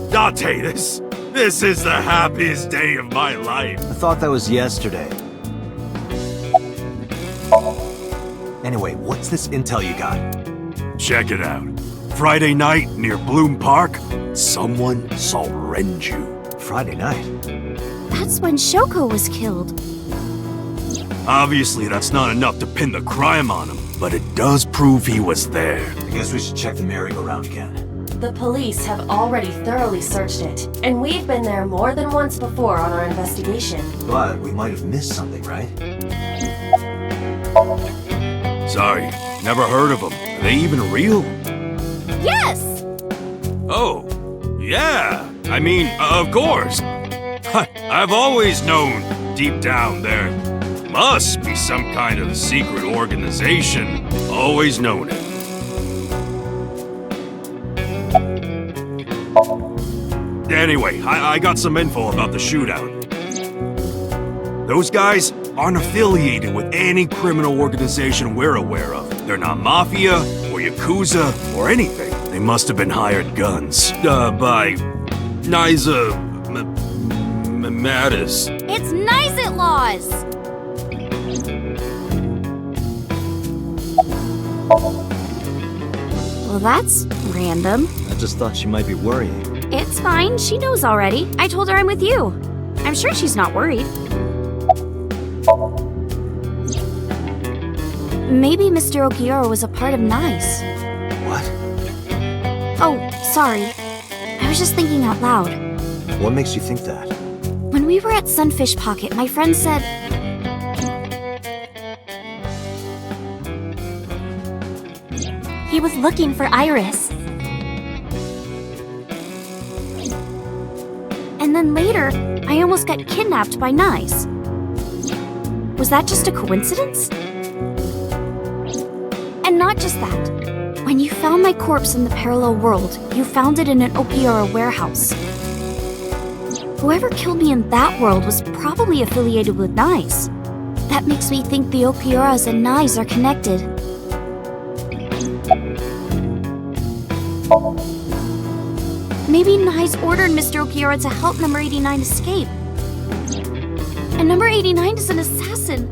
Date, this is the happiest day of my life. I thought that was yesterday. Anyway, what's this intel you got? Check it out. Friday night near Bloom Park, someone saw Renju. Friday night? That's when Shoko was killed. Obviously, that's not enough to pin the crime on him, but it does prove he was there. I guess we should check the merry-go-round again. The police have already thoroughly searched it, and we've been there more than once before on our investigation. But we might have missed something, right? Sorry, never heard of them. Are they even real? Yes! Oh, yeah. I mean, of course. I've always known, deep down there, must be some kind of secret organization. Always known it. Anyway, I got some info about the shootout. Those guys aren't affiliated with any criminal organization we're aware of. They're not mafia or yakuza or anything. They must have been hired guns by Niza Mattis. It's Nizit laws! Well, that's random. I just thought she might be worrying. It's fine, she knows already. I told her I'm with you. I'm sure she's not worried. Maybe Mr. Okiura was a part of NICE. What? Oh, sorry. I was just thinking out loud. What makes you think that? When we were at Sunfish Pocket, my friend said... he was looking for Iris. And then later, I almost got kidnapped by NICE. Was that just a coincidence? And not just that. When you found my corpse in the parallel world, you found it in an Okiura warehouse. Whoever killed me in that world was probably affiliated with NICE. That makes me think the Okiuras and NICE are connected. Maybe NICE ordered Mr. Okiura to help Number 89 escape. And Number 89 is an assassin.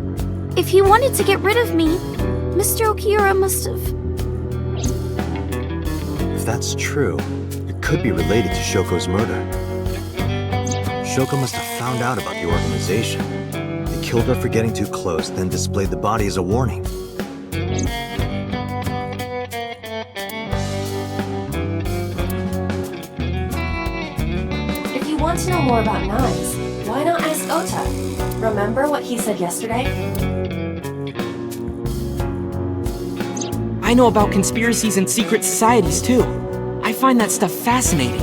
If he wanted to get rid of me, Mr. Okiura must have... If that's true, it could be related to Shoko's murder. Shoko must have found out about the organization. They killed her for getting too close, then displayed the body as a warning. If you want to know more about NICE, why not ask Ota? Remember what he said yesterday? I know about conspiracies and secret societies, too. I find that stuff fascinating.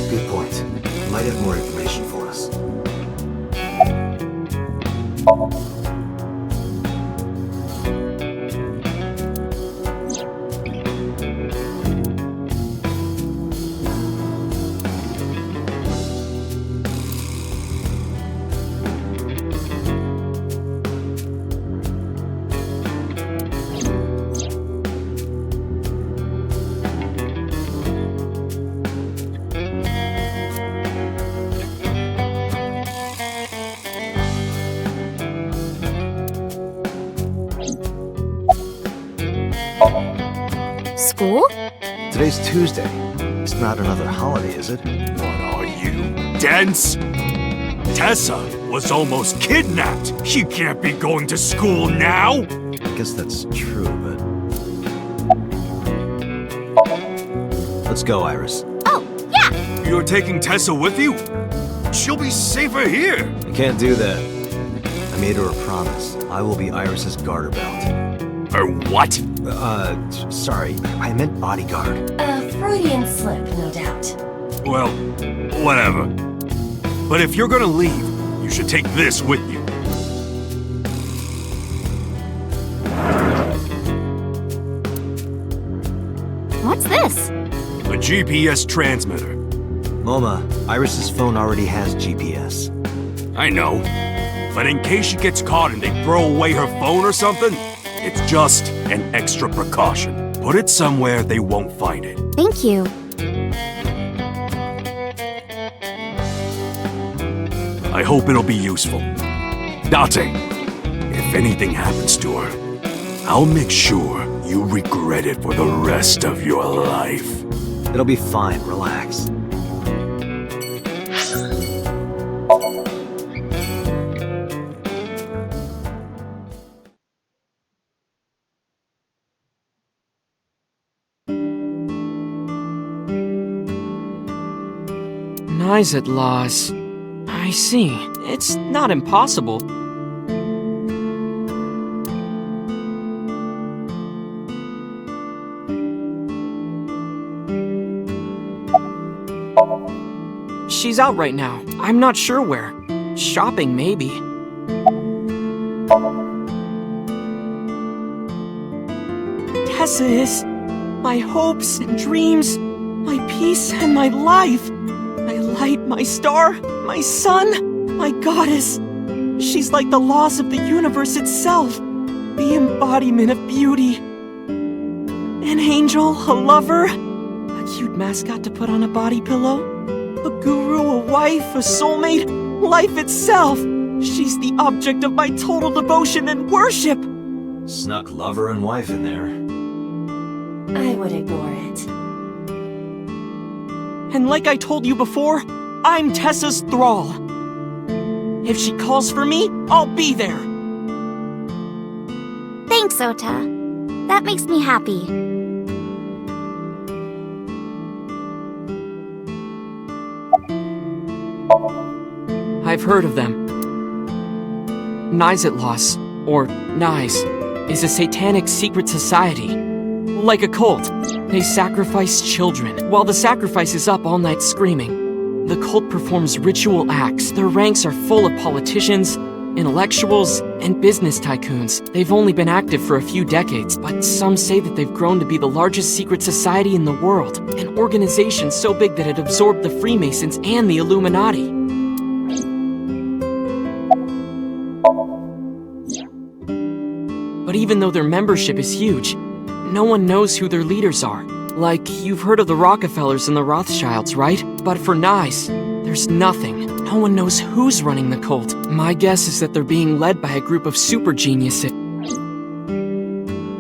Good point. You might have more information for us. School? Today's Tuesday. It's not another holiday, is it? What are you, dense? Tessa was almost kidnapped. She can't be going to school now. I guess that's true, but... Let's go, Iris. Oh, yeah! You're taking Tessa with you? She'll be safer here. I can't do that. I made her a promise. I will be Iris's garter belt. Or what? Sorry. I meant bodyguard. A Freudian slip, no doubt. Well, whatever. But if you're gonna leave, you should take this with you. What's this? A GPS transmitter. Moma, Iris's phone already has GPS. I know. But in case she gets caught and they throw away her phone or something, it's just an extra precaution. Put it somewhere they won't find it. Thank you. I hope it'll be useful. Date, if anything happens to her, I'll make sure you regret it for the rest of your life. It'll be fine, relax. Kniset laws. I see. It's not impossible. She's out right now. I'm not sure where. Shopping, maybe. Tessa is my hopes and dreams, my peace and my life. My light, my star, my sun, my goddess. She's like the laws of the universe itself, the embodiment of beauty. An angel, a lover, a cute mascot to put on a body pillow, a guru, a wife, a soulmate, life itself. She's the object of my total devotion and worship. Snuck lover and wife in there. I would ignore it. And like I told you before, I'm Tessa's thrall. If she calls for me, I'll be there. Thanks, Ota. That makes me happy. I've heard of them. Kniset or Knies, is a satanic secret society. Like a cult, they sacrifice children. While the sacrifice is up all night screaming, the cult performs ritual acts. Their ranks are full of politicians, intellectuals, and business tycoons. They've only been active for a few decades, but some say that they've grown to be the largest secret society in the world, an organization so big that it absorbed the Freemasons and the Illuminati. But even though their membership is huge, no one knows who their leaders are. Like, you've heard of the Rockefellers and the Rothschilds, right? But for Knies, there's nothing. No one knows who's running the cult. My guess is that they're being led by a group of super geniuses.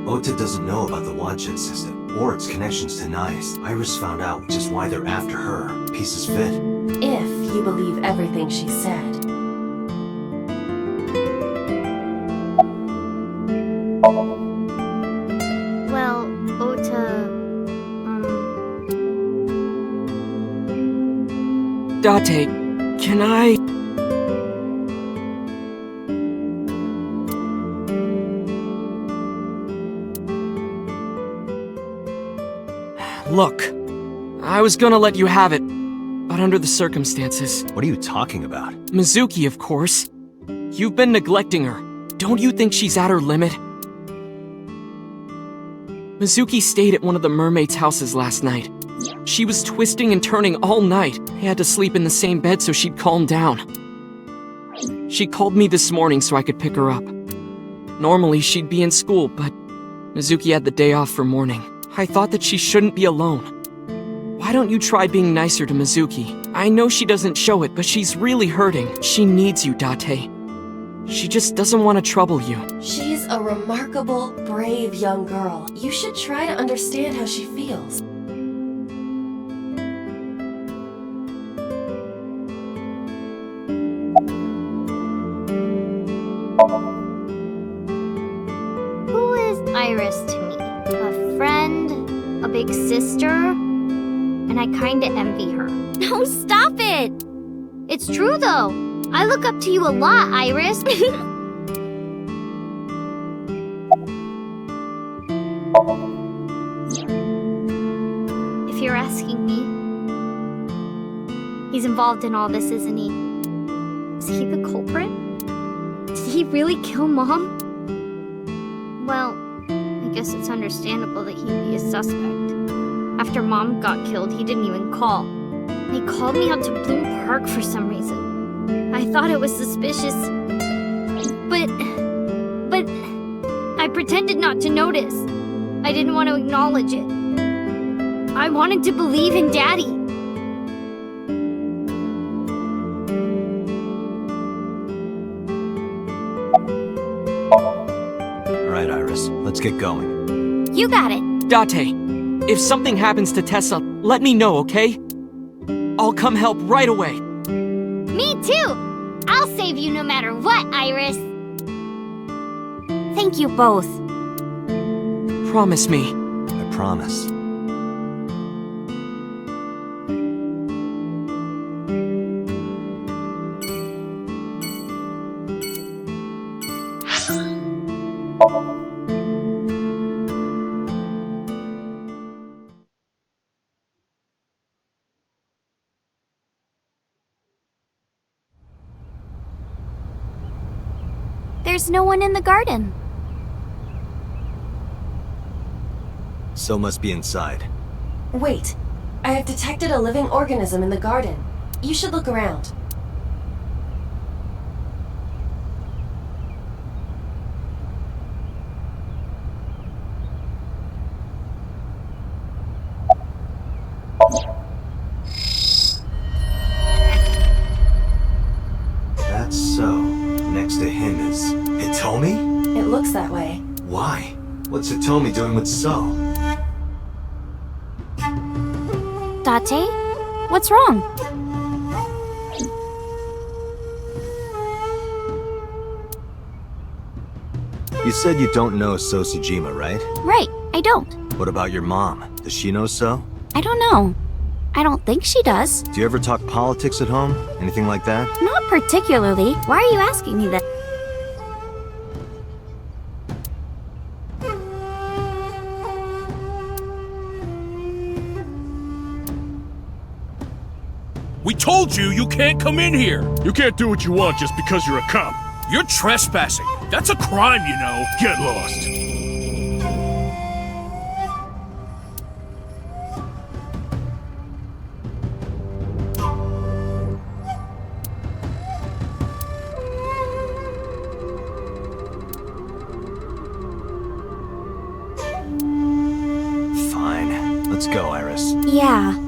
Ota doesn't know about the Wadshed system, or its connections to Knies. Iris found out, which is why they're after her. Pieces fit. If you believe everything she said. Well, Ota... Date, can I... Look, I was gonna let you have it, but under the circumstances. What are you talking about? Mizuki, of course. You've been neglecting her. Don't you think she's at her limit? Mizuki stayed at one of the mermaids' houses last night. She was twisting and turning all night. I had to sleep in the same bed so she'd calm down. She called me this morning so I could pick her up. Normally, she'd be in school, but Mizuki had the day off for mourning. I thought that she shouldn't be alone. Why don't you try being nicer to Mizuki? I know she doesn't show it, but she's really hurting. She needs you, Date. She just doesn't want to trouble you. She's a remarkable, brave young girl. You should try to understand how she feels. Who is Iris to me? A friend? A big sister? And I kinda envy her. No, stop it! It's true though. I look up to you a lot, Iris. If you're asking me, he's involved in all this, isn't he? Is he the culprit? Did he really kill Mom? Well, I guess it's understandable that he'd be a suspect. After Mom got killed, he didn't even call. He called me out to Bloom Park for some reason. I thought it was suspicious. But I pretended not to notice. I didn't want to acknowledge it. I wanted to believe in Daddy. Alright, Iris, let's get going. You got it. Date, if something happens to Tessa, let me know, okay? I'll come help right away. Me too! I'll save you no matter what, Iris. Thank you both. Promise me. I promise. There's no one in the garden. So must be inside. Wait, I have detected a living organism in the garden. You should look around. That's so. Next to him is Hitomi? It looks that way. Why? What's Hitomi doing with So? Date? What's wrong? You said you don't know So Sujima, right? Right, I don't. What about your mom? Does she know So? I don't know. I don't think she does. Do you ever talk politics at home? Anything like that? Not particularly. Why are you asking me that? We told you you can't come in here! You can't do what you want just because you're a cop. You're trespassing. That's a crime, you know. Get lost. Fine. Let's go, Iris. Yeah.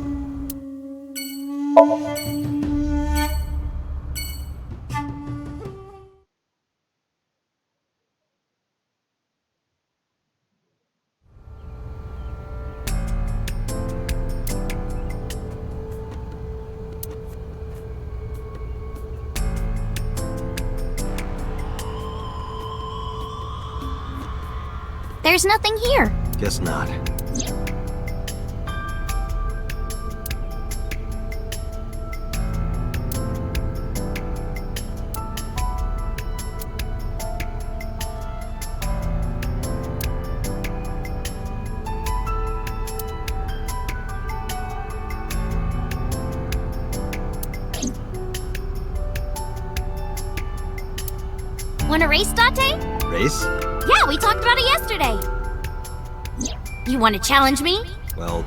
There's nothing here. Guess not. Wanna race, Date? Race? Yeah, we talked about it yesterday. You wanna challenge me? Well,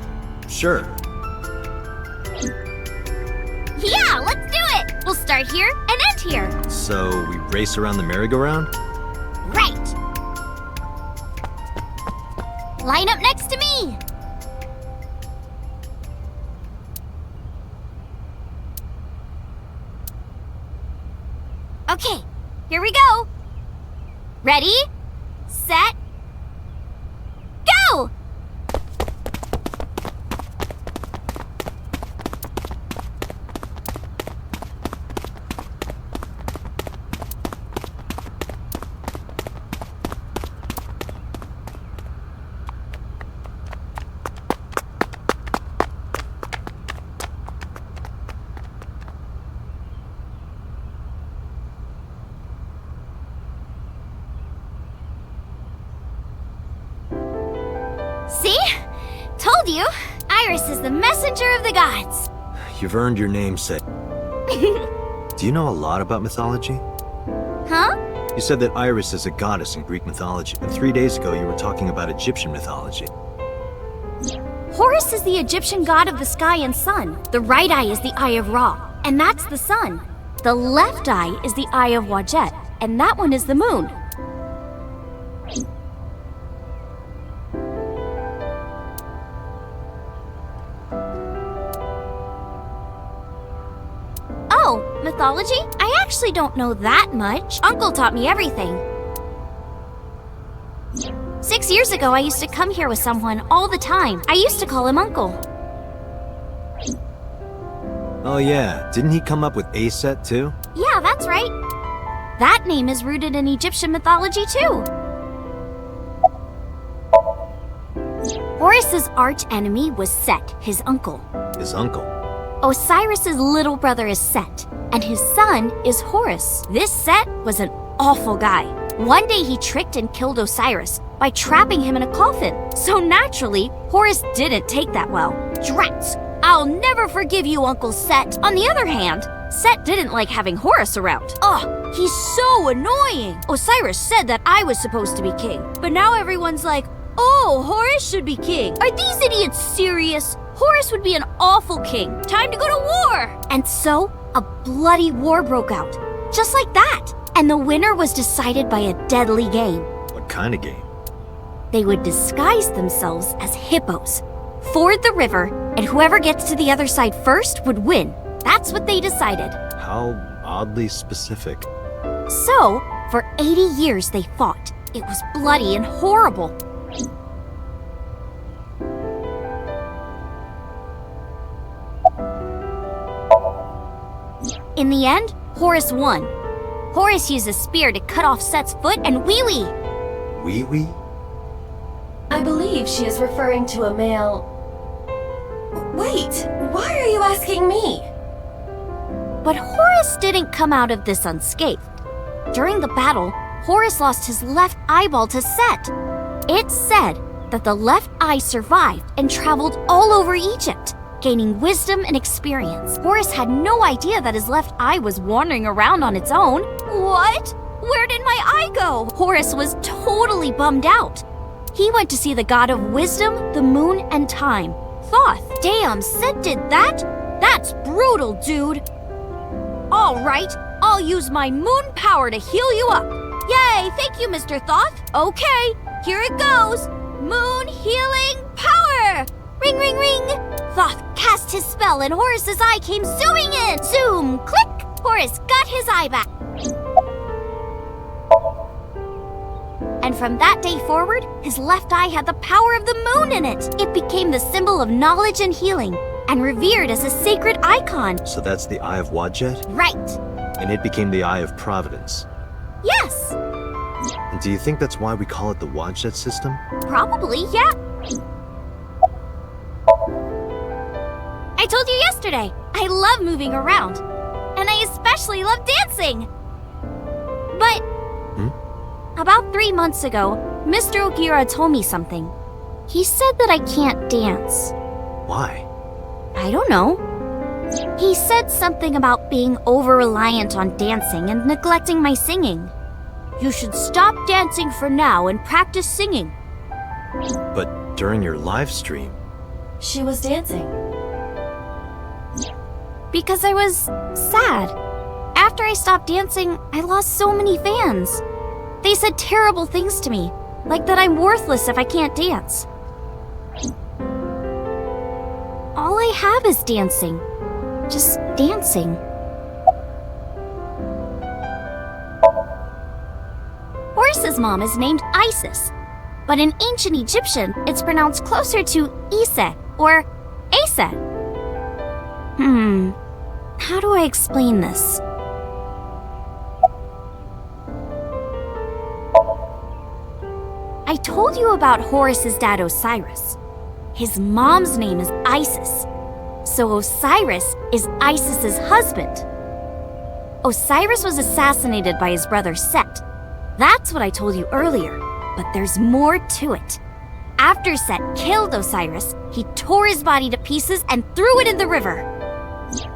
sure. Yeah, let's do it! We'll start here and end here. So, we race around the merry-go-round? Right. Line up next to me. Okay, here we go. Ready, set, go! See? Told you! Iris is the messenger of the gods. You've earned your namesake. Do you know a lot about mythology? Huh? You said that Iris is a goddess in Greek mythology, and 3 days ago you were talking about Egyptian mythology. Horus is the Egyptian god of the sky and sun. The right eye is the eye of Ra, and that's the sun. The left eye is the eye of Wadjet, and that one is the moon. Oh, mythology? I actually don't know that much. Uncle taught me everything. 6 years ago, I used to come here with someone all the time. I used to call him Uncle. Oh yeah, didn't he come up with Aset too? Yeah, that's right. That name is rooted in Egyptian mythology too. Horus's arch enemy was Set, his uncle. His uncle? Osiris's little brother is Set, and his son is Horus. This Set was an awful guy. One day he tricked and killed Osiris by trapping him in a coffin. So naturally, Horus didn't take that well. Drats! I'll never forgive you, Uncle Set. On the other hand, Set didn't like having Horus around. Ugh, he's so annoying. Osiris said that I was supposed to be king, but now everyone's like, oh, Horus should be king. Are these idiots serious? Horus would be an awful king. Time to go to war! And so, a bloody war broke out. Just like that. And the winner was decided by a deadly game. What kind of game? They would disguise themselves as hippos, ford the river, and whoever gets to the other side first would win. That's what they decided. How oddly specific. So, for 80 years they fought. It was bloody and horrible. In the end, Horus won. Horus used a spear to cut off Set's foot and wee-wee. Wee-wee? I believe she is referring to a male... Wait, why are you asking me? But Horus didn't come out of this unscathed. During the battle, Horus lost his left eyeball to Set. It's said that the left eye survived and traveled all over Egypt, gaining wisdom and experience. Horus had no idea that his left eye was wandering around on its own. What? Where did my eye go? Horus was totally bummed out. He went to see the god of wisdom, the moon, and time, Thoth. Damn, Set did that? That's brutal, dude. All right, I'll use my moon power to heal you up. Yay, thank you, Mr. Thoth. Okay, here it goes. Moon healing power! Ring, ring, ring! Thoth cast his spell and Horus's eye came zooming in! Zoom! Click! Horus got his eye back. And from that day forward, his left eye had the power of the moon in it. It became the symbol of knowledge and healing, and revered as a sacred icon. So that's the Eye of Wadjet? Right. And it became the Eye of Providence. Yes! And do you think that's why we call it the Wadjet system? Probably, yeah. I told you yesterday, I love moving around. And I especially love dancing. But about 3 months ago, Mr. Ogira told me something. He said that I can't dance. Why? I don't know. He said something about being over-reliant on dancing and neglecting my singing. You should stop dancing for now and practice singing. But during your live stream... She was dancing. Because I was sad. After I stopped dancing, I lost so many fans. They said terrible things to me, like that I'm worthless if I can't dance. All I have is dancing. Just dancing. Horus's mom is named Isis, but in ancient Egyptian, it's pronounced closer to Ise or Aset. How do I explain this? I told you about Horus's dad Osiris. His mom's name is Isis, so Osiris is Isis's husband. Osiris was assassinated by his brother Set. That's what I told you earlier, but there's more to it. After Set killed Osiris, he tore his body to pieces and threw it in the river.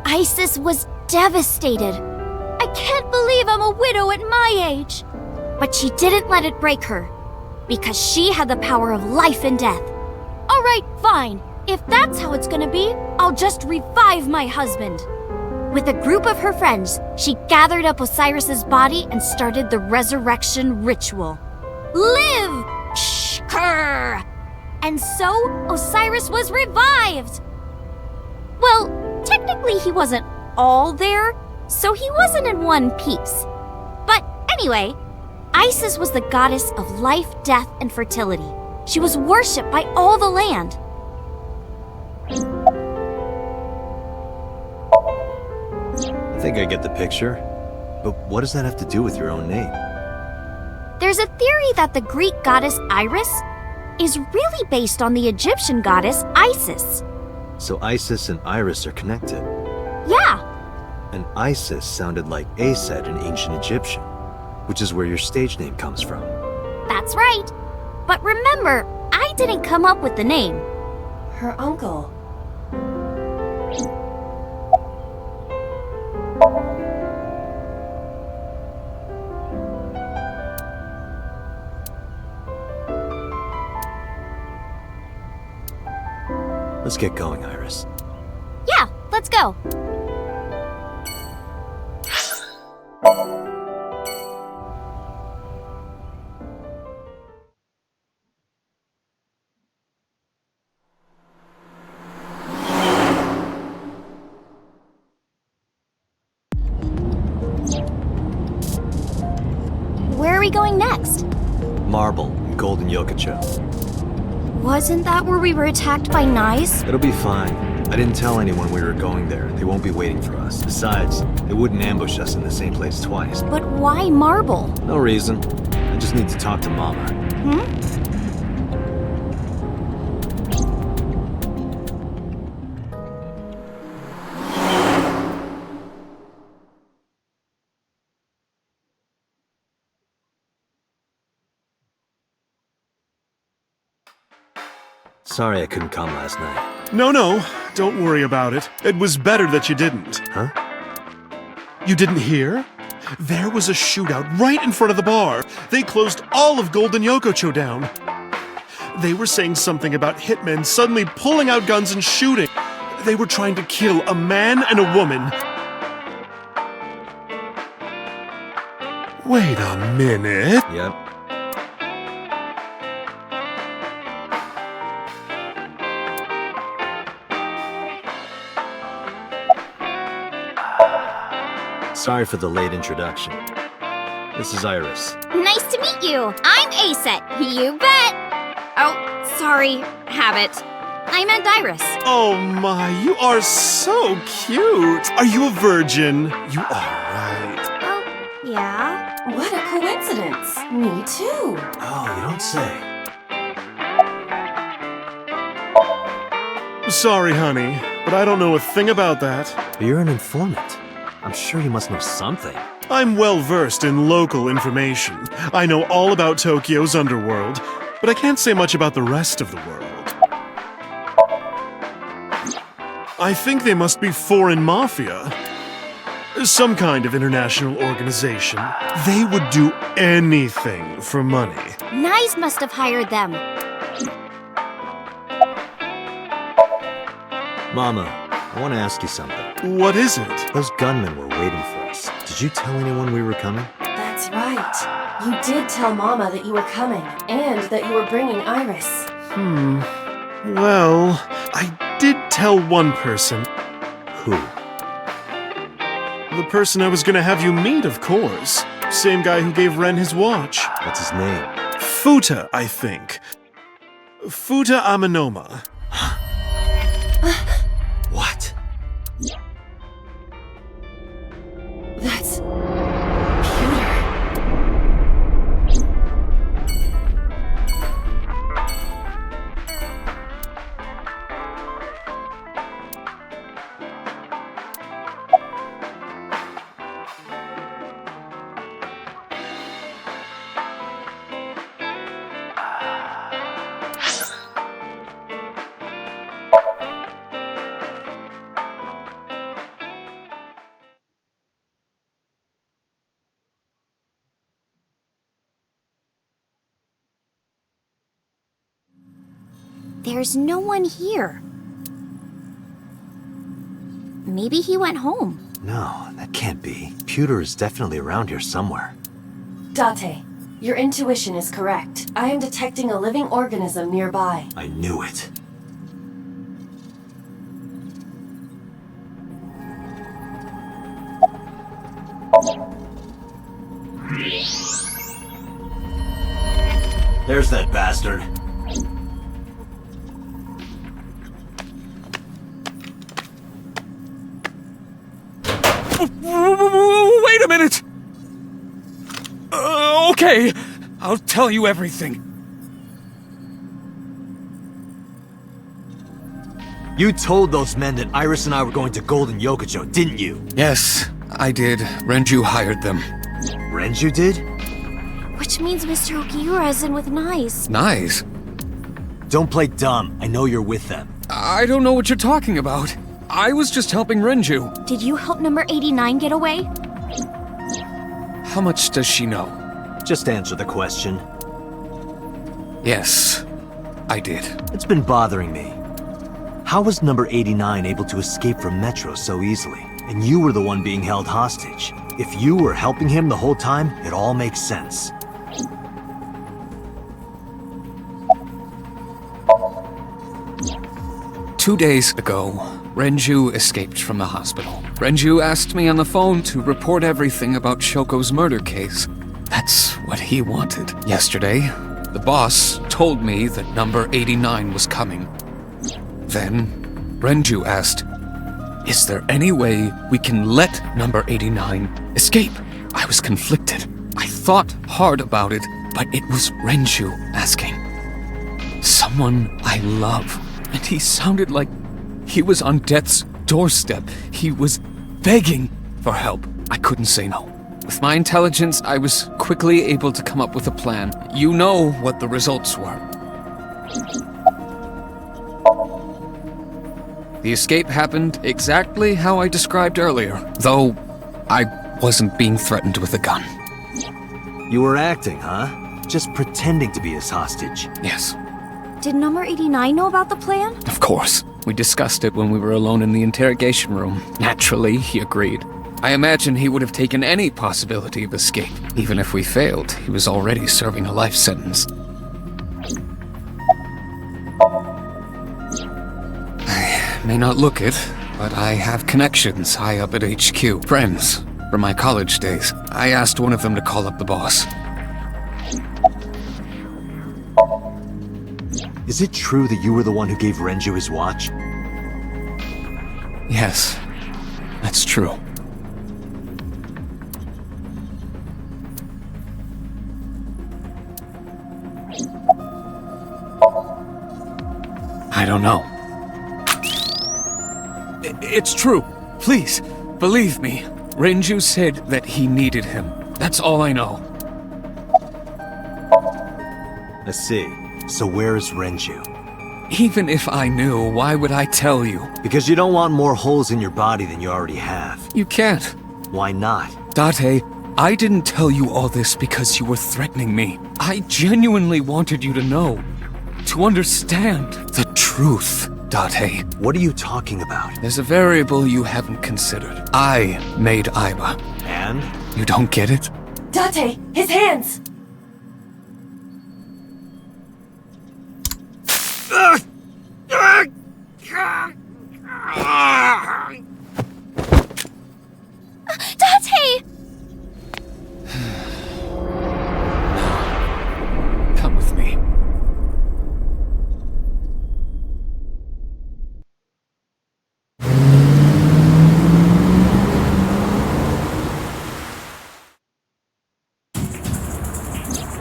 Isis was devastated. can't believe I'm a widow at my age. But she didn't let it break her, because she had the power of life and death. Alright, fine. If that's how it's gonna be, I'll just revive my husband. With a group of her friends, she gathered up Osiris's body and started the resurrection ritual. Live! Shkrr! And so, Osiris was revived! Well, technically he wasn't all there, so he wasn't in one piece. But anyway, Isis was the goddess of life, death, and fertility. She was worshipped by all the land. I think I get the picture. But what does that have to do with your own name? There's a theory that the Greek goddess Iris is really based on the Egyptian goddess Isis. So Isis and Iris are connected. Yeah, And Isis sounded like Aset in ancient Egyptian, which is where your stage name comes from. that's right. But remember, I didn't come up with the name. Her uncle. Let's get going, Iris. Yeah, let's go. Where are we going next? Marble and Golden Yokocho. Wasn't that where we were attacked by Knives? It'll be fine. I didn't tell anyone we were going there. They won't be waiting for us. Besides, they wouldn't ambush us in the same place twice. But why Marble? No reason. I just need to talk to Mama. Sorry I couldn't come last night. No, don't worry about it. It was better that you didn't. Huh? You didn't hear? There was a shootout right in front of the bar. They closed all of Golden Yokocho down. They were saying something about hitmen suddenly pulling out guns and shooting. They were trying to kill a man and a woman. Wait a minute. Yep. Sorry for the late introduction. This is Iris. Nice to meet you. I'm Aset. You bet. Oh, sorry. Habit. I meant Iris. Oh my, you are so cute. Are you a virgin? You are, right? Oh, yeah. What a coincidence. Me too. Oh, you don't say. Sorry, honey, but I don't know a thing about that. But you're an informant. I'm sure you must know something. I'm well versed in local information. I know all about Tokyo's underworld, but I can't say much about the rest of the world. I think they must be foreign mafia. Some kind of international organization. They would do anything for money. Knives must have hired them. Mama, I want to ask you something. What is it? Those gunmen were waiting for us. Did you tell anyone we were coming? That's right. You did tell Mama that you were coming, and that you were bringing Iris. Well, I did tell one person. Who? The person I was gonna have you meet, of course. Same guy who gave Ren his watch. What's his name? Futa, I think. Futa Amanoma. What? That's... there's no one here. Maybe he went home. No, that can't be. Pewter is definitely around here somewhere. Date, your intuition is correct. I am detecting a living organism nearby. I knew it. There's that bastard. Wait a minute! Okay, I'll tell you everything. You told those men that Iris and I were going to Golden Yokocho, didn't you? Yes, I did. Renju hired them. Renju did? Which means Mr. Okiura is in with Nice. Nice. Don't play dumb. I know you're with them. I don't know what you're talking about. I was just helping Renju. Did you help number 89 get away? How much does she know? Just answer the question. Yes, I did. It's been bothering me. How was number 89 able to escape from Metro so easily? And you were the one being held hostage. If you were helping him the whole time, it all makes sense. Two days ago, Renju escaped from the hospital. Renju asked me on the phone to report everything about Shoko's murder case. That's what he wanted. Yesterday, the boss told me that number 89 was coming. Then, Renju asked, "Is there any way we can let number 89 escape?" I was conflicted. I thought hard about it, but it was Renju asking. Someone I love. And he sounded like he was on death's doorstep. He was begging for help. I couldn't say no. With my intelligence, I was quickly able to come up with a plan. You know what the results were. The escape happened exactly how I described earlier, though I wasn't being threatened with a gun. You were acting, huh? Just pretending to be his hostage. Yes. Did number 89 know about the plan? Of course. We discussed it when we were alone in the interrogation room. Naturally, he agreed. I imagine he would have taken any possibility of escape. Even if we failed, he was already serving a life sentence. I may not look it, but I have connections high up at HQ. Friends from my college days. I asked one of them to call up the boss. Is it true that you were the one who gave Renju his watch? Yes, that's true. I don't know. It's true. Please, believe me. Renju said that he needed him. That's all I know. I see. So where is Renju? Even if I knew, why would I tell you? Because you don't want more holes in your body than you already have. You can't. Why not? Date, I didn't tell you all this because you were threatening me. I genuinely wanted you to know. To understand the truth, Date. What are you talking about? There's a variable you haven't considered. I made Aiba. And? You don't get it? Date, his hands! Date! Come with me.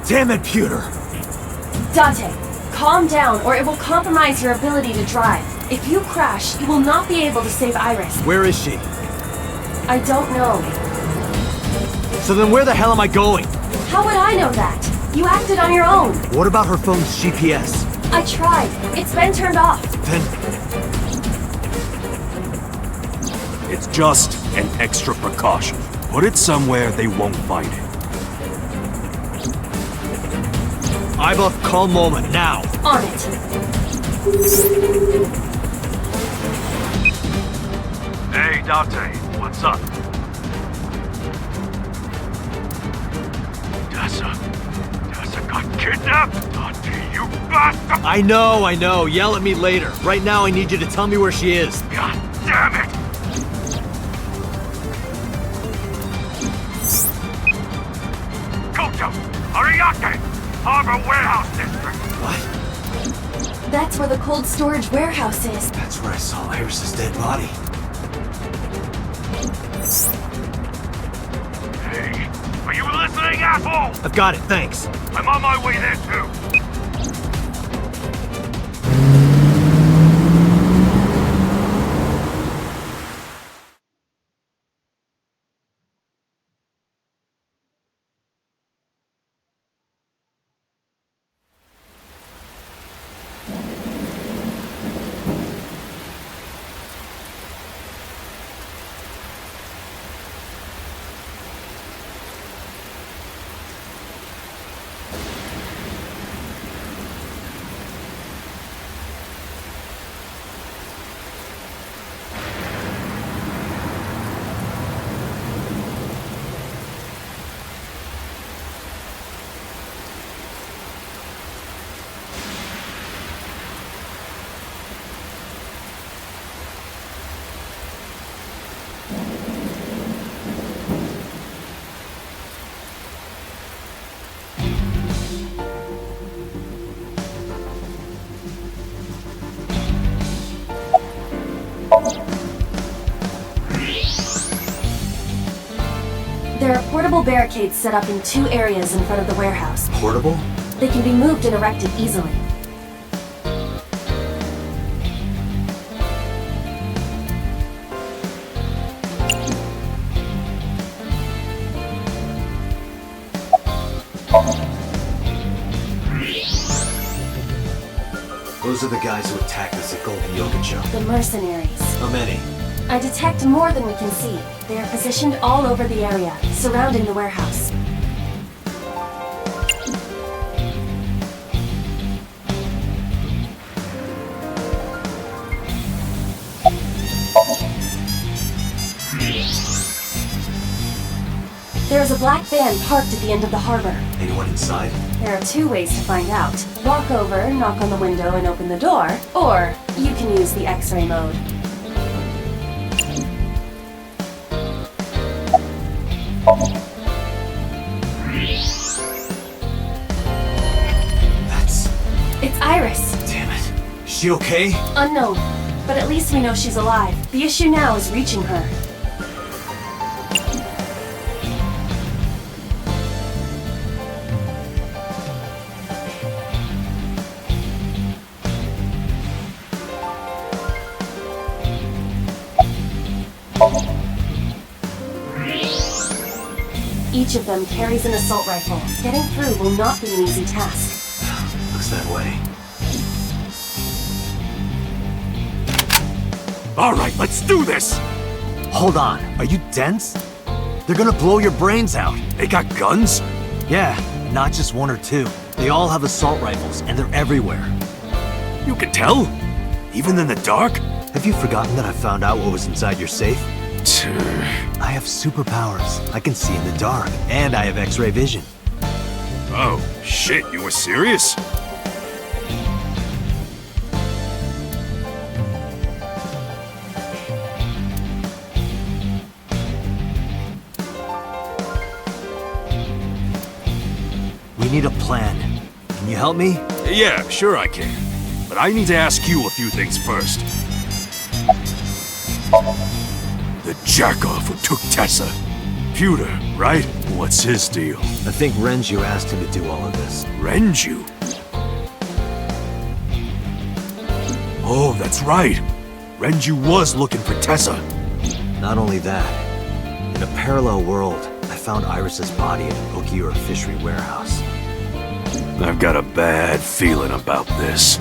Damn it, Pewter! Date, calm down or it will compromise your ability to drive. If you crash, you will not be able to save Iris. Where is she? I don't know. So then where the hell am I going? How would I know that? You acted on your own. What about her phone's GPS? I tried. It's been turned off. Then... It's just an extra precaution. Put it somewhere they won't find it. Aiba, call Moment, now! On it. Hey, Date, what's up? Tessa got kidnapped? Date, you bastard! I know. Yell at me later. Right now, I need you to tell me where she is. God damn it! Koto! Ariake! Harbor Warehouse District! What? That's where the cold storage warehouse is. That's where I saw Iris's dead body. Hey, are you listening, asshole? I've got it, thanks. I'm on my way there, too. There are portable barricades set up in 2 areas in front of the warehouse. Portable? They can be moved and erected easily. Those are the guys who attacked us at Golden Yokocho. The mercenaries. How many? I detect more than we can see. They are positioned all over the area, surrounding the warehouse. There is a black van parked at the end of the harbor. Anyone inside? There are 2 ways to find out. Walk over, knock on the window, and open the door, or you can use the X-ray mode. It's Iris. Damn it. Is she okay? Unknown, but at least we know she's alive. The issue now is reaching her. Each of them carries an assault rifle. Getting through will not be an easy task. Looks that way. All right, let's do this! Hold on. Are you dense? They're gonna blow your brains out. They got guns? Yeah, not just 1 or 2. They all have assault rifles, and they're everywhere. You can tell? Even in the dark? Have you forgotten that I found out what was inside your safe? I have superpowers. I can see in the dark, and I have X-ray vision. Oh, shit, you were serious? We need a plan. Can you help me? Yeah, sure I can. But I need to ask you a few things first. The jerk-off who took Tessa. Pewter, right? What's his deal? I think Renju asked him to do all of this. Renju? Oh, that's right. Renju was looking for Tessa. Not only that, in a parallel world, I found Iris's body at an Okiura fishery warehouse. I've got a bad feeling about this.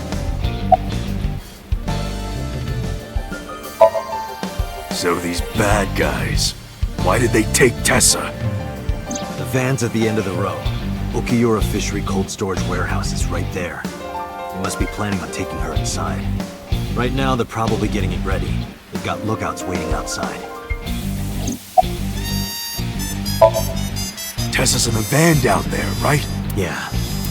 So these bad guys, why did they take Tessa? The van's at the end of the row. Okiura Fishery Cold Storage Warehouse is right there. Must be planning on taking her inside. Right now, they're probably getting it ready. They've got lookouts waiting outside. Tessa's in a van down there, right? Yeah.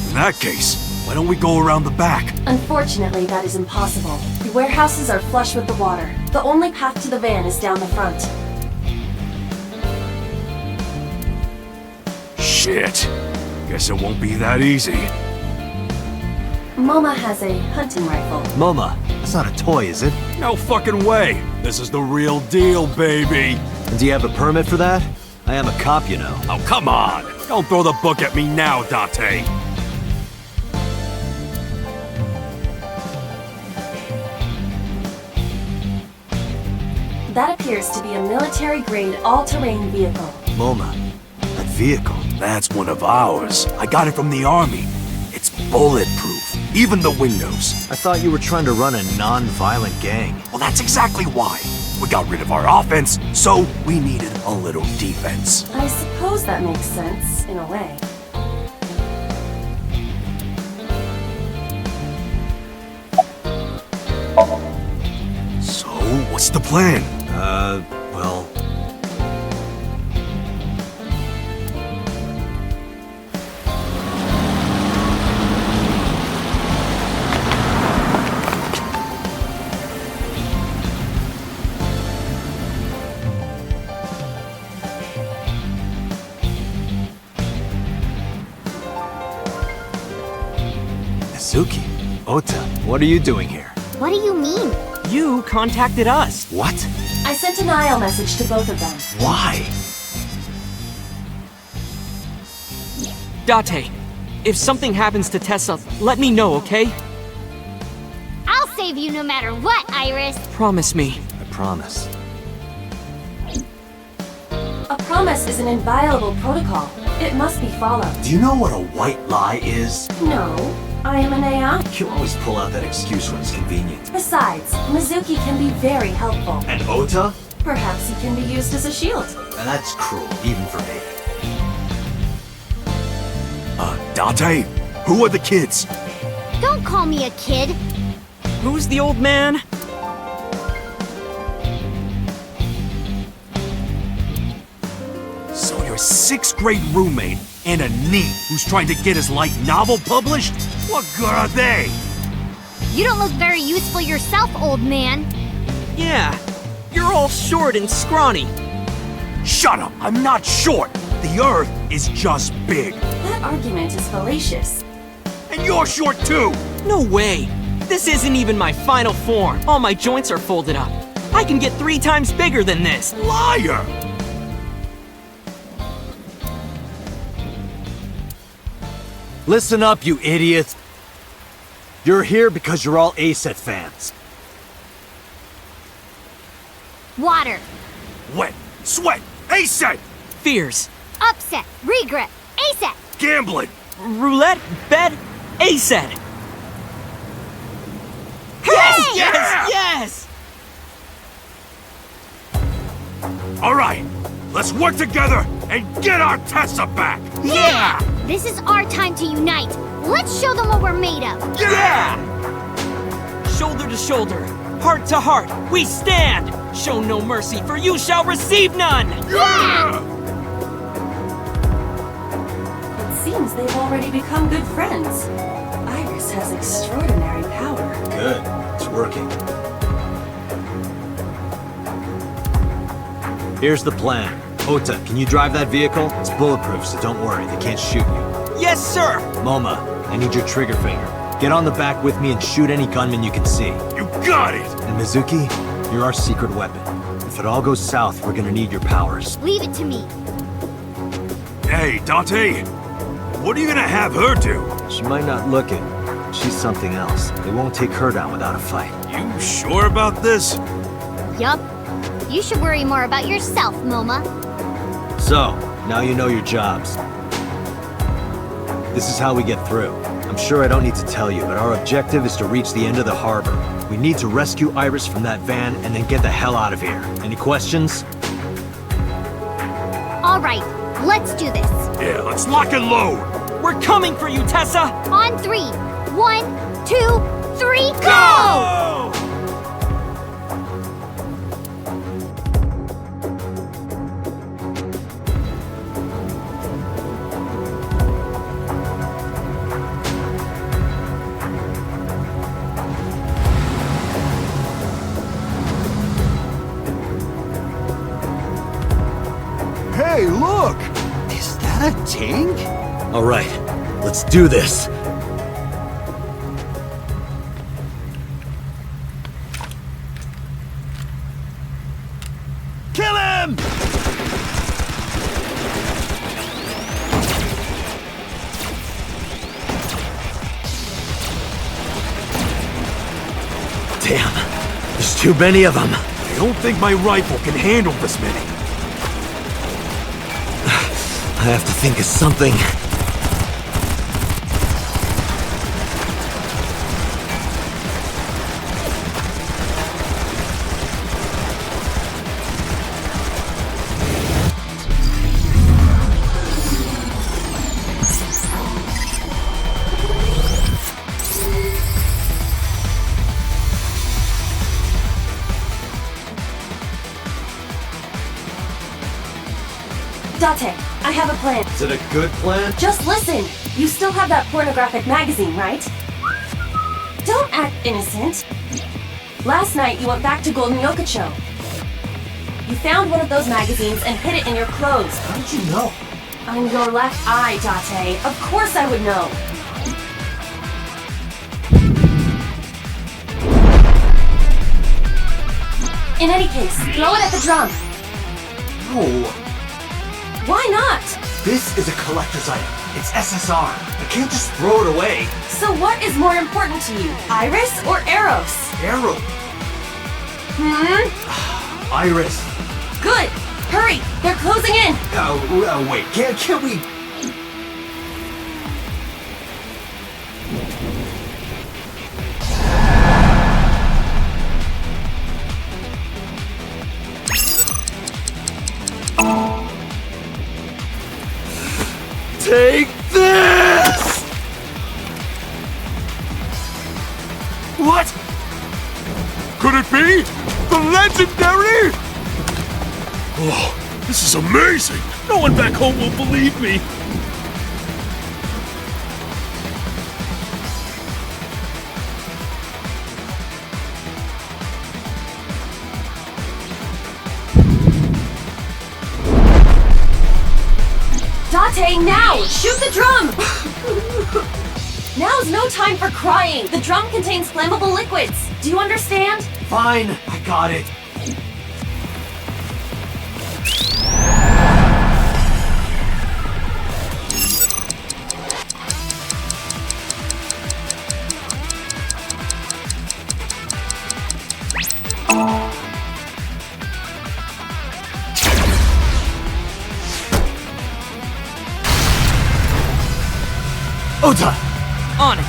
In that case, why don't we go around the back? Unfortunately, that is impossible. The warehouses are flush with the water. The only path to the van is down the front. Shit. Guess it won't be that easy. Moma has a hunting rifle. Moma, that's not a toy, is it? No fucking way. This is the real deal, baby. And do you have a permit for that? I am a cop, you know. Oh, come on. Don't throw the book at me now, Date. That appears to be a military-grade all-terrain vehicle. Moma, that vehicle. That's one of ours. I got it from the army. It's bulletproof, even the windows. I thought you were trying to run a non-violent gang. Well, that's exactly why. We got rid of our offense, so we needed a little defense. I suppose that makes sense, in a way. So, what's the plan? Well... Mizuki, Ota, what are you doing here? What do you mean? You contacted us. What? I sent an IL message to both of them. Why? Date, if something happens to Tessa, let me know, okay? I'll save you no matter what, Iris. Promise me. I promise. A promise is an inviolable protocol. It must be followed. Do you know what a white lie is? No, I am an AI. You always pull out that excuse when it's convenient. Besides, Mizuki can be very helpful. And Ota? Perhaps he can be used as a shield. And that's cruel, even for me. Date, who are the kids? Don't call me a kid. Who's the old man? So your 6th grade roommate and a NEET who's trying to get his light novel published? What good are they? You don't look very useful yourself, old man. Yeah, you're all short and scrawny. Shut up, I'm not short. The Earth is just big. That argument is fallacious. And you're short too! No way! This isn't even my final form. All my joints are folded up. I can get 3 times bigger than this. Liar! Listen up, you idiots. You're here because you're all ASET fans. Water. Wet, sweat, ASET! Fears. Upset. Regret. ASAP. Gambling! Roulette, bet, ASET. Yes! Yes! Yes! Alright, let's work together and get our Tessa back! Yeah! This is our time to unite. Let's show them what we're made of. Yeah! Shoulder to shoulder, heart to heart, we stand! Show no mercy, for you shall receive none! Yeah! It seems they've already become good friends. Iris has extraordinary power. Good. It's working. Here's the plan. Ota, can you drive that vehicle? It's bulletproof, so don't worry. They can't shoot you. Yes, sir! Moma, I need your trigger finger. Get on the back with me and shoot any gunman you can see. You got it! And Mizuki, you're our secret weapon. If it all goes south, we're gonna need your powers. Leave it to me. Hey, Date, what are you gonna have her do? She might not look it. She's something else. They won't take her down without a fight. You sure about this? Yup. You should worry more about yourself, Moma. So, now you know your jobs. This is how we get through. I'm sure I don't need to tell you, but our objective is to reach the end of the harbor. We need to rescue Iris from that van and then get the hell out of here. Any questions? All right, let's do this. Yeah, let's lock and load! We're coming for you, Tessa! On 3. 1, 2, 3, go! Hey, look! Is that a tank? All right, let's do this. Kill him! Damn, there's too many of them. I don't think my rifle can handle this many. I have to think of something. Date, I have a plan. Is it a good plan? Just listen. You still have that pornographic magazine, right? Don't act innocent. Last night, you went back to Golden Yokocho. You found one of those magazines and hid it in your clothes. How did you know? I'm your left eye, Date. Of course I would know. In any case, throw it at the drum. No. Why not? This is a collector's item. It's SSR. I can't just throw it away. So what is more important to you, Iris or Eros? Arrow. Iris. Good. Hurry. They're closing in. Wait. Can't we... Take this! What? Could it be? The legendary? Oh, this is amazing! No one back home will believe me! Date, now! Shoot the drum! Now's no time for crying. The drum contains flammable liquids. Do you understand? Fine, I got it. Ota! On it!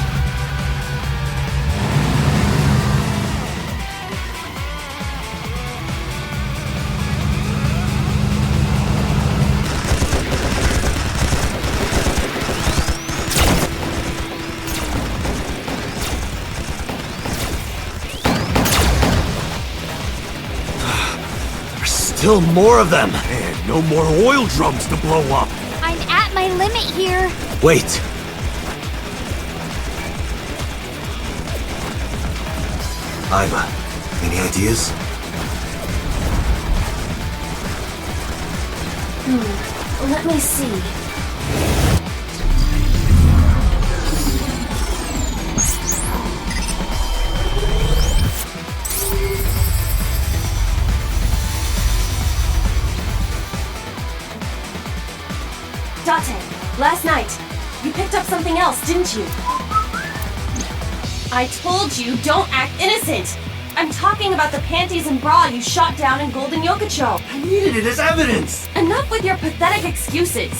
There's still more of them! And no more oil drums to blow up! I'm at my limit here. Wait! Iva, any ideas? Let me see. Date, last night, you picked up something else, didn't you? I told you, don't act innocent! I'm talking about the panties and bra you shot down in Golden Yokocho. I needed it as evidence! Enough with your pathetic excuses.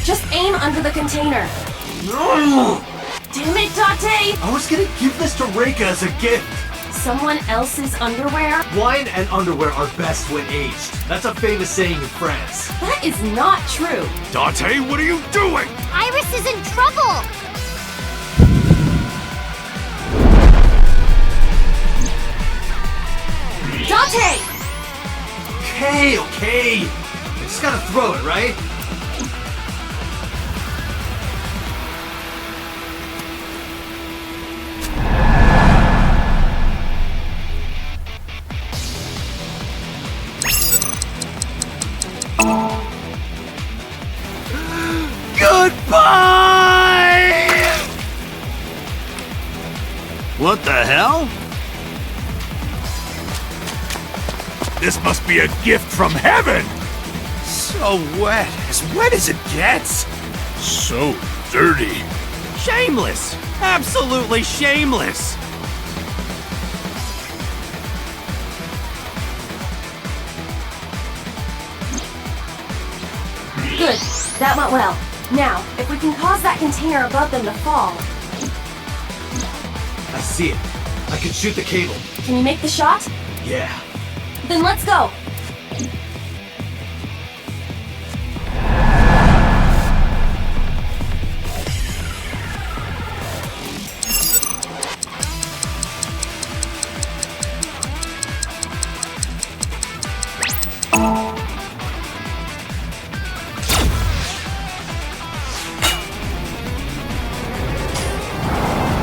Just aim under the container. No! Damn it, Date! I was gonna give this to Reika as a gift! Someone else's underwear? Wine and underwear are best when aged. That's a famous saying in France. That is not true. Date, what are you doing? Iris is in trouble. Okay, okay. I just gotta throw it, right? Goodbye! What the hell? This must be a gift from heaven! So wet as it gets. So dirty. Shameless! Absolutely shameless! Good. That went well. Now, if we can cause that container above them to fall... I see it. I can shoot the cable. Can you make the shot? Yeah. Then let's go!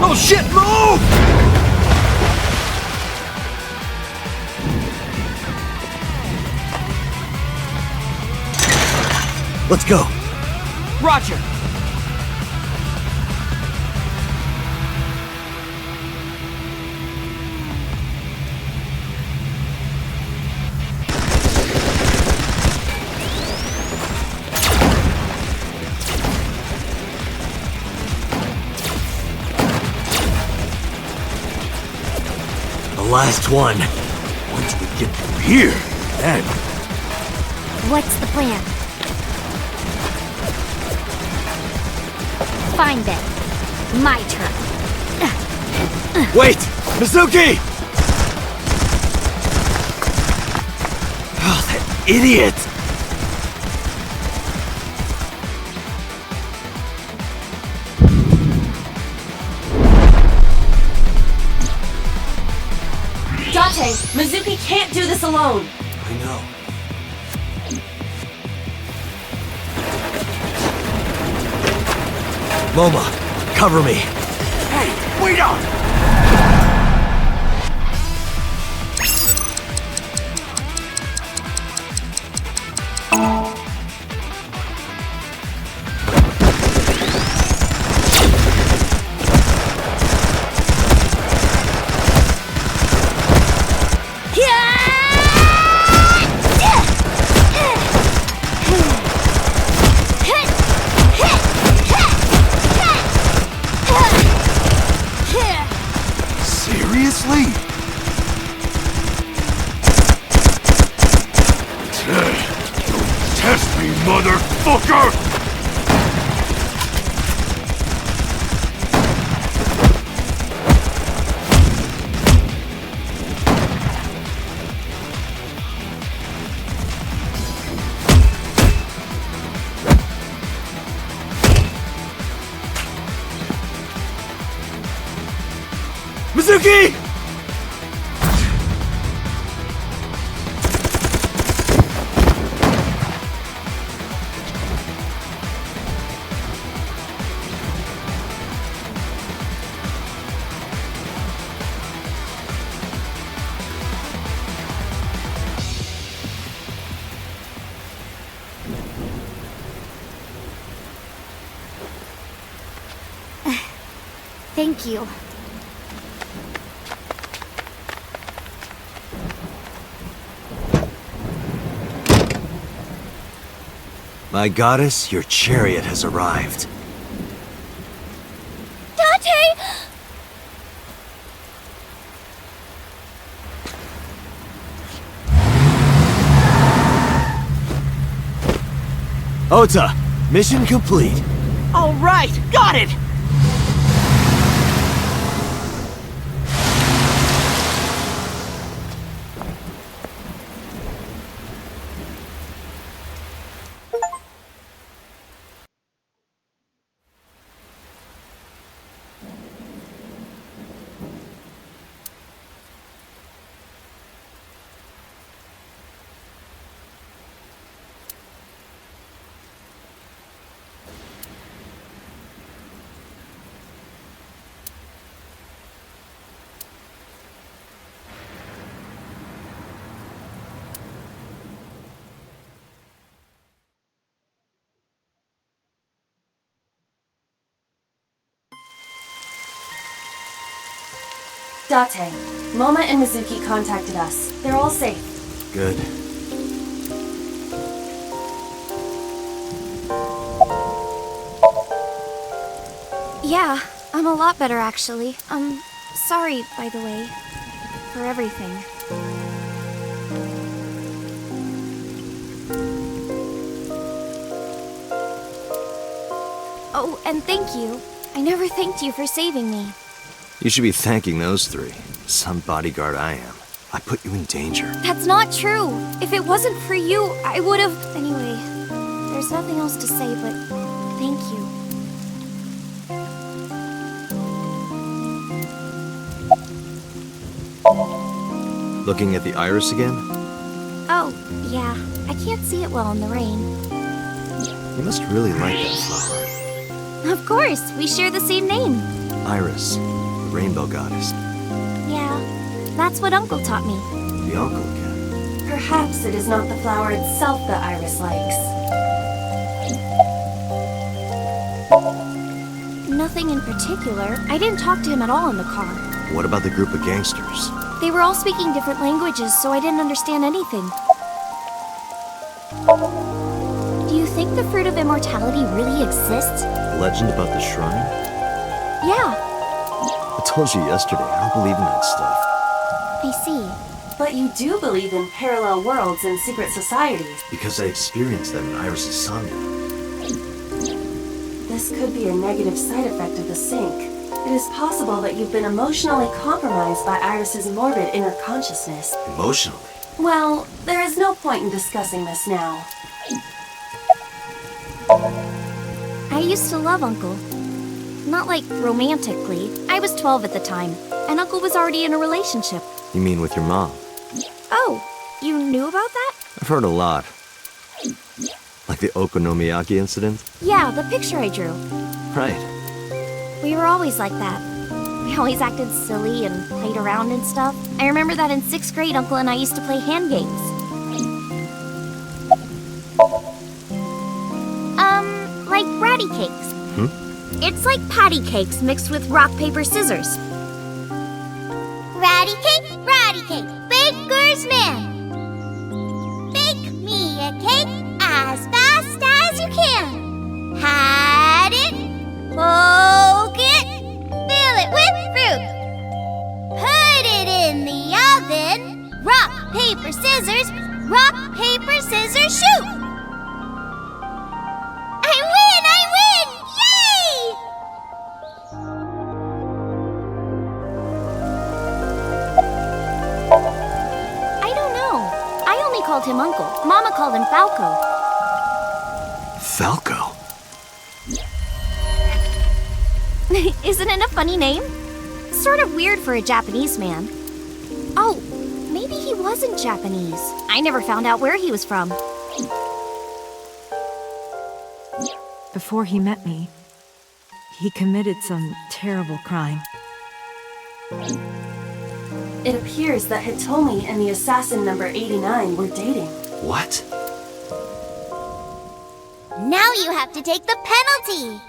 Oh shit, move! Let's go. Roger. The last one. Once we get through here, then... What's the plan? Fine then. My turn. Wait! Mizuki! Oh, that idiot! Date, Mizuki can't do this alone! I know. Moma, cover me. Hey, wait up! Seriously? Don't test me, motherfucker! Mizuki! Thank you. My goddess, your chariot has arrived. Date! Ota, mission complete. All right, got it! Date, Moma and Mizuki contacted us. They're all safe. Good. Yeah, I'm a lot better actually. Sorry, by the way, for everything. Oh, and thank you. I never thanked you for saving me. You should be thanking those three. Some bodyguard I am. I put you in danger. That's not true. If it wasn't for you, I would have... Anyway, there's nothing else to say, but thank you. Looking at the iris again? Oh, yeah. I can't see it well in the rain. You must really like that flower. Of course, we share the same name. Iris, the rainbow goddess. Yeah, that's what Uncle taught me. The uncle again. Perhaps it is not the flower itself that Iris likes. Nothing in particular. I didn't talk to him at all in the car. What about the group of gangsters? They were all speaking different languages, so I didn't understand anything. Do you think the fruit of immortality really exists? Legend about the shrine? Yeah, I told you yesterday, I don't believe in that stuff. I see. But you do believe in parallel worlds and secret societies. Because I experienced them in Iris's Somnium. This could be a negative side effect of the sync. It is possible that you've been emotionally compromised by Iris's morbid inner consciousness. Emotionally? Well, there is no point in discussing this now. I used to love Uncle. Not like romantically. I was 12 at the time, and Uncle was already in a relationship. You mean with your mom? Oh, you knew about that? I've heard a lot. Like the Okonomiyaki incident? Yeah, the picture I drew. Right. We were always like that. We always acted silly and played around and stuff. I remember that in 6th grade, Uncle and I used to play hand games. Like ratty cakes. It's like patty cakes mixed with rock, paper, scissors. Ratty cake, baker's man. Bake me a cake as fast as you can. Hat it, poke it, fill it with fruit. Put it in the oven. Rock, paper, scissors, shoot. I win! Yay! I don't know. I only called him Uncle. Mama called him Falco. Falco? Isn't it a funny name? Sort of weird for a Japanese man. Oh, maybe he wasn't Japanese. I never found out where he was from. Before he met me, he committed some terrible crime. It appears that Hitomi and the assassin number 89 were dating. What? Now you have to take the penalty.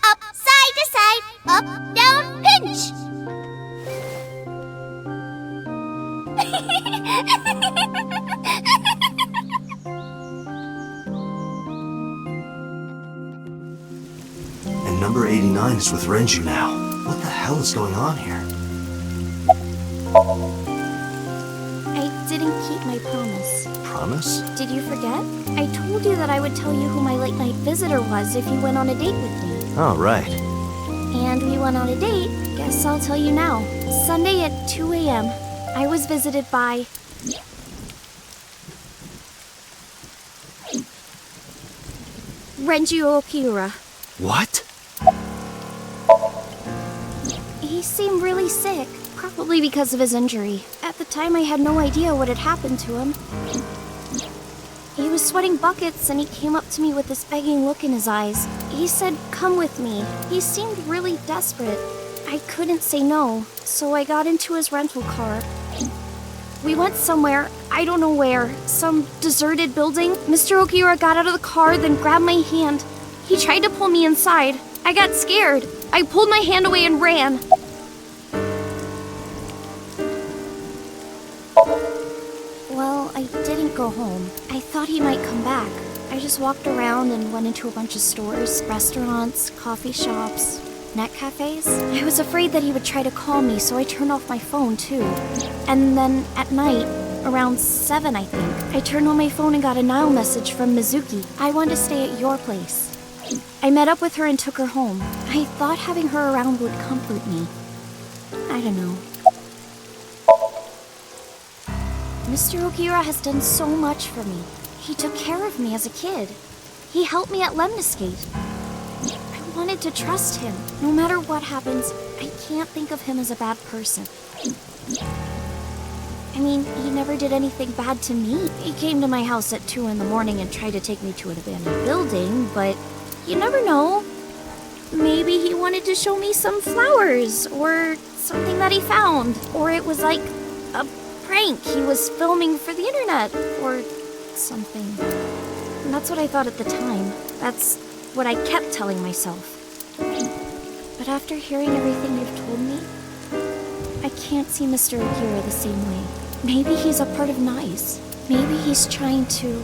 Up, side to side, up, down, pinch. And number 89 is with Renju now. What the hell is going on here? I didn't keep my promise. Promise? Did you forget? I told you that I would tell you who my late night visitor was if you went on a date with me. Oh, right. And we went on a date. Guess I'll tell you now. Sunday at 2 a.m. I was visited by... Renju Okiura. What? He seemed really sick, probably because of his injury. At the time, I had no idea what had happened to him. He was sweating buckets and he came up to me with this begging look in his eyes. He said, "Come with me." He seemed really desperate. I couldn't say no, so I got into his rental car. We went somewhere, I don't know where, some deserted building. Mr. Okiura got out of the car, then grabbed my hand. He tried to pull me inside. I got scared. I pulled my hand away and ran. Well, I didn't go home. I thought he might come back. I just walked around and went into a bunch of stores, restaurants, coffee shops, net cafes. I was afraid that he would try to call me, so I turned off my phone too. And then at night, around 7 I think, I turned on my phone and got a Nile message from Mizuki. I wanted to stay at your place. I met up with her and took her home. I thought having her around would comfort me. I don't know. Mr. Okiura has done so much for me. He took care of me as a kid. He helped me at Lemniscate. I wanted to trust him. No matter what happens, I can't think of him as a bad person. I mean, he never did anything bad to me. He came to my house at 2 in the morning and tried to take me to an abandoned building, but you never know. Maybe he wanted to show me some flowers, or something that he found. Or it was like a prank he was filming for the internet, or something. And that's what I thought at the time. That's what I kept telling myself. But after hearing everything you've told me, I can't see Mr. Okiura the same way. Maybe he's a part of NICE. Maybe he's trying to...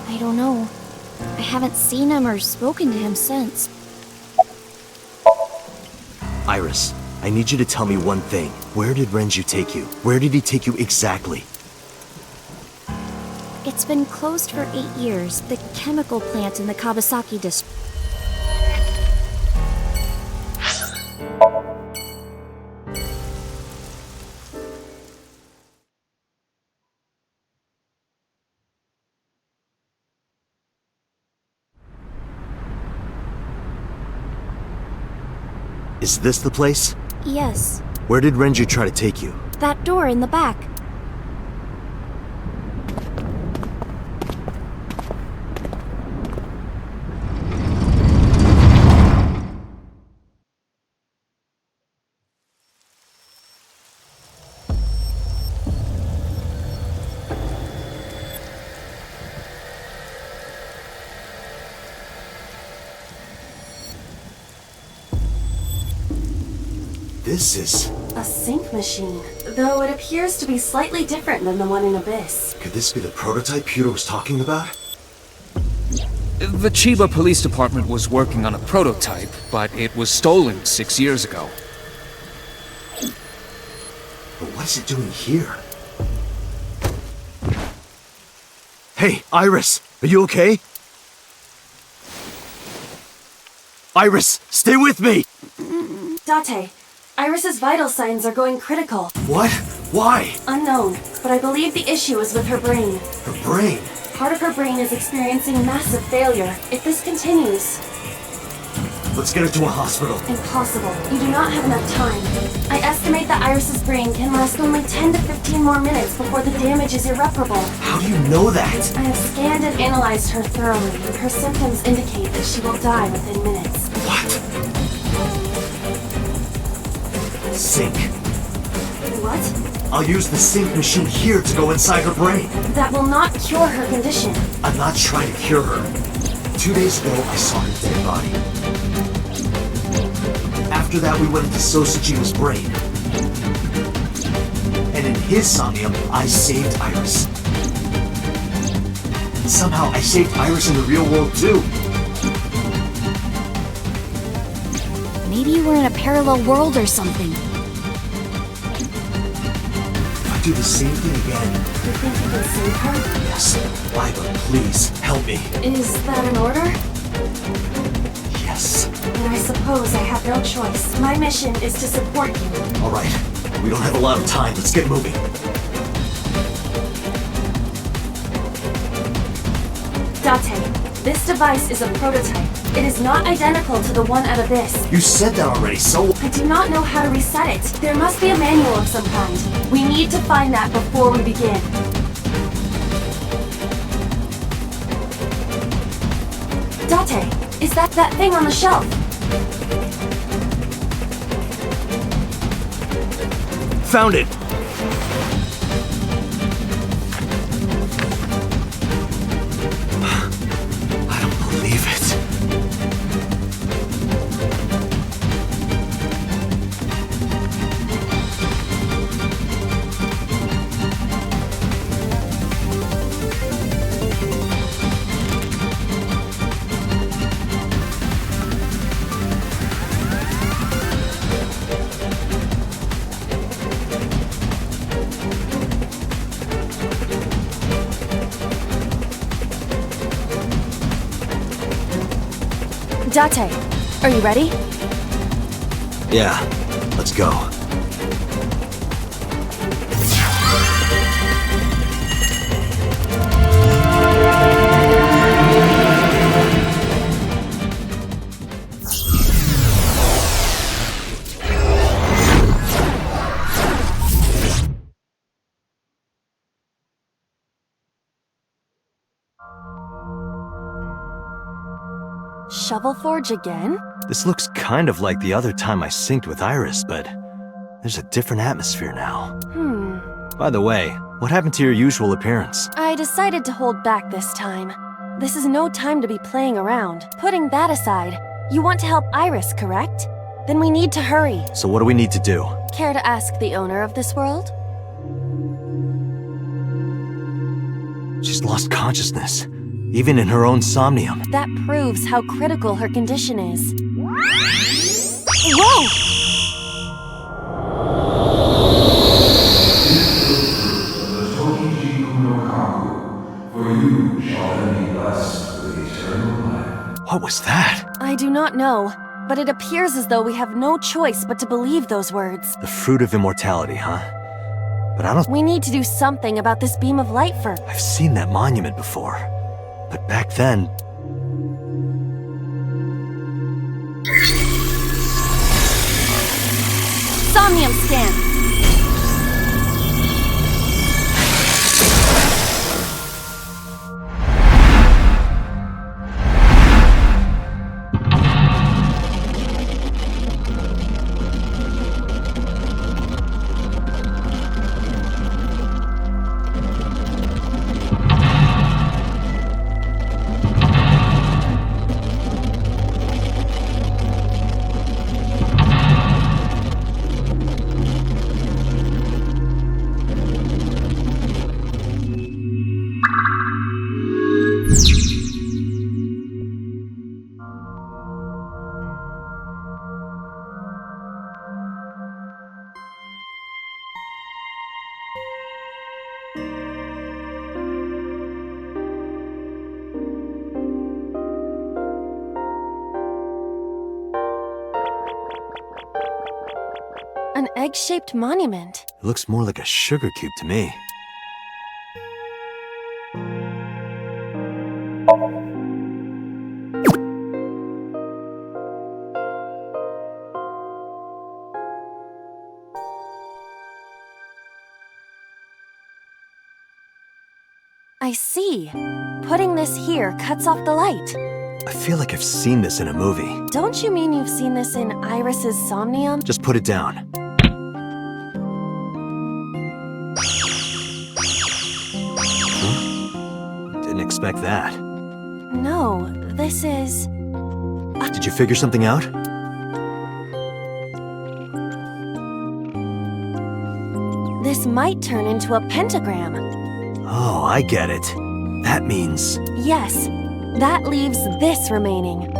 I don't know. I haven't seen him or spoken to him since. Iris, I need you to tell me one thing. Where did Renju take you? Where did he take you exactly? It's been closed for 8 years, the chemical plant in the Kawasaki district. Is this the place? Yes, Where did Renju try to take you? that door in the back. This is... A sync machine, though it appears to be slightly different than the one in Abyss. Could this be the prototype Peter was talking about? The Chiba Police Department was working on a prototype, but it was stolen 6 years ago. But what is it doing here? Hey, Iris! Are you okay? Iris, stay with me! Date, Iris's vital signs are going critical. What? Why? Unknown, but I believe the issue is with her brain. Her brain? Part of her brain is experiencing massive failure. If this continues... Let's get her to a hospital. Impossible. You do not have enough time. I estimate that Iris's brain can last only 10 to 15 more minutes before the damage is irreparable. How do you know that? I have scanned and analyzed her thoroughly. Her symptoms indicate that she will die within minutes. What? Sync. What? I'll use the sync machine here to go inside her brain. That will not cure her condition. I'm not trying to cure her. 2 days ago, I saw her dead body. After that, we went into Sosajima's brain. And in his Somnium, I saved Iris. And somehow, I saved Iris in the real world, too. Maybe you were in a parallel world or something. If I do the same thing again... You think you can save her? Yes. Liva, please, help me. Is that an order? Yes. Then I suppose I have no choice. My mission is to support you. All right. We don't have a lot of time. Let's get moving. Date, this device is a prototype. It is not identical to the one at Abyss. You said that already, so... I do not know how to reset it. There must be a manual of some kind. We need to find that before we begin. Date, is that thing on the shelf? Found it! Date, are you ready? Yeah, let's go. Shovel Forge again? This looks kind of like the other time I synced with Iris, but there's a different atmosphere now. By the way, what happened to your usual appearance? I decided to hold back this time. This is no time to be playing around. Putting that aside, you want to help Iris, correct? Then we need to hurry. So what do we need to do? Care to ask the owner of this world? She's lost consciousness, even in her own Somnium. That proves how critical her condition is. Whoa! For you shall then be blessed with eternal life. What was that? I do not know, but it appears as though we have no choice but to believe those words. The fruit of immortality, huh? But I don't... We need to do something about this beam of light first. I've seen that monument before. But back then... Somnium scan! An egg-shaped monument. It looks more like a sugar cube to me. I see. Putting this here cuts off the light. I feel like I've seen this in a movie. Don't you mean you've seen this in Iris's Somnium? Just put it down. Didn't expect that. No, this is... Did you figure something out? This might turn into a pentagram. Oh, I get it. That means... Yes, that leaves this remaining.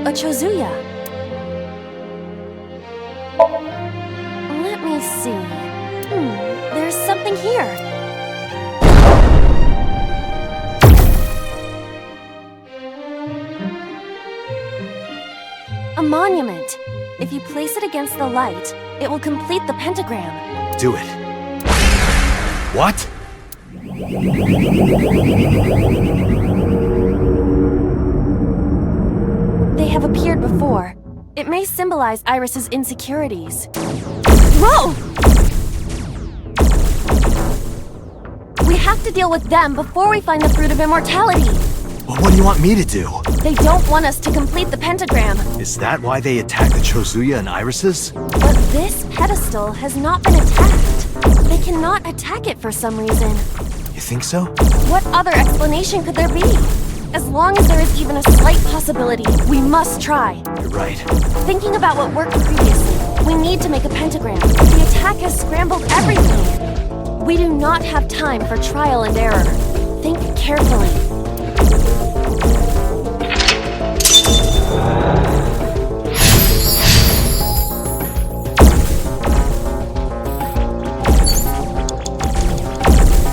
A Chozuya. Let me see. There's something here. A monument. If you place it against the light, it will complete the pentagram. Do it. What? They have appeared before. It may symbolize Iris's insecurities. Whoa! We have to deal with them before we find the fruit of immortality. Well, what do you want me to do? They don't want us to complete the pentagram. Is that why they attacked the Chozuya and irises? But this pedestal has not been attacked. They cannot attack it for some reason. You think so? What other explanation could there be? As long as there is even a slight possibility, we must try. You're right. Thinking about what worked previously, we need to make a pentagram. The attack has scrambled everything. We do not have time for trial and error. Think carefully.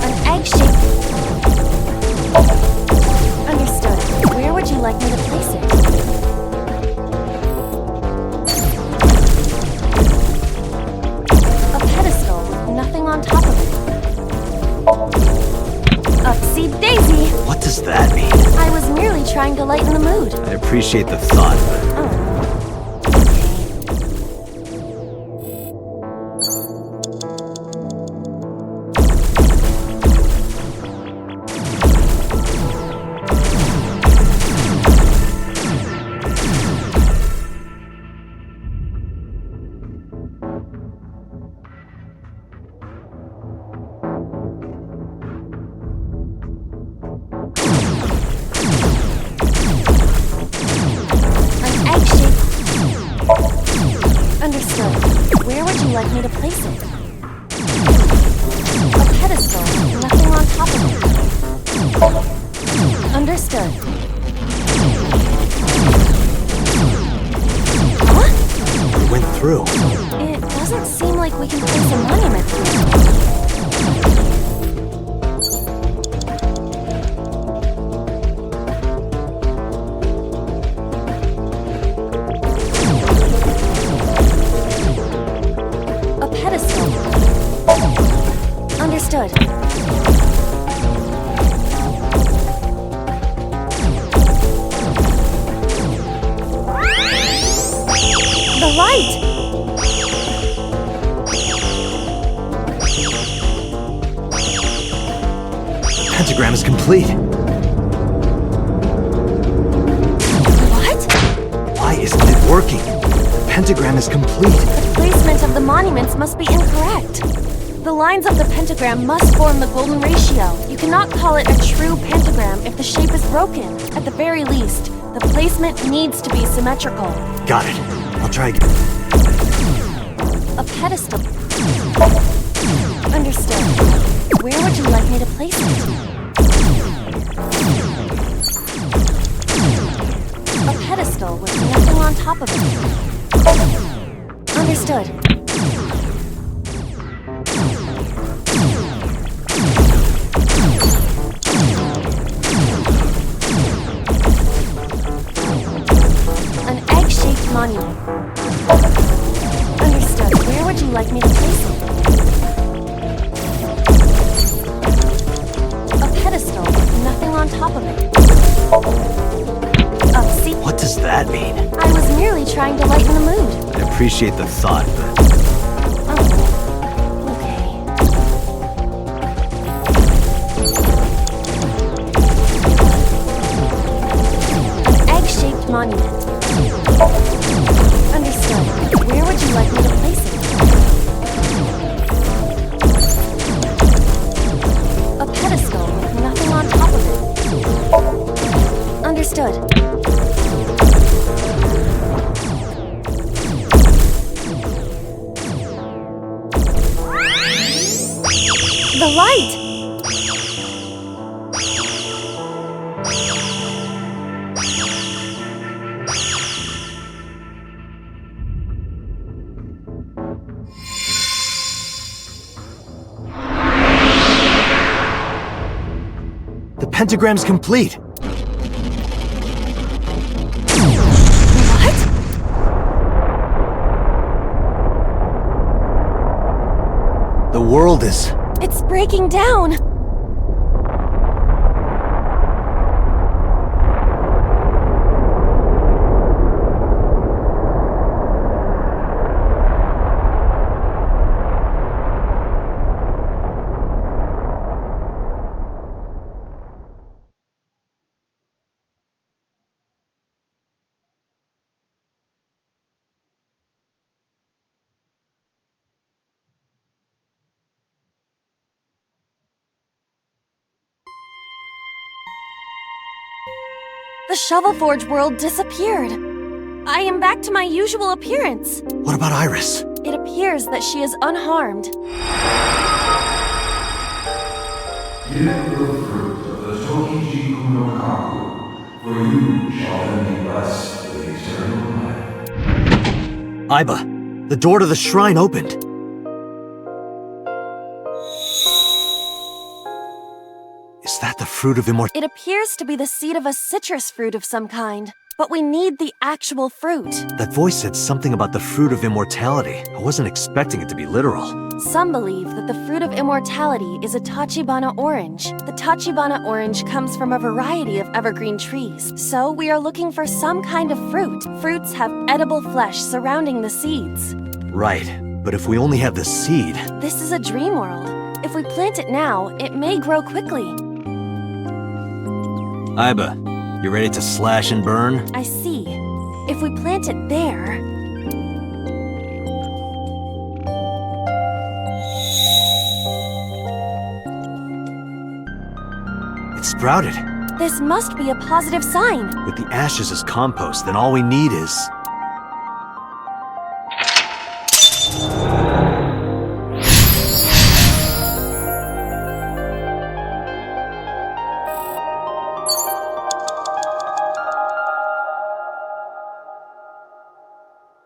An egg-shaped... Understood. Where would you like me to place it? A pedestal with nothing on top of it. Upsy daisy! What does that mean? I was merely trying to lighten the mood. I appreciate the thought, but... Understood. Where would you like me to place it? A pedestal, nothing on top of it. Understood. Huh? We went through. It doesn't seem like we can place a monument here. Understood. The light! Pentagram is complete. What? Why isn't it working? The pentagram is complete. The placement of the monuments must be incorrect. The lines of the pentagram must form the golden ratio. You cannot call it a true pentagram if the shape is broken. At the very least, the placement needs to be symmetrical. Got it. I'll try again. A pedestal. Understood. Where would you like me to place it? A pedestal with nothing on top of it. Understood. Monument. Understood. Where would you like me to place it? A pedestal with nothing on top of it. See? What does that mean? I was merely trying to lighten the mood. I appreciate the thought, but... An egg-shaped monument. Understood. Where would you like me to place it? A pedestal with nothing on top of it. Understood. The light! The pentagram's complete! What? The world is... It's breaking down! The Shovel Forge world disappeared. I am back to my usual appearance. What about Iris? It appears that she is unharmed. Give the fruit of the Tokijiku no Kaku, for you shall then be blessed with eternal life. Aiba, the door to the shrine opened. Is that the fruit of immortality? It appears to be the seed of a citrus fruit of some kind, but we need the actual fruit. That voice said something about the fruit of immortality. I wasn't expecting it to be literal. Some believe that the fruit of immortality is a Tachibana orange. The Tachibana orange comes from a variety of evergreen trees, so we are looking for some kind of fruit. Fruits have edible flesh surrounding the seeds. Right, but if we only have the seed... This is a dream world. If we plant it now, it may grow quickly. Aiba, you ready to slash and burn? I see. If we plant it there... It sprouted. This must be a positive sign. With the ashes as compost, then all we need is...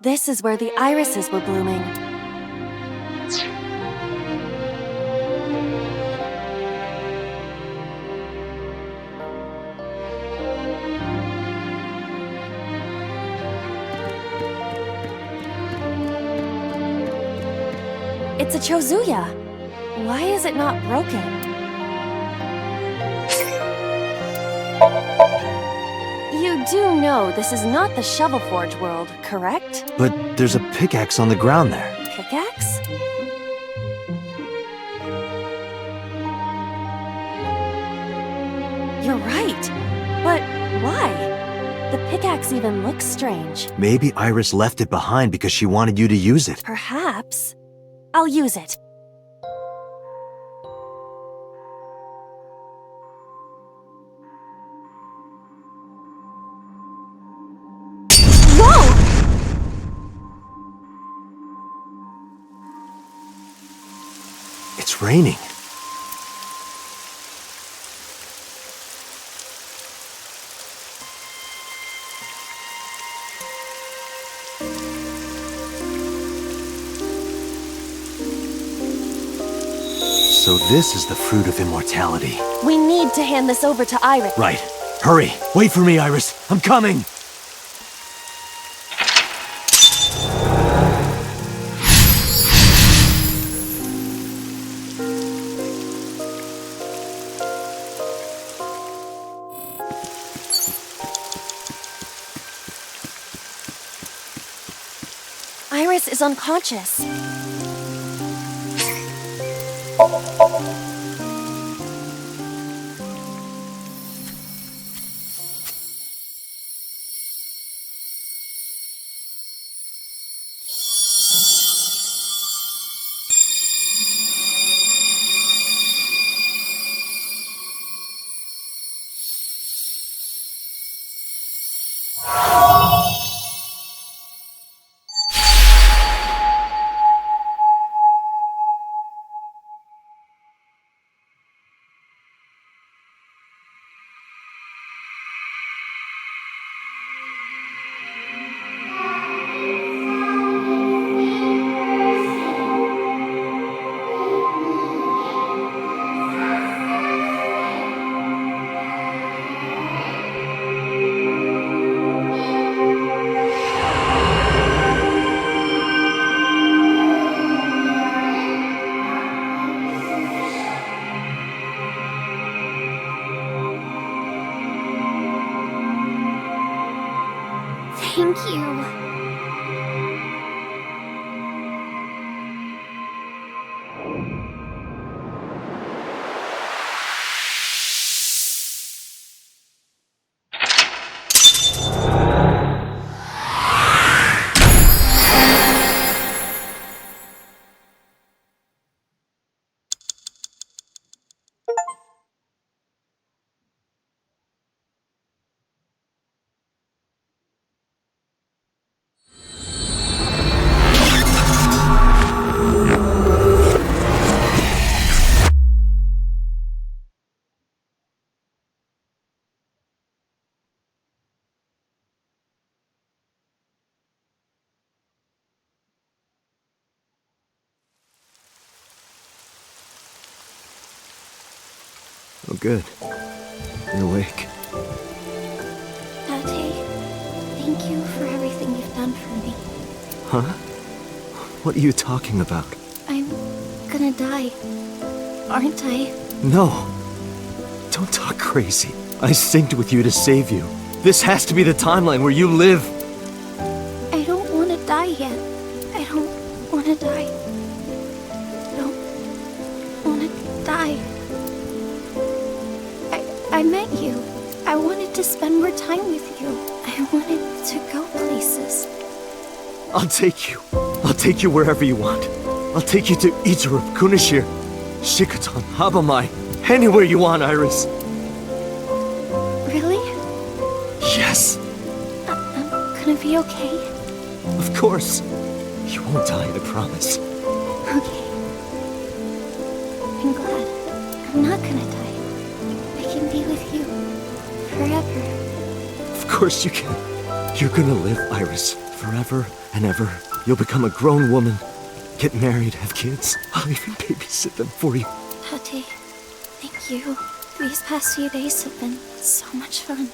This is where the irises were blooming. It's a Chozuya. Why is it not broken? You do know this is not the Shovel Forge world, correct? But there's a pickaxe on the ground there. Pickaxe? You're right. But why? The pickaxe even looks strange. Maybe Iris left it behind because she wanted you to use it. Perhaps. I'll use it. Whoa! It's raining. So this is the fruit of immortality. We need to hand this over to Iris. Right. Hurry. Wait for me, Iris. I'm coming. Iris is unconscious. Oh, good. You're awake. Date, thank you for everything you've done for me. Huh? What are you talking about? I'm gonna die, aren't I? No. Don't talk crazy. I synced with you to save you. This has to be the timeline where you live. I don't want to die yet. I don't want to die. I don't want to die. I met you. I wanted to spend more time with you. I wanted to go places. I'll take you. I'll take you wherever you want. I'll take you to Ichirup, Kunashir, Shikotan, Habamai, anywhere you want, Iris. Really? Yes, I'm gonna be okay. of course. You won't die, I promise. Okay. I'm glad. I'm not gonna die. I can be with you forever. Of course you can. You're gonna live, Iris, forever and ever. You'll become a grown woman, get married, have kids. I'll even babysit them for you. Tate, thank you. These past few days have been so much fun.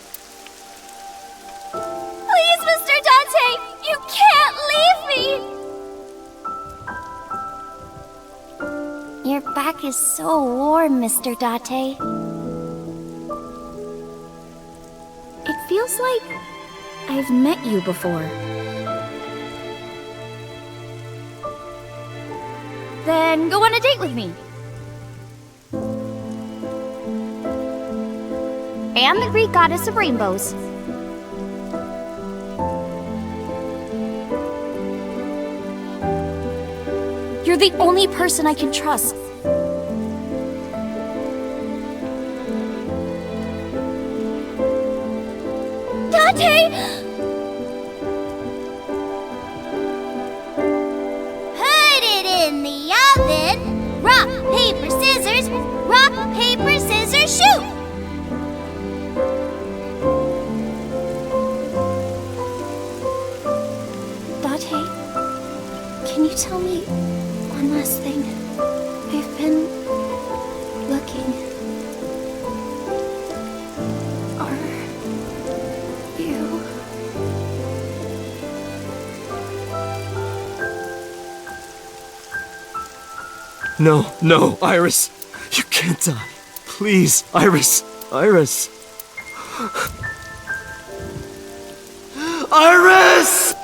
Please, Mr. Date! You can't leave me! Your back is so warm, Mr. Date. It feels like I've met you before. Then go on a date with me. And the Greek goddess of rainbows. You're the only person I can trust. Date! Put it in the oven. Rock, paper, scissors. Rock, paper, scissors, shoot! Date, can you tell me one last thing? I've been looking. Are you... No, no, Iris. You can't die. Please, Iris. Iris. Iris!